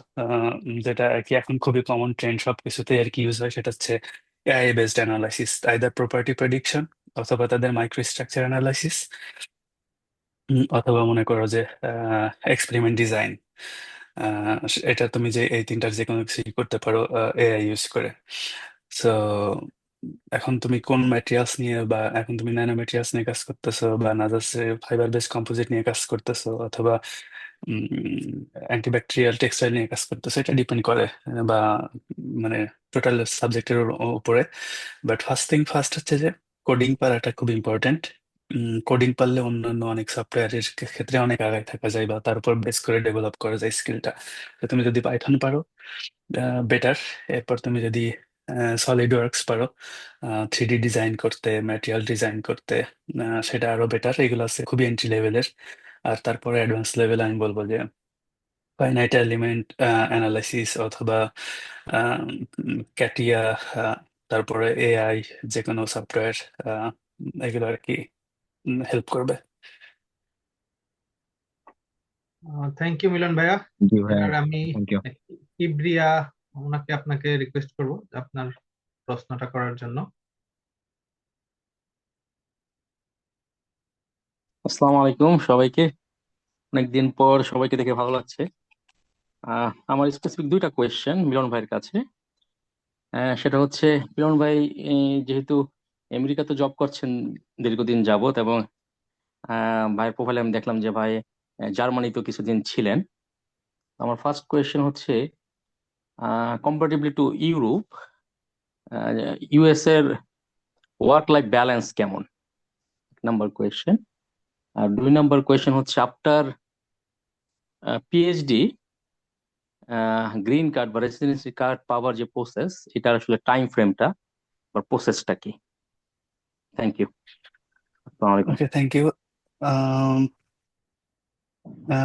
যেটা আর কি এখন খুবই কমন ট্রেন্ড সবকিছুতে আর কি ইউজ হয়, সেটা হচ্ছে AI based analysis, either property prediction অথবা তাদের মাইক্রো স্ট্রাকচার অ্যানালাইসিস, অথবা মনে করো যে এক্সপেরিমেন্ট ডিজাইন। এটা তুমি যে এই তিনটার যে কোনো কিছু করতে পারো এআই ইউজ করে। সো এখন তুমি কোন ম্যাটেরিয়ালস নিয়ে, বা এখন তুমি ন্যানো ম্যাটেরিয়ালস নিয়ে কাজ করতেছো, বা না জাস্ট ফাইবার বেস কম্পোজিট নিয়ে কাজ করতেছো, অথবা অ্যান্টিব্যাকটেরিয়াল টেক্সটাইল নিয়ে কাজ করতেছো, এটা ডিপেন্ড করে বা মানে টোটাল সাবজেক্টের উপরে। বাট ফার্স্ট থিং ফার্স্ট হচ্ছে যে কোডিং পারাটা খুব ইম্পর্টেন্ট। কোডিং পারলে অন্যান্য অনেক সফটওয়্যারের ক্ষেত্রে অনেক আগায় থাকা যায়, বা তার উপর বেস করে ডেভেলপ করা যায় স্কিলটা। তো তুমি যদি পাইথন পারো বেটার। এরপর তুমি যদি সলিড ওয়ার্কস পারো 3D ডিজাইন করতে, ম্যাটেরিয়াল ডিজাইন করতে, সেটা আরো বেটার। এগুলো আছে খুবই এন্ট্রি লেভেলের। আর তারপরে অ্যাডভান্স লেভেল আমি বলবো যে ফাইনাইট এলিমেন্ট অ্যানালাইসিস, অথবা ক্যাটিয়া, তারপরে এআই, যে কোনো সফটওয়্যার, এগুলো আর কি হেল্প করবে। থ্যাংক ইউ মিলন ভাইয়া। জি ভাইয়া, এবার আমি থ্যাংক ইউ। কিবরিয়া আপনাকে রিকোয়েস্ট করব আপনার প্রশ্নটা করার জন্য। আসসালামু আলাইকুম সবাইকে, অনেকদিন পর সবাইকে দেখে ভালো লাগছে। আমার স্পেসিফিক দুইটা কোয়েশ্চেন মিলন ভাইয়ের কাছে। সেটা হচ্ছে, মিলন ভাই যেহেতু আমেরিকাতে জব করছেন দীর্ঘদিন যাবত, এবং ভাইয়ের প্রোফাইলে আমি দেখলাম যে ভাই জার্মানিতেও কিছুদিন ছিলেন। আমার ফার্স্ট কোয়েশ্চেন হচ্ছে, কম্পারেটিভলি টু ইউরোপ, ইউএস এর ওয়ার্ক লাইফ ব্যালেন্স কেমন? Number question. আর 2 নম্বর কোয়েশ্চেন হচ্ছে, আফটার পিএইচডি গ্রিন কার্ড বা রেসিডেন্সি কার্ড পাওয়ার যে প্রসেস, এটার আসলে টাইম ফ্রেমটা বা প্রসেসটা কি? Thank you. আসসালামু আলাইকুম। Okay, thank you.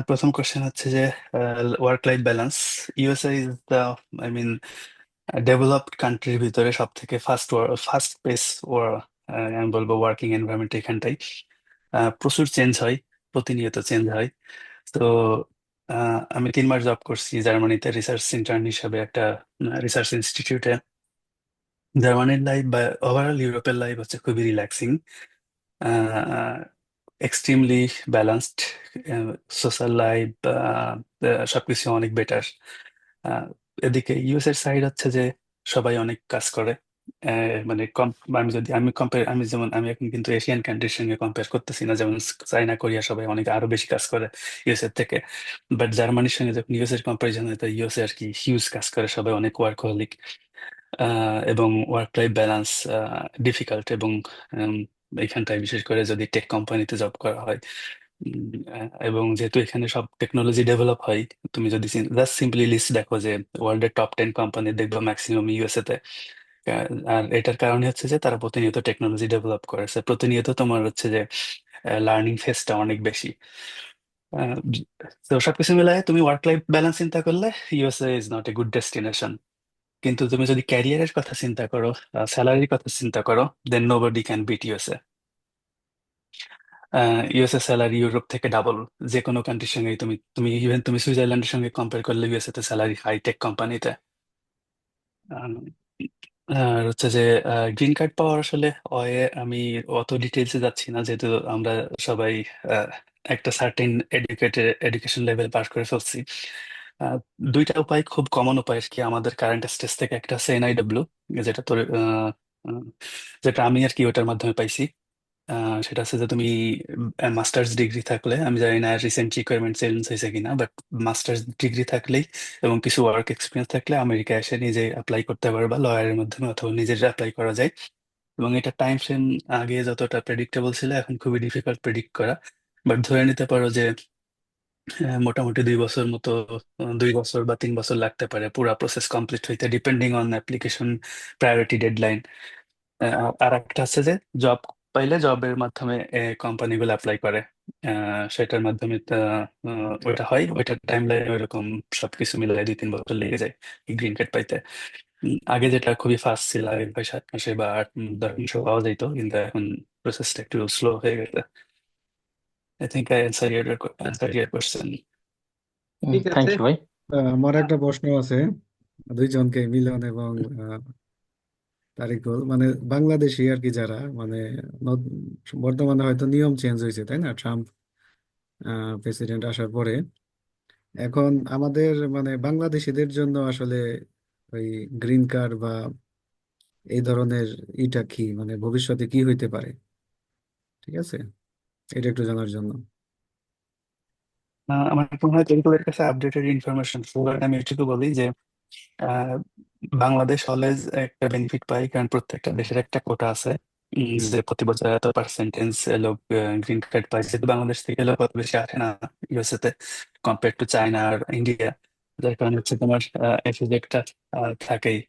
প্রথম কোশ্চেন হচ্ছে যে work life balance. USA is the, I mean, developed কান্ট্রির ভিতরে সব থেকে ফাস্ট পেস আমি বলবো ওয়ার্কিং এনভায়রনমেন্ট এখানটাই। প্রচুর চেঞ্জ হয়, প্রতিনিয়ত চেঞ্জ হয়। তো আমি 3 মাস জব করছি জার্মানিতে রিসার্চ ইন্টার্ন হিসাবে একটা রিসার্চ ইনস্টিটিউটে। জার্মানির লাইফ বা ওভারঅল ইউরোপের লাইফ হচ্ছে খুবই relaxing, extremely balanced, social life সবকিছু অনেক বেটার। এদিকে ইউএস এর সাইড হচ্ছে যে সবাই অনেক কাজ করে। মানে আমি যেমন আমি এখন কিন্তু এশিয়ান কান্ট্রির সঙ্গে কম্পেয়ার করতেছি না, যেমন চাইনা কোরিয়া সবাই অনেক আরো বেশি কাজ করে ইউএস এর থেকে। বাট জার্মানির সঙ্গে যখন ইউএস এর কম্পারিজন হয়, তো ইউএস এ আর কি হিউজ কাজ করে সবাই, অনেক ওয়ার্কহলিক, এবং ওয়ার্ক লাইফ ব্যালেন্স ডিফিকাল্ট। এবং উম, এখানটায় বিশেষ করে যদি টেক কোম্পানিতে জব করা হয়, এবং যেহেতু এখানে সব টেকনোলজি ডেভেলপ হয়, তুমি যদি জাস্ট সিম্পলি লিস্ট দেখো যে ওয়ার্ল্ডের টপ 10 কোম্পানি দেখবা ম্যাক্সিমাম ইউএসএ তে। আর এটার কারণে হচ্ছে যে তারা প্রতিনিয়ত টেকনোলজি ডেভেলপ করেছে, প্রতিনিয়ত তোমার হচ্ছে যে লার্নিং ফেজটা অনেক বেশি। আহ, তো সবকিছু মিলাই তুমি ওয়ার্ক লাইফ ব্যালেন্স চিন্তা করলে USA is not a good destination. কিন্তু তুমি যদি ক্যারিয়ারের কথা চিন্তা করো, স্যালারির কথা চিন্তা করো, then nobody can beat USA. USA salary Europe থেকে ডাবল। যে কোনো কান্ট্রির সঙ্গে তুমি তুমি ইভেন তুমি সুইজারল্যান্ডের সঙ্গে কম্পেয়ার করলে ইউএসএ তে স্যালারি হাই টেক কোম্পানিতে। আর হচ্ছে যে গ্রিন কার্ড পাওয়ার আসলে আমি অত ডিটেলসে যাচ্ছি না, যেহেতু আমরা সবাই আহ, একটা সার্টেন এডুকেশন লেভেল পাস করে ফেলছি। আহ, দুইটা উপায়, খুব কমন উপায় আর কি আমাদের কারেন্ট স্টেজ থেকে। একটা হচ্ছে এনআইডব্লিউ, যেটা তোর আহ, যেটা আমি আর কি ওটার মাধ্যমে পাইছি। সেটা হচ্ছে যে তুমি মাস্টার্স ডিগ্রি থাকলে, আমি জানি না রিসেন্ট রিকোয়ারমেন্ট চেঞ্জ হয়েছে কিনা, বাট মাস্টার্স ডিগ্রি থাকলেই এবং কিছু ওয়ার্ক এক্সপিরিয়েন্স থাকলে আমেরিকা এসে নিজে অ্যাপ্লাই করতে পারবা লয়ারের মাধ্যমে, অথবা নিজের অ্যাপ্লাই করা যায়। এবং এটা টাইম ফ্রেম আগে যতটা প্রেডিক্টেবল ছিল, এখন খুবই ডিফিকাল্ট প্রেডিক্ট করা। বাট ধরে নিতে পারো যে মোটামুটি 2 বছর মতো, 2 বছর বা 3 বছর লাগতে পারে পুরা প্রসেস কমপ্লিট হইতে, depending on application priority deadline. আর একটা হচ্ছে যে জব পাইলে জবের মাধ্যমে কোম্পানিগুলো অ্যাপ্লাই করে। সেটার মাধ্যমে ওইটা হয়, ওইটার টাইম লাইন ওইরকম সবকিছু মিলাই 2-3 বছর লেগে যায় গ্রিন কার্ড পাইতে। আগে যেটা খুবই ফাস্ট ছিল, আগে 6 মাসে বা 10 মাসে পাওয়া যেত, কিন্তু এখন প্রসেসটা একটু স্লো হয়ে গেছে। I think I answer year question. ঠিক থ্যাংক আছে। ইউ ভাই। আমার একটা প্রশ্ন আছে দুইজনকে, মিলন এবং তারিকুল, মানে বাংলাদেশি আর কি, যারা মানে নত- বর্তমানে হয়তো নিয়ম চেঞ্জ হয়েছে তাই না, ট্রাম্প প্রেসিডেন্ট আসার পরে। এখন আমাদের মানে বাংলাদেশিদের জন্য আসলে ওই গ্রিন কার্ড বা এই ধরনের ইটা কি, মানে ভবিষ্যতে কি হইতে পারে, ঠিক আছে, এটা একটু জানার জন্য। আমার মনে হয় তরিকুলের কাছে আপডেটেড ইনফরমেশন, আমি এটুকু বলি যে আহ, বাংলাদেশ অলওয়েজ একটা বেনিফিট পায়, কারণ প্রত্যেকটা দেশের একটা কোটা আছে, যে প্রতি বছর এত পার্সেন্টেজ লোক গ্রিন কার্ড পায়। যেহেতু বাংলাদেশ থেকে লোক অত বেশি আসে না ইউএসএ তে কম্পেয়ার টু চায়না আর ইন্ডিয়া, যার কারণে হচ্ছে তোমার এফিজেক্টটা থাকেই।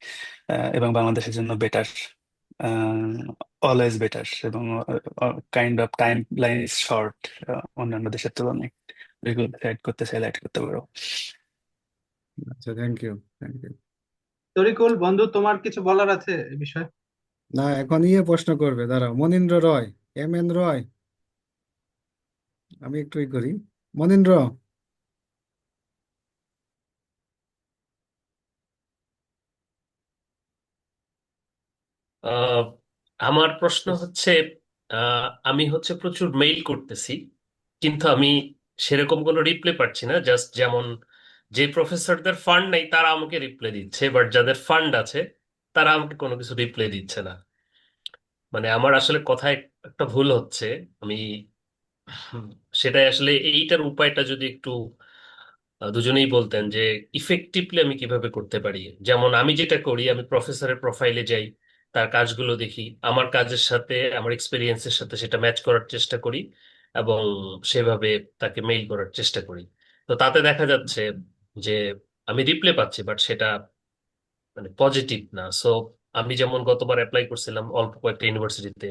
এবং বাংলাদেশের জন্য বেটার, অলওয়েজ বেটার, এবং kind of time line is short অন্যান্য দেশের তুলনায়। রেগুলার অ্যাড করতে চাইলে অ্যাড করতে পারো। আচ্ছা, thank you, thank you. Tarikul বন্ধু, তোমার কিছু বলার আছে এ বিষয়ে? না, এখন ইয়ে প্রশ্ন করবে, দাঁড়াও, মনীন্দ্র রয়, এম রয়, আমি একটু ই করি, মনীন্দ্র। আহ, আমার প্রশ্ন হচ্ছে, আমি হচ্ছে প্রচুর মেইল করতেছি, কিন্তু আমি সেরকম কোনো রিপ্লাই পাচ্ছি না। জাস্ট যেমন যে প্রফেসরদের ফান্ড নেই তারা আমাকে রিপ্লাই দিচ্ছে, বাট যাদের ফান্ড আছে তারা আমাকে কোনো কিছু রিপ্লাই দিচ্ছে না। মানে আমার আসলে কথায় একটা ভুল হচ্ছে। আমি হুম, সেটাই আসলে এইটার উপায়টা যদি একটু দুজনেই বলতেন যে ইফেক্টিভলি আমি কিভাবে করতে পারি। যেমন আমি যেটা করি, আমি প্রফেসরের প্রোফাইলে যাই, তার কাজগুলো দেখি, আমার কাজের সাথে আমার এক্সপিরিয়েন্সের সাথে সেটা ম্যাচ করার চেষ্টা করি এবং সেভাবে তাকে মেইল করার চেষ্টা করি। তো তাতে দেখা যাচ্ছে যে আমি রিপ্লাই পাচ্ছি, বাট সেটা মানে পজিটিভ না। সো আমি যেমন গতবার অ্যাপ্লাই করছিলাম অল্প কয়েকটা ইউনিভার্সিটিতে,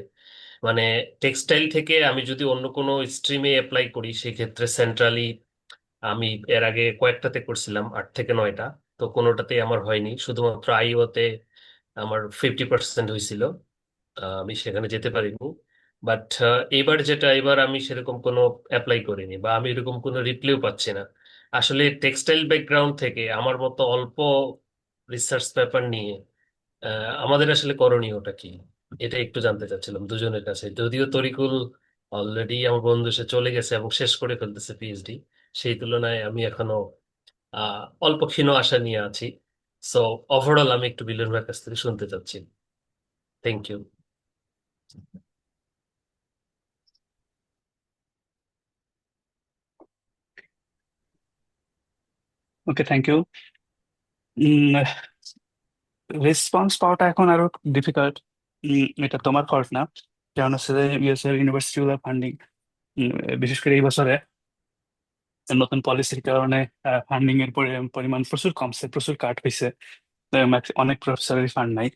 মানে টেক্সটাইল থেকে আমি যদি অন্য কোনো স্ট্রিমে অ্যাপ্লাই করি সেক্ষেত্রে সেন্ট্রালি আমি এর আগে কয়েকটাতে করছিলাম, 8 থেকে 9টা, তো কোনোটাতেই আমার হয়নি। শুধুমাত্র আইওতে আমার 50% হয়েছিল, আমি সেখানে যেতে পারিনি। বাট এবার যেটা, এবার আমি সেরকম কোনো অ্যাপ্লাই করিনি বা আমি এরকম কোনো রিপ্লাইও পাচ্ছি না। আসলে টেক্সটাইল ব্যাকগ্রাউন্ড থেকে আমার মতো অল্প রিসার্চ পেপার নিয়ে আমাদের আসলে করণীয়টা কি, এটা একটু জানতে চাচ্ছিলাম দুজনের কাছে। যদিও তরিকুল অলরেডি আমার বন্ধু, সে চলে গেছে এবং শেষ করে ফেলতেছে পিএইচডি, সেই তুলনায় আমি এখনো অল্প ক্ষীণ আশা নিয়ে আছি। সো ওভারঅল আমি একটু বিলের ভাইয়ের কাছ থেকে শুনতে চাচ্ছি। Thank you. Okay, thank you. Response পাওয়াটা এখন আরো ডিফিকাল্ট। এটা তোমার ফল্ট না, কারণ হচ্ছে যে ইউএস এর ইউনিভার্সিটি গুলো ফান্ডিং, বিশেষ করে এই বছরে নতুন পলিসির কারণে ফান্ডিং এর পরিমাণ প্রচুর কমছে, প্রচুর কাট হয়েছে। অনেক প্রফেসরের ফান্ড নাই,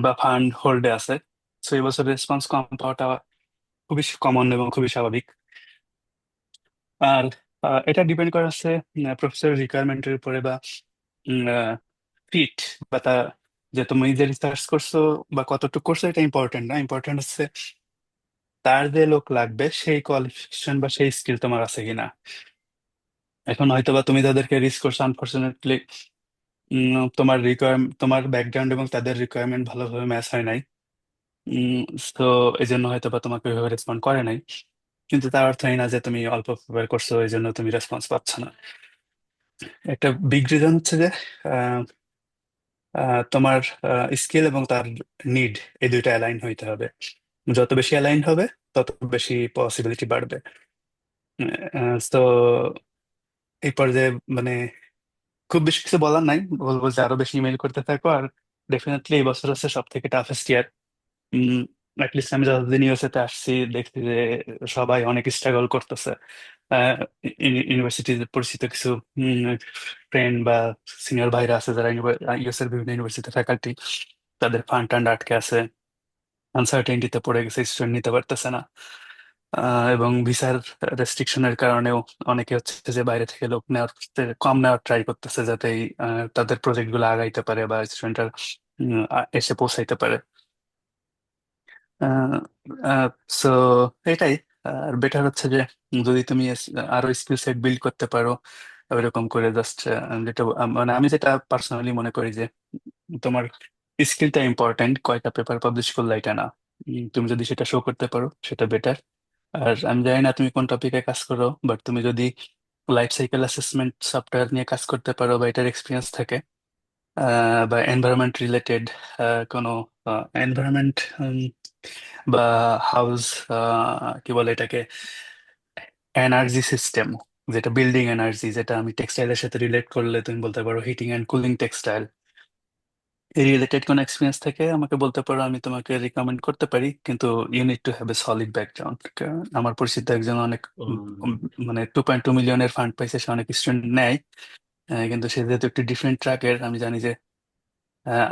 বা ফান্ড হোল্ডে আছে। তো এই বছর রেসপন্স কম পাওয়াটা খুবই কমন এবং খুবই স্বাভাবিক। আর এটা ডিপেন্ড করে হচ্ছে প্রফেসর রিকোয়ারমেন্টের উপরে, বা ফিট, বা তা যে তুমি যে রিসার্চ করছো বা কতটুকু করছো এটা ইম্পর্টেন্ট না। ইম্পর্টেন্ট হচ্ছে তার যে লোক লাগবে সেই কোয়ালিফিকেশন বা সেই স্কিল তোমার আছে কিনা। এখন হয়তো বা তুমি তাদেরকে রিস্ক করছো, আনফরচুনেটলি তোমার ব্যাকগ্রাউন্ড এবং তাদের রিকোয়ারমেন্ট ভালোভাবে ম্যাচ হয় নাই। তো এই জন্য হয়তো বা তোমাকে ওইভাবে রেসপন্ড করে নাই, কিন্তু তার অর্থ এই না যে তুমি অল্প প্রিপেয়ার করছো এই জন্য তুমি রেসপন্স পাচ্ছ না। একটা বিগ রিজন হচ্ছে যে আহ, তোমার স্কিল এবং তার নিড, এই দুইটা অ্যালাইন হইতে হবে। যত বেশি অ্যালাইন হবে তত বেশি পসিবিলিটি বাড়বে। তো এই পর্যায়ে মানে খুব বেশি কিছু বলার নাই, বলবো যে আরো বেশি ইমেল করতে থাকো। আর ডেফিনেটলি এই বছর হচ্ছে সব থেকে টাফেস্ট ইয়ার। অ্যাটলিস্ট আমি যতদিন ইউএসএ তে আসছি দেখছি যে সবাই অনেক স্ট্রাগল করতেছে। ইউনিভার্সিটির পরিচিত কিছু ফ্রেন্ড বা সিনিয়র ভাইরা আছে যারা ইউএস এর বিভিন্ন ইউনিভার্সিটি ফ্যাকাল্টি, তাদের ফান্ড টান্ড আটকে আছে। আনসার্টেনিটিতে পড়ে গেছে, স্টুডেন্ট নিতে পারতেছে না। এবং ভিসার রেস্ট্রিকশনের কারণেও অনেকে হচ্ছে যে বাইরে থেকে লোক নেওয়ার কম নেওয়ার ট্রাই করতেছে, যাতে তাদের প্রজেক্ট গুলো আগাইতে পারে বা স্টুডেন্টরা এসে পৌঁছাইতে পারে। সো এটাই। আর বেটার হচ্ছে যে যদি তুমি আরো স্কিল সেট বিল্ড করতে পারো ওইরকম করে, জাস্ট যেটা মানে আমি যেটা পার্সোনালি মনে করি যে তোমার স্কিলটা ইম্পর্টেন্ট, কয়টা পেপার পাবলিশ করলে এটা না। তুমি যদি সেটা শো করতে পারো সেটা বেটার। আর আমি জানি না তুমি কোন টপিকে কাজ করো, বাট তুমি যদি লাইফ সাইকেল অ্যাসেসমেন্ট সফটওয়্যার নিয়ে কাজ করতে পারো বা এটার এক্সপিরিয়েন্স থাকে, বা এনভায়রনমেন্ট রিলেটেড কোনো এনভায়রনমেন্ট বা হাউস, কি বলে এটাকে, এনার্জি সিস্টেম, যেটা বিল্ডিং এনার্জি, যেটা আমি টেক্সটাইলের সাথে রিলেট করলে তুমি বলতে পারো হিটিং অ্যান্ড কুলিং টেক্সটাইল, এই রিলেটেড কোনো এক্সপিরিয়েন্স থেকে আমাকে বলতে পারো, আমি তোমাকে রিকমেন্ড করতে পারি। কিন্তু you need to have a solid background. আমার পরিচিত একজন অনেক হুম, মানে 2.2 মিলিয়নের ফান্ড পাইছে, সে অনেক স্টুডেন্ট নেয়। কিন্তু সে যেহেতু একটু ডিফারেন্ট ট্র্যাকের, আমি জানি যে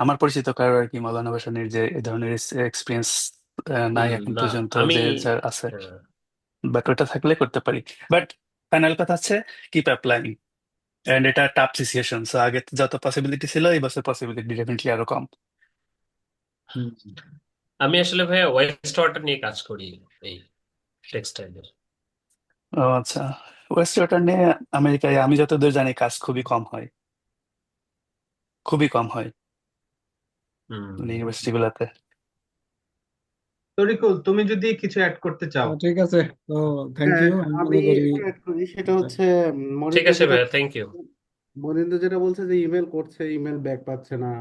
আমার পরিচিত কারো আর কি মৌলানা ভাসানীর যে এই ধরনের এক্সপিরিয়েন্স নাই এখন না পর্যন্ত, আমি যে যার আছে। হ্যাঁ, বাট ওটা থাকলে করতে পারি। বাট ফাইনাল কথা হচ্ছে কিপ অ্যাপ্লাইং। এন্ড এটা টাফ সিচুয়েশন, সো আগে যত পসিবিলিটি ছিল এই বছর পসিবিলিটি ডেফিনেটলি আরো কম। হুম। আমি আসলে ভাইয়া ওয়েস্ট ওয়াটার নিয়ে কাজ করি, এই টেক্সটাইলের। ও আচ্ছা। ওয়েস্ট ওয়াটার নিয়ে আমেরিকায় আমি যতদূর জানি কাজ খুবই কম হয়, খুবই কম হয় হুম, ইউনিভার্সিটি গুলাতে। তরিকুল, তুমি যদি কিছু অ্যাড করতে চাও। ঠিক আছে। তো থ্যাংক হ্যাঁ, ইউ। আমি আমি মনে করি একটু অ্যাড করি, সেটা হচ্ছে ঠিক মনিন্দ্র আছে যেটা ভাইয়া, থ্যাংক ইউ। মনিন্দ্র যেটা বলছে যে ইমেল করছে, ইমেল ব্যাক পাচ্ছে না।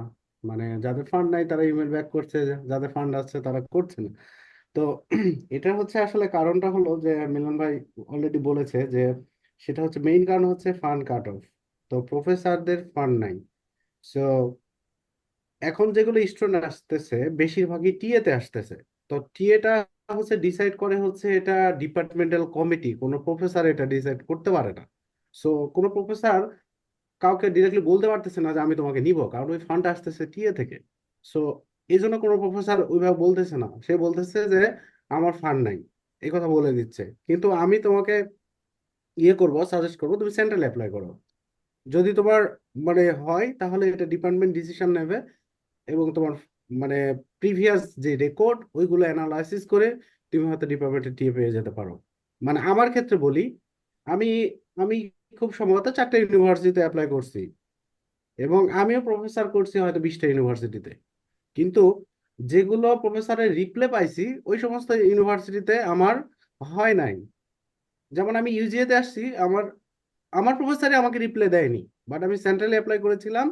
মানে যাদের ফান্ড নাই তারা ইমেল ব্যাক করছে, যাদের ফান্ড আছে তারা করছে না। তো এটা হচ্ছে আসলে কারণটা হলো যে মিলন ভাই অলরেডি বলেছে যে সেটা হচ্ছে মেইন কারণ হচ্ছে ফান্ড কাট অফ। তো প্রফেসরদের ফান্ড নাই। সো এখন যেগুলো স্টুডেন্ট আসতেছে বেশিরভাগই টিএতে আসতেছে। তো টিএটা হচ্ছে ডিসাইড করে হচ্ছে এটা ডিপার্টমেন্টাল কমিটি, কোনো প্রফেসর এটা ডিসাইড করতে পারে না। সো কোনো প্রফেসর কাউকে ডিরেক্টলি বলতে পারতেছে না যে আমি তোমাকে নিব, কারণ ওই ফান্ড আসতেছে টিএ থেকে। সো এই জন্য কোনো প্রফেসর ওইভাবে বলতেছে না, সে বলতেছে যে আমার ফান্ড নাই, এই কথা বলে দিচ্ছে। কিন্তু আমি তোমাকে করব, সাজেস্ট করবো তুমি সেন্ট্রাল অ্যাপ্লাই করো। যদি তোমার মানে হয় তাহলে এটা ডিপার্টমেন্ট ডিসিশন নেবে, এবং তোমার মানে প্রিভিয়াস যে রেকর্ড ওইগুলো অ্যানালাইসিস করে তুমি হয়তো ডিপার্টমেন্টে টিএ পেয়ে যেতে পারো। মানে আমার ক্ষেত্রে বলি, আমি আমি খুব সম্ভবত 4টা ইউনিভার্সিটিতে অ্যাপ্লাই করছি, এবং আমিও প্রফেসর করছি হয়তো 20টা ইউনিভার্সিটিতে। কিন্তু যেগুলো প্রফেসরের রিপ্লে পাইছি ওই সমস্ত ইউনিভার্সিটিতে আমার হয় নাই। যেমন আমি ইউজিএতে আসছি, আমার আমার প্রফেসরই আমাকে রিপ্লে দেয়নি, বাট আমি সেন্ট্রালি অ্যাপ্লাই করেছিলাম।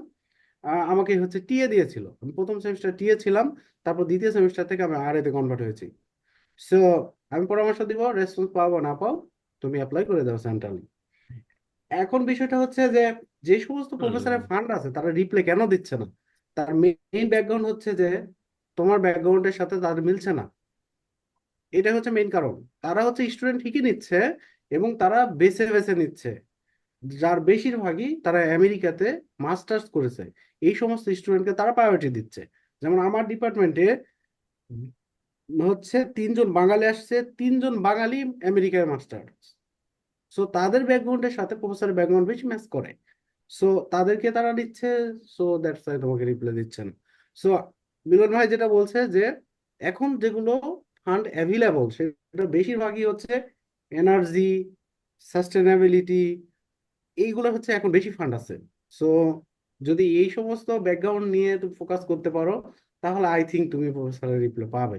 আমাকে হচ্ছে টিএ দিয়েছিল, আমি প্রথম সেমিস্টার টিএ ছিলাম, তারপর দ্বিতীয় সেমিস্টার থেকে আমি আর এতে কনভার্ট হয়েছি। সো আমি পরামর্শ দিব, রেসপন্স পাও বা না পাও, তুমি অ্যাপ্লাই করে দাও সেন্ট্রালি। এখন বিষয়টা হচ্ছে যে যে সমস্ত হুম, প্রফেসরের ফান্ড আছে তারা রিপ্লে কেন দিচ্ছে না? তার মেইন ব্যাকগ্রাউন্ড হচ্ছে যে তোমার ব্যাকগ্রাউন্ডের সাথে তাদের মিলছে না। এটা হচ্ছে মেইন কারণ। তারা হচ্ছে স্টুডেন্ট ঠিকই নিচ্ছে, এবং তারা বেছে বেছে নিচ্ছে, যার বেশিরভাগই তারা আমেরিকাতে মাস্টার্স করেছে। এই সমস্ত স্টুডেন্টকে তারা প্রায়োরিটি দিচ্ছে। যেমন আমার ডিপার্টমেন্টে হচ্ছে 3জন বাঙালি আসছে, 3জন বাঙালি আমেরিকায় মাস্টার্স। সো তাদের ব্যাকগ্রাউন্ডের সাথে প্রফেসরের ব্যাকগ্রাউন্ড বেশি ম্যাচ করে। সো তাদেরকে তারা নিচ্ছে। সো দ্যাটস ওয়াই তোমাকে রিপ্লাই দিচ্ছে না। সো মিলন ভাই যেটা বলছে যে এখন যেগুলো ফান্ড অ্যাভেলেবল সেটা বেশিরভাগই হচ্ছে এনার্জি, সাস্টেনেবিলিটি, এইগুলো হচ্ছে এখন বেশি ফান্ড আছে। সো যদি এই সমস্ত ব্যাকগ্রাউন্ড নিয়ে তুমি ফোকাস করতে পারো তাহলে আই থিঙ্ক তুমি প্রফেসরের রিপ্লাই পাবে।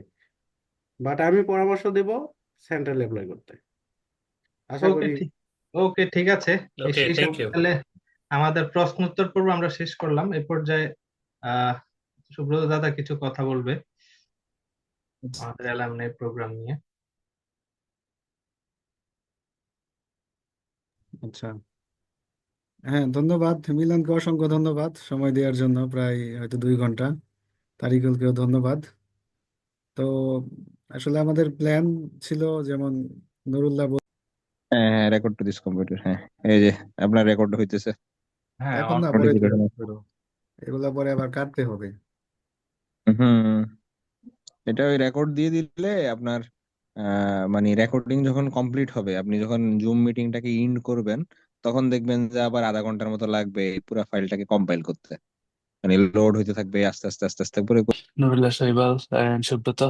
বাট আমি পরামর্শ দেব সেন্ট্রাল অ্যাপ্লাই করতে। আশা ওকে করি। ঠিক ওকে ঠিক আছে। ওকে, সেই থ্যাংক ইউ। তাহলে আমাদের প্রশ্নোত্তর পর্ব আমরা শেষ করলাম। এই পর্যায়ে আহ সুব্রত দাদা কিছু কথা বলবে আমাদের অ্যালামনাই প্রোগ্রাম নিয়ে। আচ্ছা। হ্যাঁ, ধন্যবাদ মিলনকে, অসংখ্য ধন্যবাদ সময় দেওয়ার জন্য, প্রায় হয়তো 2 ঘন্টা। তারিকুলকেও ধন্যবাদ। তো আসলে আমাদের প্ল্যান ছিল, যেমন নুরুল্লাহ হ্যাঁ হ্যাঁ, রেকর্ড টু দিস কম্পিউটার, হ্যাঁ এই যে আপনার রেকর্ড হইতেছে হ্যাঁ, এখন না, পরে নোটিফিকেশন। করো, এগুলা পরে আবার কাটতে হবে। হুম। এটা ওই রেকর্ড দিয়ে দিলে আপনার মানে রেকর্ডিং যখন কমপ্লিট হবে, আপনি যখন জুম মিটিংটাকে ইন্ড করবেন, তখন দেখবেন যে আবার আধা ঘন্টার মতো লাগবে এই পুরো ফাইলটাকে কম্পাইল করতে। মানে লোড হইতে থাকবে আস্তে আস্তে আস্তে আস্তে করে। নুরুল্লাহ শৈবাল and সুব্রত